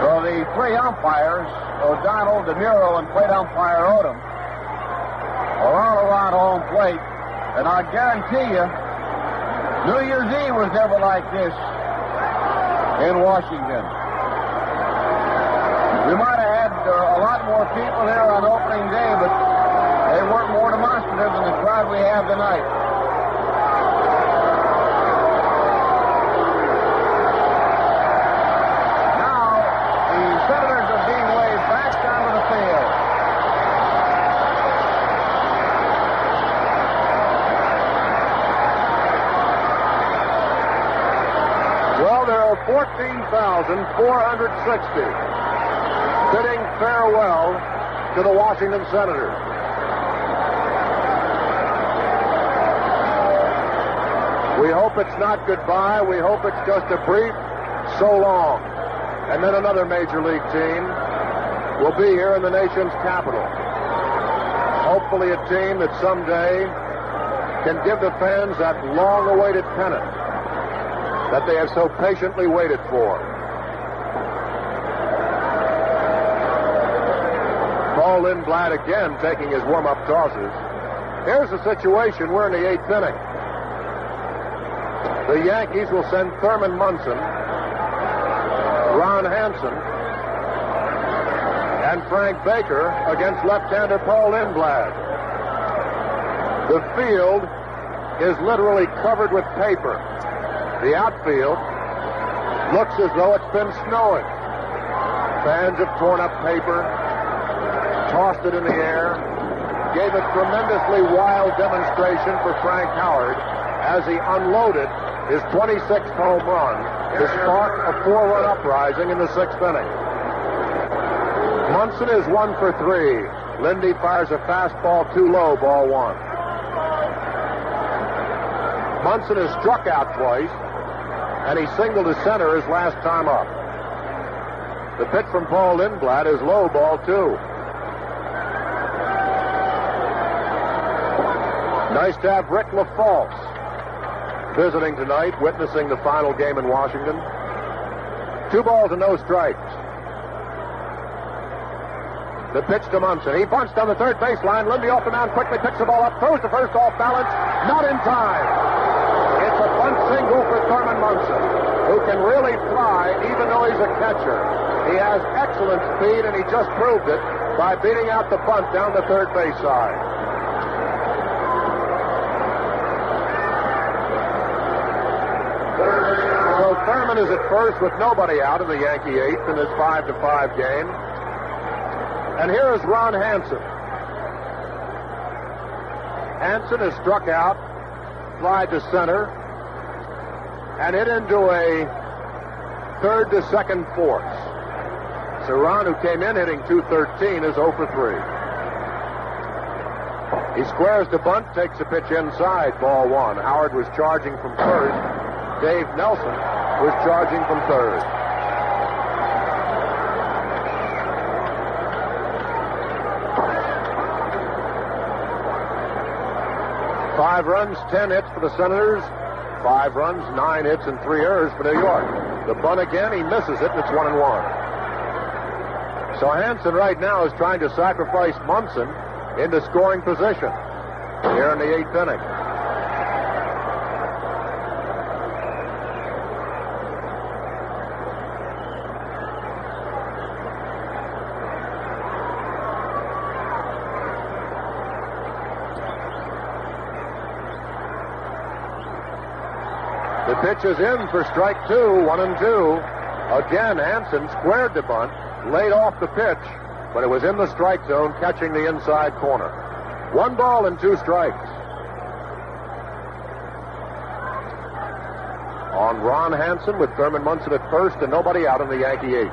So the three umpires, O'Donnell, DeMuro, and plate umpire Odom, are all around home plate, and I guarantee you, New Year's Eve was never like this in Washington. We might have had a lot more people here on opening day, but they weren't more demonstrative than the crowd we have tonight. Now, the Senators are being waved back down to the field. Well, there are 14,460 bidding farewell to the Washington Senators. We hope it's not goodbye. We hope it's just a brief so long. And then another major league team will be here in the nation's capital. Hopefully a team that someday can give the fans that long-awaited pennant that they have so patiently waited for. Paul Lindblad again taking his warm-up tosses. Here's the situation. We're in the 8th inning. The Yankees will send Thurman Munson, Ron Hanson, and Frank Baker against left-hander Paul Lindblad. The field is literally covered with paper. The outfield looks as though it's been snowing. Fans have torn up paper, tossed it in the air, gave a tremendously wild demonstration for Frank Howard as he unloaded his 26th home run to spark a 4-run uprising in the 6th inning. Munson is 1 for 3. Lindy fires a fastball too low, ball 1. Munson has struck out twice, and he singled to center his last time up. The pitch from Paul Lindblad is low, ball 2. Nice to have Rick LaFalce visiting tonight, witnessing the final game in Washington. 2 balls and no strikes. The pitch to Munson. He bunched on the third baseline. Lindy off the mound quickly picks the ball up, throws to first off balance. Not in time. It's a bunt single for Thurman Munson, who can really fly even though he's a catcher. He has excellent speed, and he just proved it by beating out the bunt down the third base side. So Thurman is at first with nobody out in the Yankee eighth in this 5-5 game. And here is Ron Hanson. Hanson is struck out, fly to center, and hit into a third to second force. So Ron, who came in hitting .213, is 0 for 3. He squares the bunt, takes a pitch inside, ball one. Howard was charging from first. Dave Nelson was charging from third. Five runs, 10 hits for the Senators. 5 runs, 9 hits, and 3 errors for New York. The bunt again, he misses it, and it's 1-1. So Hanson right now is trying to sacrifice Munson into scoring position here in the 8th inning. The pitch is in for strike 2, 1-2. Again, Hanson squared the bunt, laid off the pitch, but it was in the strike zone, catching the inside corner. 1 ball and 2 strikes. On Ron Hanson with Thurman Munson at first and nobody out in the Yankee eighth.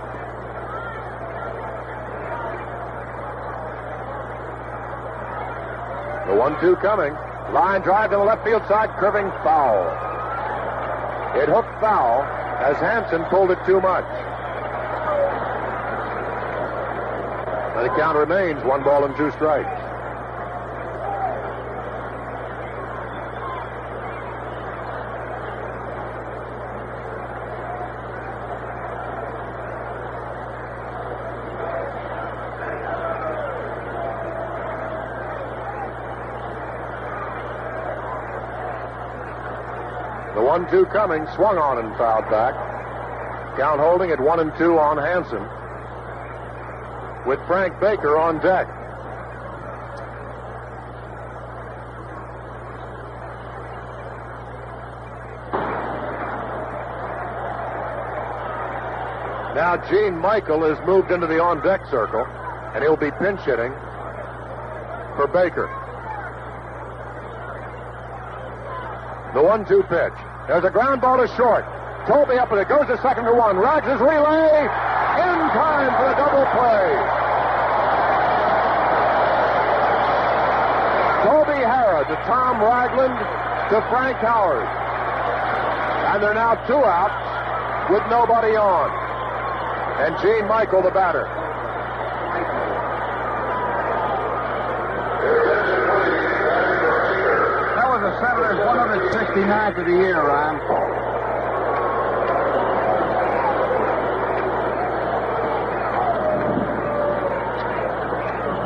The 1-2 coming. Line drive to the left field side, curving foul. It hooked foul as Hanson pulled it too much. And the count remains 1 ball and 2 strikes. The 1-2 coming, swung on and fouled back. Count holding at 1-2 on Hanson, with Frank Baker on deck. Now Gene Michael has moved into the on-deck circle, and he'll be pinch hitting for Baker. The 1-2 pitch. There's a ground ball to short. Toby up with it. Goes to second to one. Rogers relay. In time for a double play. Toby Herrera to Tom Ragland to Frank Howard. And they're now 2 outs with nobody on. And Gene Michael, the batter. That was the Senators' 169th of the year, Ron.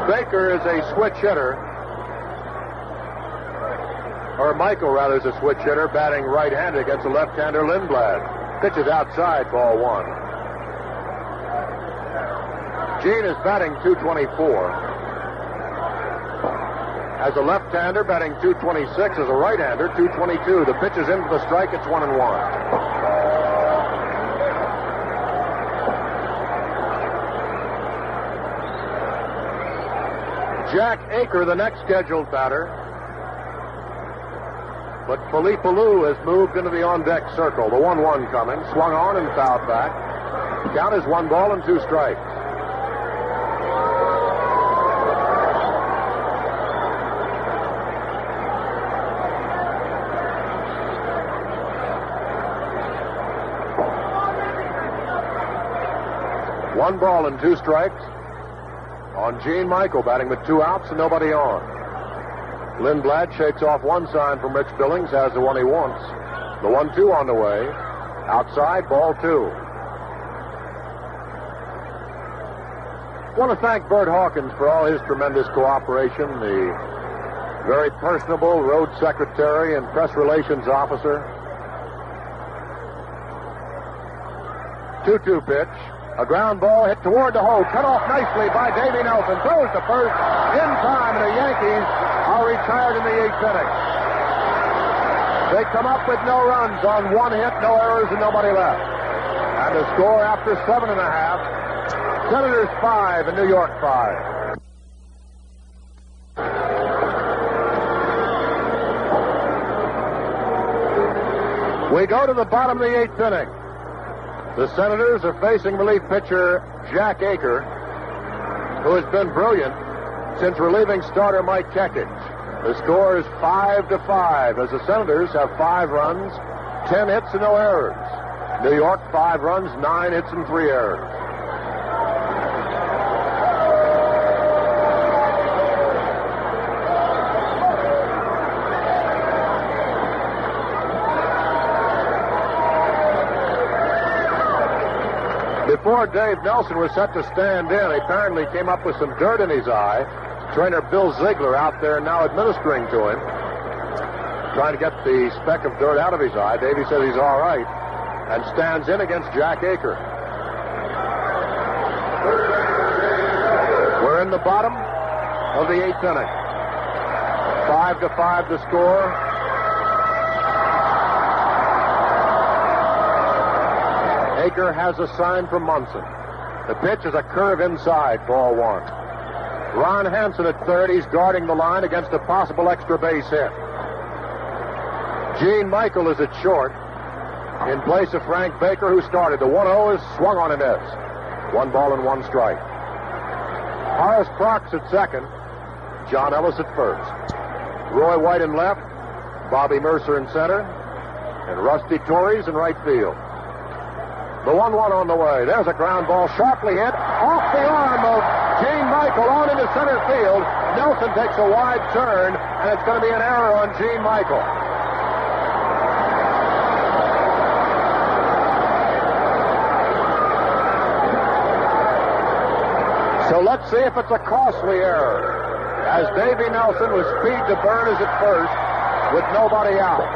Baker is a switch hitter. Or Michael, rather, is a switch hitter, batting right-handed against the left-hander Lindblad. Pitch is outside, ball 1. Gene is batting .224. As a left-hander, batting .226. As a right-hander, .222. The pitch is in for the strike. It's 1-1. Jack Aker, the next scheduled batter. But Philippe Alou has moved into the on-deck circle. The 1-1 coming. Swung on and fouled back. Count is 1 ball and 2 strikes. One ball and 2 strikes on Gene Michael, batting with 2 outs and nobody on. Lindblad shakes off one sign from Rich Billings, has the one he wants. The 1-2 on the way. Outside, ball 2. I want to thank Bert Hawkins for all his tremendous cooperation, the very personable road secretary and press relations officer. 2-2 pitch. A ground ball hit toward the hole. Cut off nicely by Davy Nelson. Throws to first in time, and the Yankees are retired in the 8th inning. They come up with no runs on 1 hit, no errors, and nobody left. And the score after 7.5, Senators 5 and New York 5. We go to the bottom of the 8th inning. The Senators are facing relief pitcher Jack Aker, who has been brilliant since relieving starter Mike Kekich. The score is 5-5 as the Senators have 5 runs, 10 hits and no errors. New York 5 runs, 9 hits and 3 errors. Before Dave Nelson was set to stand in, he apparently came up with some dirt in his eye. Trainer Bill Ziegler out there now administering to him, trying to get the speck of dirt out of his eye. Davey says he's all right and stands in against Jack Aker. We're in the bottom of the 8th inning. 5-5 the score. Aker has a sign from Munson. The pitch is a curve inside, ball 1. Ron Hanson at third. He's guarding the line against a possible extra base hit. Gene Michael is at short in place of Frank Baker, who started. The 1-0 is swung on and is. 1 ball and 1 strike. Horace Crox at second. John Ellis at first. Roy White in left. Bobby Mercer in center. And Rusty Torres in right field. The 1-1 on the way. There's a ground ball sharply hit off the arm of Gene Michael on into center field. Nelson takes a wide turn, and it's going to be an error on Gene Michael. So let's see if it's a costly error, as Davy Nelson was speed to burn as at first with nobody out.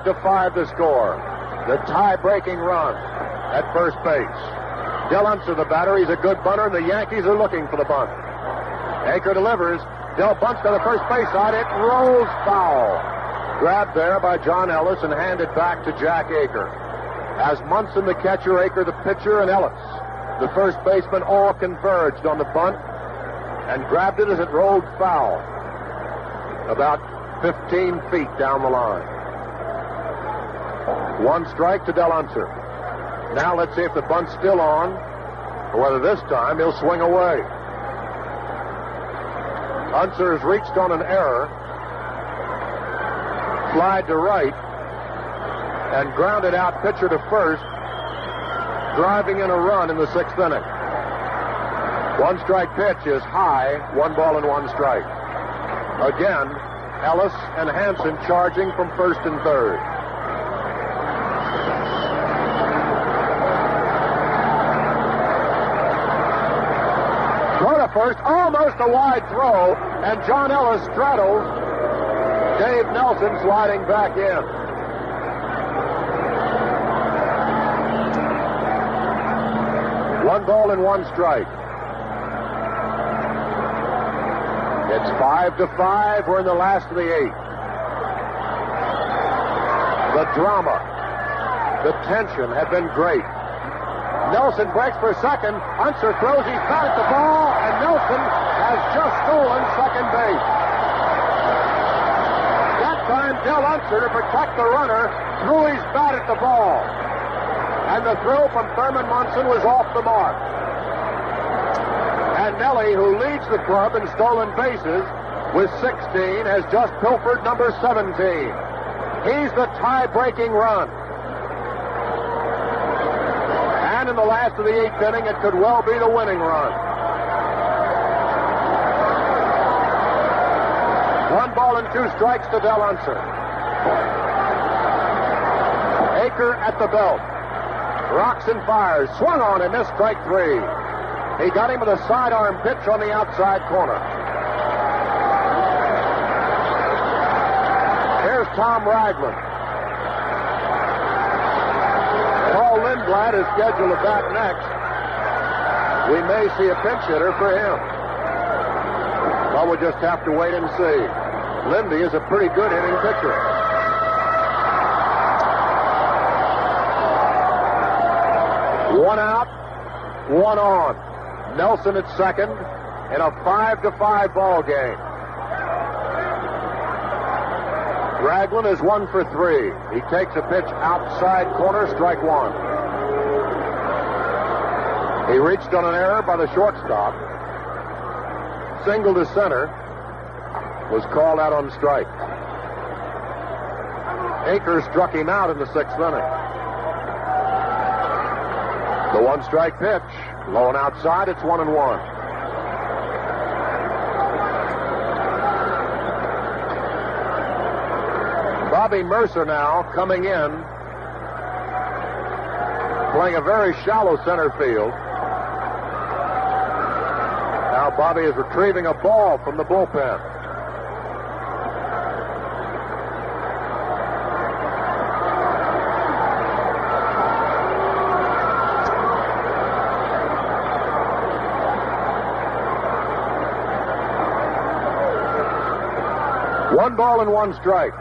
To 5 to score. The tie-breaking run at first base. Del Unser, the batter, he's a good bunter, and the Yankees are looking for the bunt. Aker delivers. Del bunts to the first base side. It rolls foul. Grabbed there by John Ellis and handed back to Jack Aker. As Munson, the catcher, Aker, the pitcher, and Ellis, the first baseman, all converged on the bunt and grabbed it as it rolled foul about 15 feet down the line. 1 strike to Del Unser. Now let's see if the bunt's still on, or whether this time he'll swing away. Unser has reached on an error, slide to right, and grounded out pitcher to first, driving in a run in the 6th inning. 1 strike pitch is high, 1 ball and 1 strike. Again, Ellis and Hanson charging from first and third. First, almost a wide throw, and John Ellis straddles Dave Nelson, sliding back in. One ball and 1 strike. It's 5-5. We're in the last of the 8th. The drama, the tension have been great. Nelson breaks for second. Unser throws his bat at the ball, and Nelson has just stolen second base. That time, Del Unser, to protect the runner, threw his bat at the ball. And the throw from Thurman Munson was off the mark. And Nelly, who leads the club in stolen bases with 16, has just pilfered number 17. He's the tie-breaking run. And in the last of the 8th inning, it could well be the winning run. 1 ball and 2 strikes to Del Unser. Aker at the belt. Rocks and fires. Swung on and missed strike 3. He got him with a sidearm pitch on the outside corner. Here's Tom Ragland. Paul Lindblad is scheduled to bat next. We may see a pinch hitter for him. But we'll just have to wait and see. Lindy is a pretty good hitting pitcher. One out, one on. Nelson at second in a 5-5 ball game. Ragland is 1 for 3. He takes a pitch outside corner, strike one. He reached on an error by the shortstop. Single to center. Was called out on strike. Akers struck him out in the 6th inning. The one-strike pitch. Low and outside, it's 1-1. Bobby Mercer now coming in, playing a very shallow center field. Now Bobby is retrieving a ball from the bullpen. One ball and one strike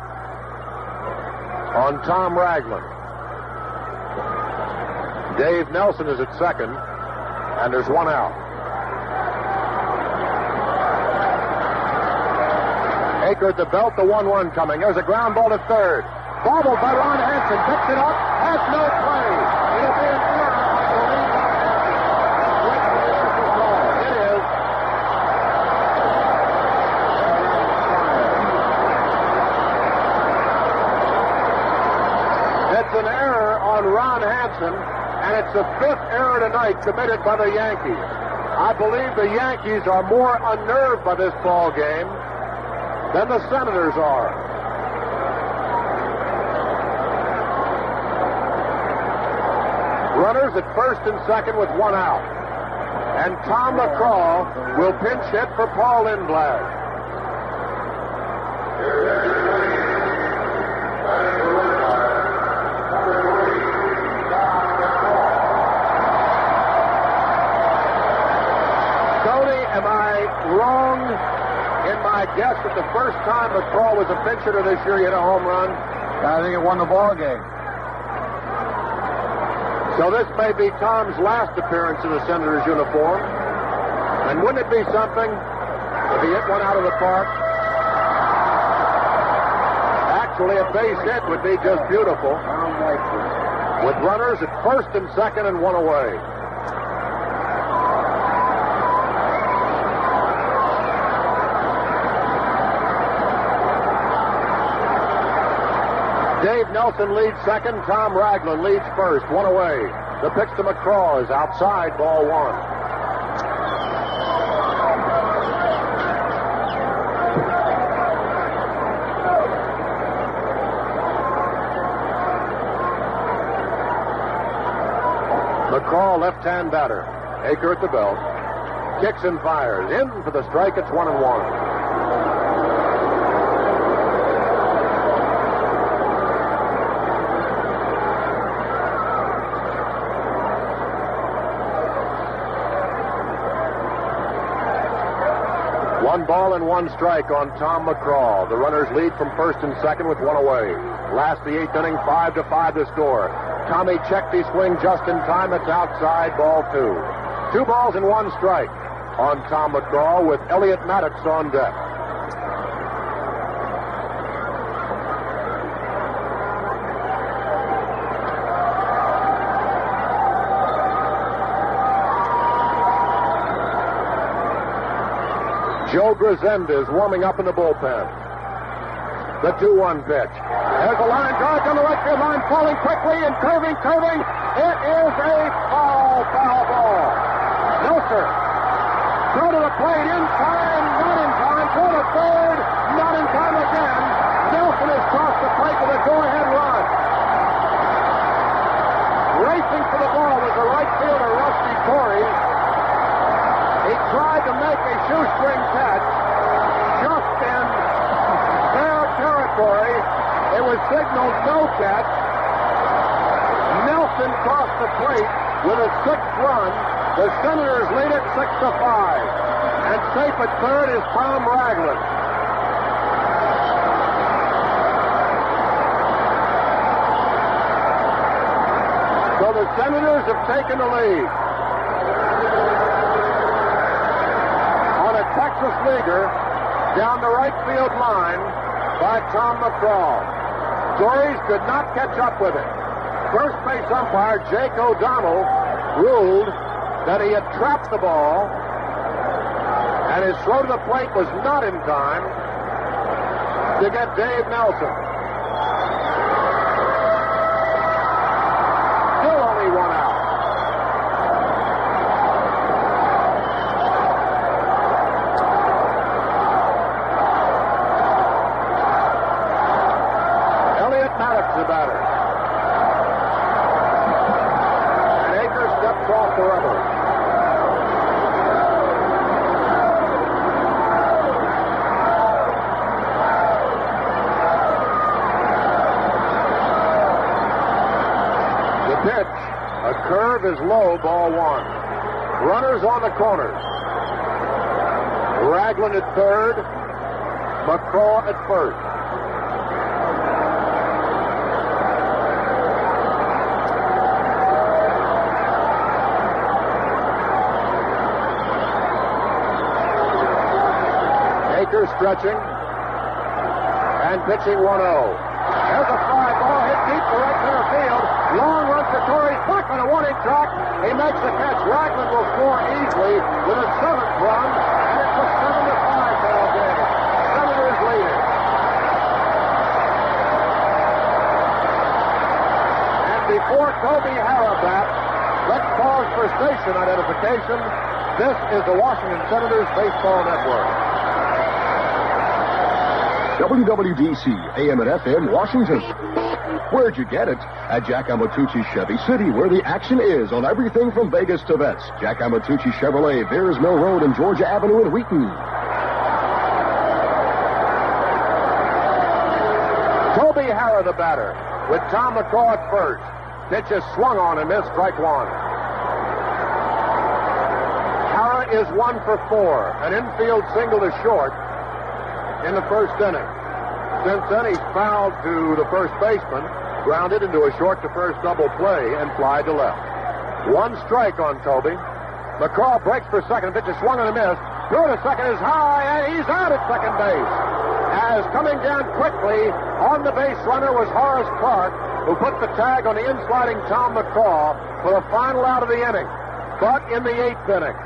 on Tom Ragland. Dave Nelson is at second, and there's one out. Aker at the belt, the 1-1 coming. There's a ground ball to third. Bobbled by Ron Hanson. Picks it up. Has no play. It'll be an error. It is. It's an error on Ron Hanson, and it's the 5th error tonight committed by the Yankees. I believe the Yankees are more unnerved by this ball game than the Senators are. Runners at first and second with one out. And Tom McCraw will pinch hit for Paul Lindblad. Tony, am I wrong in my guess that the first time McCraw was a pinch hitter this year, he hit a home run? I think it won the ball game. So this may be Tom's last appearance in the Senators uniform. And wouldn't it be something if he hit one out of the park? Actually, a base hit would be just beautiful. With runners at first and second and one away. Dave Nelson leads second. Tom Ragland leads first. One away. The pitch to McCraw is outside. Ball one. McCraw, left-hand batter. Aker at the belt. Kicks and fires. In for the strike. It's 1-1. One ball and one strike on Tom McCraw. The runners lead from first and second with one away. Last the 8th inning, 5-5 to score. Tommy checked his swing just in time. It's outside, ball two. 2 balls and one strike on Tom McCraw with Elliot Maddox on deck. Joe Grisenda is warming up in the bullpen. The 2-1 pitch. There's a line drive down the right field line, falling quickly and curving. It is a foul ball. Mercer. Throw to the plate, in time, not in time. Throw to third, not in time again. Nelson has crossed the plate with a go-ahead run. Racing for the ball was the right fielder, Rusty Torrey. to make a shoestring catch just in fair territory. It was signaled no catch. Nelson crossed the plate with a 6th run. The Senators lead it 6-5. And safe at third is Tom Ragland. So the Senators have taken the lead. On a Texas leaguer down the right field line by Tom McCraw. Torres could not catch up with it. First base umpire Jake O'Donnell ruled that he had trapped the ball, and his throw to the plate was not in time to get Dave Nelson. Still only 1 out. Elliott Maddox, the batter. And Akers steps off the rubber. Pitch. A curve is low, ball 1. Runners on the corners. Ragland at third. McCraw at first. Akers stretching and pitching 1-0. There's a fly ball hit deep to right center field. Long run for Torrey, back on a 1-inch track. He makes the catch. Ragland will score easily with a 7th run, and it's a 7-5 ball game. Senators leading. And before Toby Herrera bats, let's pause for station identification. This is the Washington Senators Baseball Network. WWDC, AM and FM, Washington. Where'd you get it? At Jack Amatucci Chevy City, where the action is on everything from Vegas to vets. Jack Amatucci Chevrolet, Bears Mill Road and Georgia Avenue in Wheaton. Toby Herrera, the batter, with Tom McCraw at first. Pitch is swung on and missed, strike 1. Herrera is 1 for 4. An infield single to short in the first inning. Since then, he's fouled to the first baseman, grounded into a short to first double play, and fly to left. 1 strike on Toby. McCraw breaks for second. Pitch is swung and a miss. Throw to second is high, and he's out at second base. As coming down quickly on the base runner was Horace Clark, who put the tag on the in-sliding Tom McCraw for the final out of the inning. But in the 8th inning,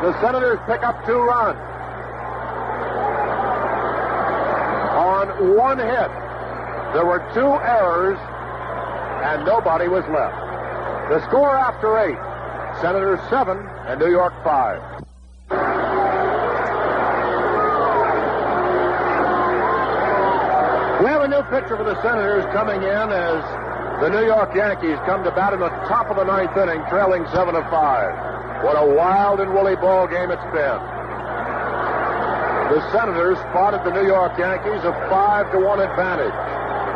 the Senators pick up 2 runs. On 1 hit, there were 2 errors, and nobody was left. The score after 8, Senators 7 and New York 5. We have a new pitcher for the Senators coming in as the New York Yankees come to bat in the top of the 9th inning, trailing 7-5. What a wild and woolly ball game it's been. The Senators spotted the New York Yankees a 5-1 advantage,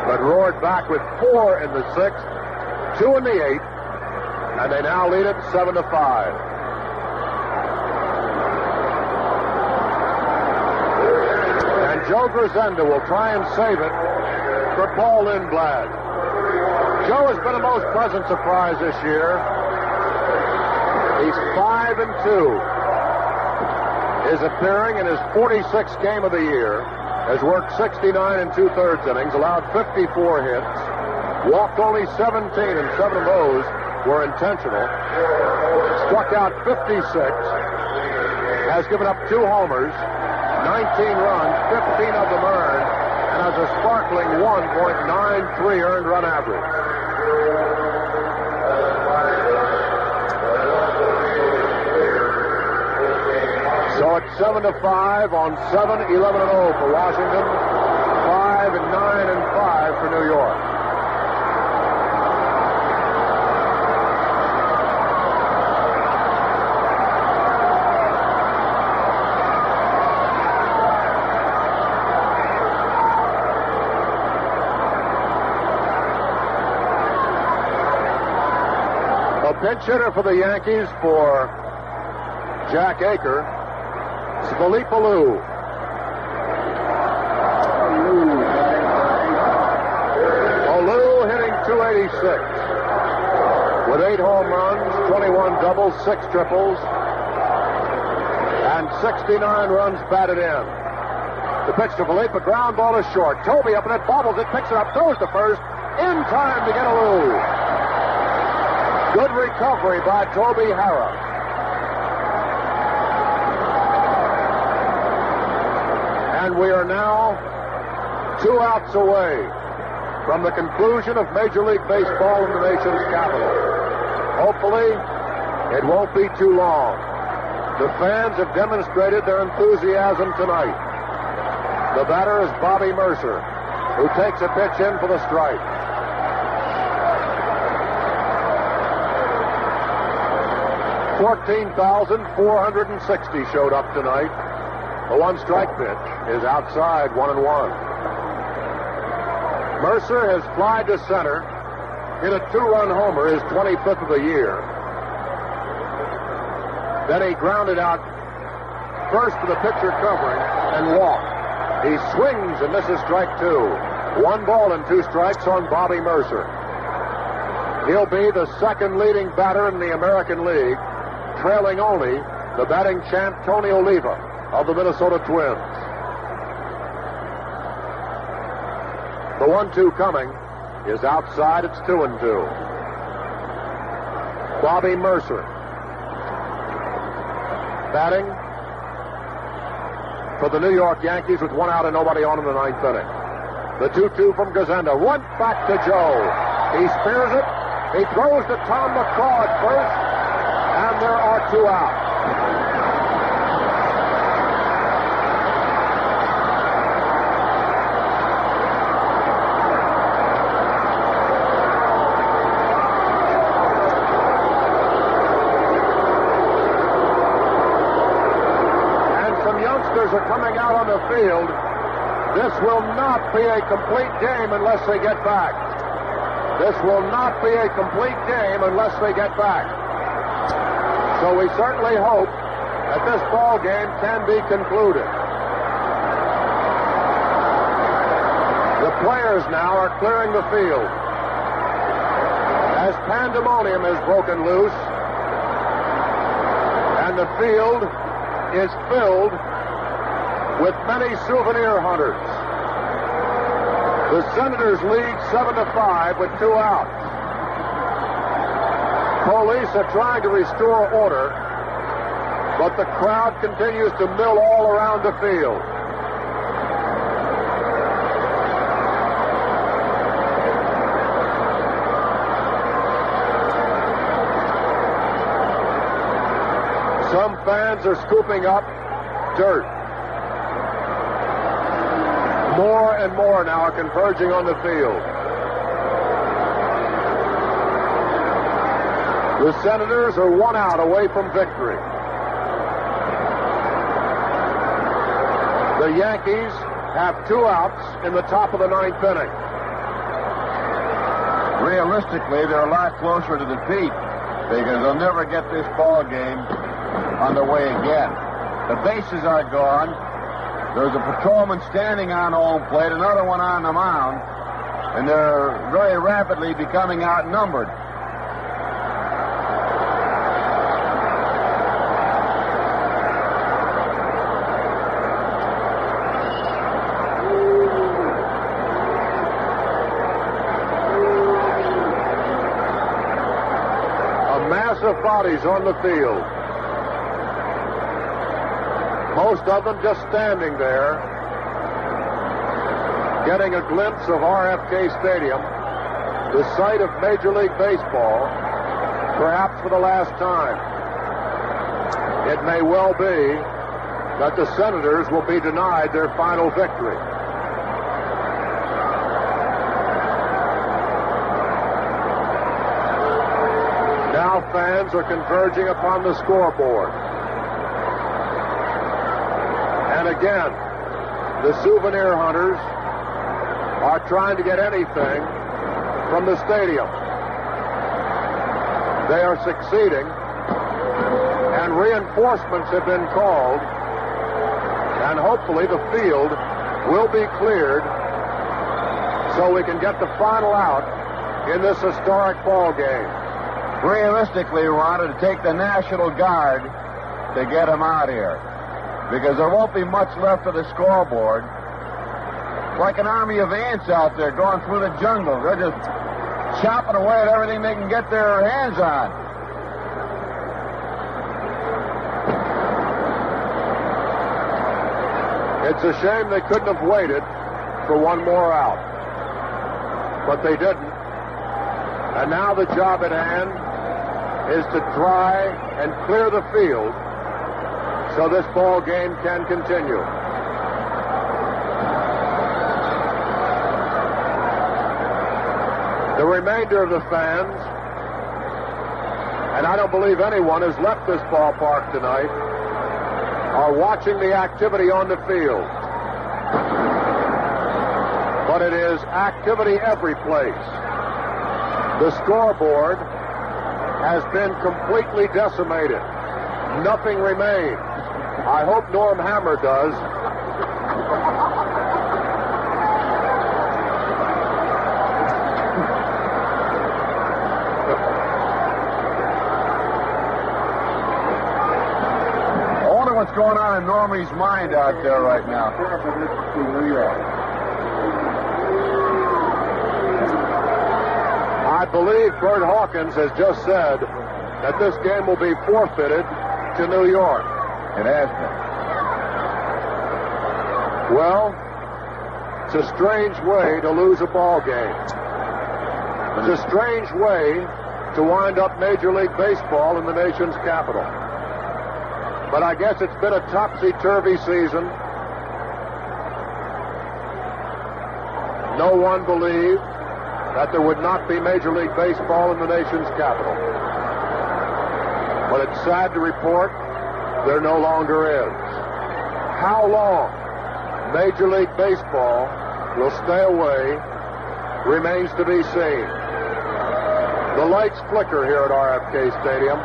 but roared back with 4 in the 6th, 2 in the 8th, and they now lead it 7-5. And Joe Grisenda will try and save it for Paul Lindblad. Joe has been a most pleasant surprise this year. He's 5-2. Is appearing in his 46th game of the year, has worked 69 2/3 innings, allowed 54 hits, walked only 17, and 7 of those were intentional, struck out 56, has given up 2 homers, 19 runs, 15 of them earned, and has a sparkling 1.93 earned run average. So it's 7-5 on 7-11-0 for Washington, 5-9-5 for New York. pinch hitter for the Yankees for Jack Aker is Philippe Alou. Alou hitting .286 with 8 home runs, 21 doubles, 6 triples, and 69 runs batted in. The pitch to Philippe, a ground ball is short. Toby up in it, bobbles it, picks it up, throws to first, in time to get Alou. Good recovery by Toby Herrera. And we are now 2 outs away from the conclusion of Major League Baseball in the nation's capital. Hopefully, it won't be too long. The fans have demonstrated their enthusiasm tonight. The batter is Bobby Mercer, who takes a pitch in for the strike. $14,460 showed up tonight. The 1-strike pitch is outside, 1-1. Mercer has flied to center, hit a 2-run homer, his 25th of the year. Then he grounded out first to the pitcher covering and walked. He swings and misses strike 2. 1 ball and 2 strikes on Bobby Mercer. He'll be the second leading batter in the American League, trailing only the batting champ Tony Oliva of the Minnesota Twins. The 1-2 coming is outside. It's 2-2. Bobby Mercer batting for the New York Yankees with 1 out and nobody on in the 9th inning. The 2-2 from Gazenda. One back to Joe. He spears it. He throws to Tom McCraw at first, and there are 2 outs. Are coming out on the field. This will not be a complete game unless they get back. This will not be a complete game unless they get back. So we certainly hope that this ball game can be concluded. The players now are clearing the field as pandemonium is broken loose and the field is filled with many souvenir hunters. The Senators lead 7-5 with 2 outs. Police are trying to restore order, but the crowd continues to mill all around the field. Some fans are scooping up dirt. More and more now are converging on the field. The Senators are 1 out away from victory. The Yankees have 2 outs in the top of the 9th inning. Realistically, they're a lot closer to defeat because they'll never get this ball game underway again. The bases are gone. There's a patrolman standing on home plate, another one on the mound, and they're very rapidly becoming outnumbered. A mass of bodies on the field. Most of them just standing there, getting a glimpse of RFK Stadium, the site of Major League Baseball, perhaps for the last time. It may well be that the Senators will be denied their final victory. Now fans are converging upon the scoreboard. And again, the souvenir hunters are trying to get anything from the stadium. They are succeeding, and reinforcements have been called, and hopefully the field will be cleared so we can get the final out in this historic ball game. Realistically, we wanted to take the National Guard to get them out here, because there won't be much left of the scoreboard. It's like an army of ants out there going through the jungle. They're just chopping away at everything they can get their hands on. It's a shame they couldn't have waited for one more out, but they didn't. And now the job at hand is to try and clear the field so this ball game can continue. The remainder of the fans, and I don't believe anyone has left this ballpark tonight, are watching the activity on the field. But it is activity every place. The scoreboard has been completely decimated. Nothing remains. I hope Norm Hammer does. I wonder what's going on in Normie's mind out there right now. I believe Bert Hawkins has just said that this game will be forfeited to New York. It has been. Well, it's a strange way to lose a ball game. It's a strange way to wind up Major League Baseball in the nation's capital. But I guess it's been a topsy-turvy season. No one believed that there would not be Major League Baseball in the nation's capital. But it's sad to report there no longer is. How long Major League Baseball will stay away remains to be seen. The lights flicker here at RFK Stadium.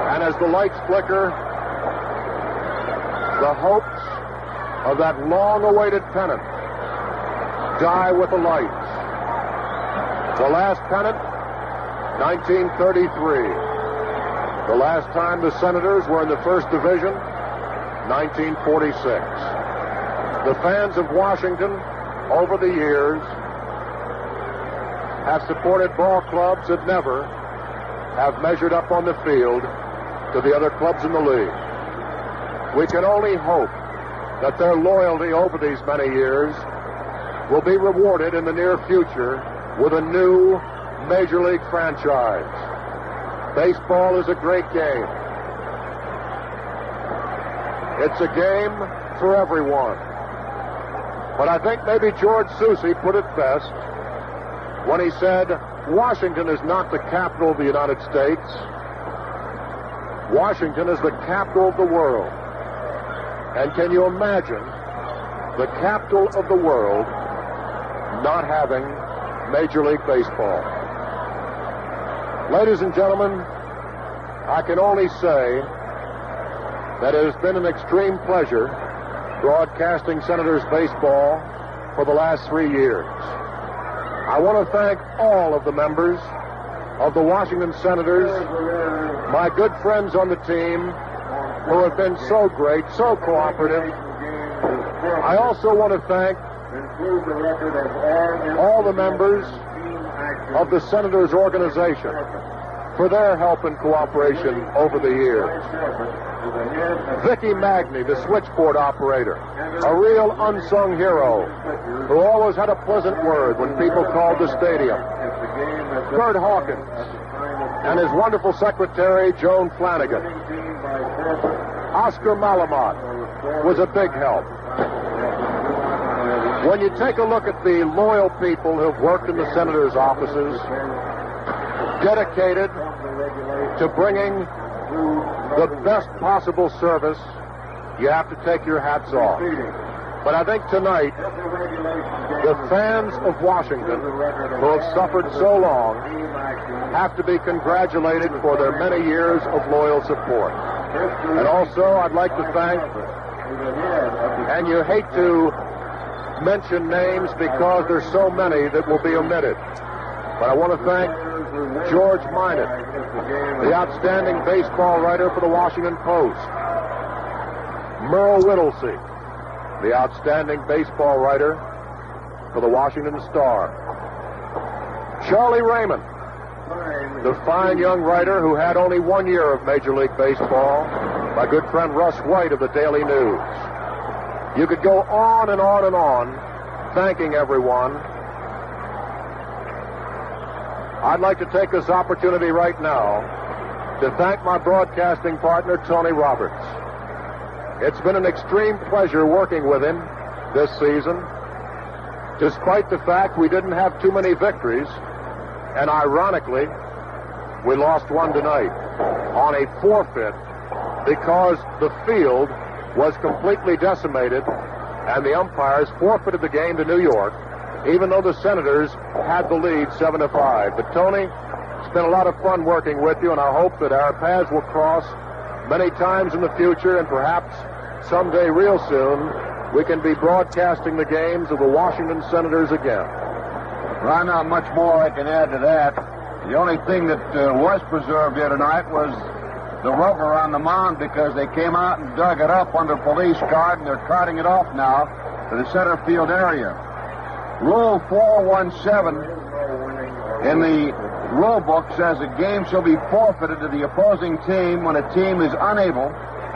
And as the lights flicker, the hopes of that long-awaited pennant die with the lights. The last pennant, 1933. The last time the Senators were in the first division, 1946. The fans of Washington, over the years, have supported ball clubs that never have measured up on the field to the other clubs in the league. We can only hope that their loyalty over these many years will be rewarded in the near future with a new Major League franchise. Baseball is a great game. It's a game for everyone. But I think maybe George Soucy put it best when he said, Washington is not the capital of the United States. Washington is the capital of the world. And can you imagine the capital of the world not having Major League Baseball? Ladies and gentlemen, I can only say that it has been an extreme pleasure broadcasting Senators baseball for the last 3 years. I want to thank all of the members of the Washington Senators, my good friends on the team, who have been so great, so cooperative. I also want to thank all the members of the Senators organization for their help and cooperation over the years. Vicky Magny, the switchboard operator, a real unsung hero who always had a pleasant word when people called the stadium. Bert Hawkins and his wonderful secretary, Joan Flanagan. Oscar Malamott was a big help. When you take a look at the loyal people who've worked in the Senators' offices, dedicated to bringing the best possible service, you have to take your hats off. But I think tonight, the fans of Washington, who have suffered so long, have to be congratulated for their many years of loyal support. And also, I'd like to thank, and you hate to mention names because there's so many that will be omitted, but I want to thank George Minot, the outstanding baseball writer for the Washington Post, Merle Whittlesey, the outstanding baseball writer for the Washington Star, Charlie Raymond, the fine young writer who had only 1 year of Major League Baseball, my good friend Russ White of the Daily News. You could go on and on and on, thanking everyone. I'd like to take this opportunity right now to thank my broadcasting partner, Tony Roberts. It's been an extreme pleasure working with him this season, despite the fact we didn't have too many victories, and ironically, we lost one tonight on a forfeit because the field was completely decimated and the umpires forfeited the game to New York, even though the Senators had the lead 7-5. But Tony, it's been a lot of fun working with you, and I hope that our paths will cross many times in the future, and perhaps someday real soon we can be broadcasting the games of the Washington Senators again. Well, not much more I can add to that. The only thing that was preserved here tonight was the rubber on the mound, because they came out and dug it up under police guard, and they're carting it off now to the center field area. Rule 417 in the rule book says a game shall be forfeited to the opposing team when a team is unable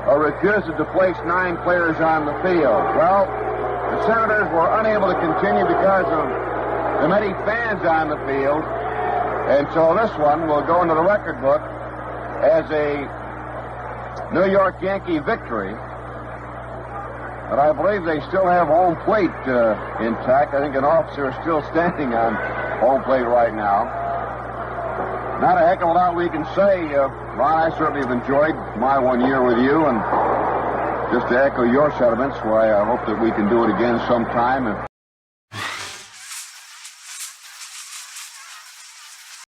or refuses to place 9 players on the field. Well, the Senators were unable to continue because of the many fans on the field, and so this one will go into the record book as a New York Yankee victory. But I believe they still have home plate intact. I think an officer is still standing on home plate right now. Not a heck of a lot we can say. Ron, I certainly have enjoyed my 1 year with you, and just to echo your sentiments, why I hope that we can do it again sometime.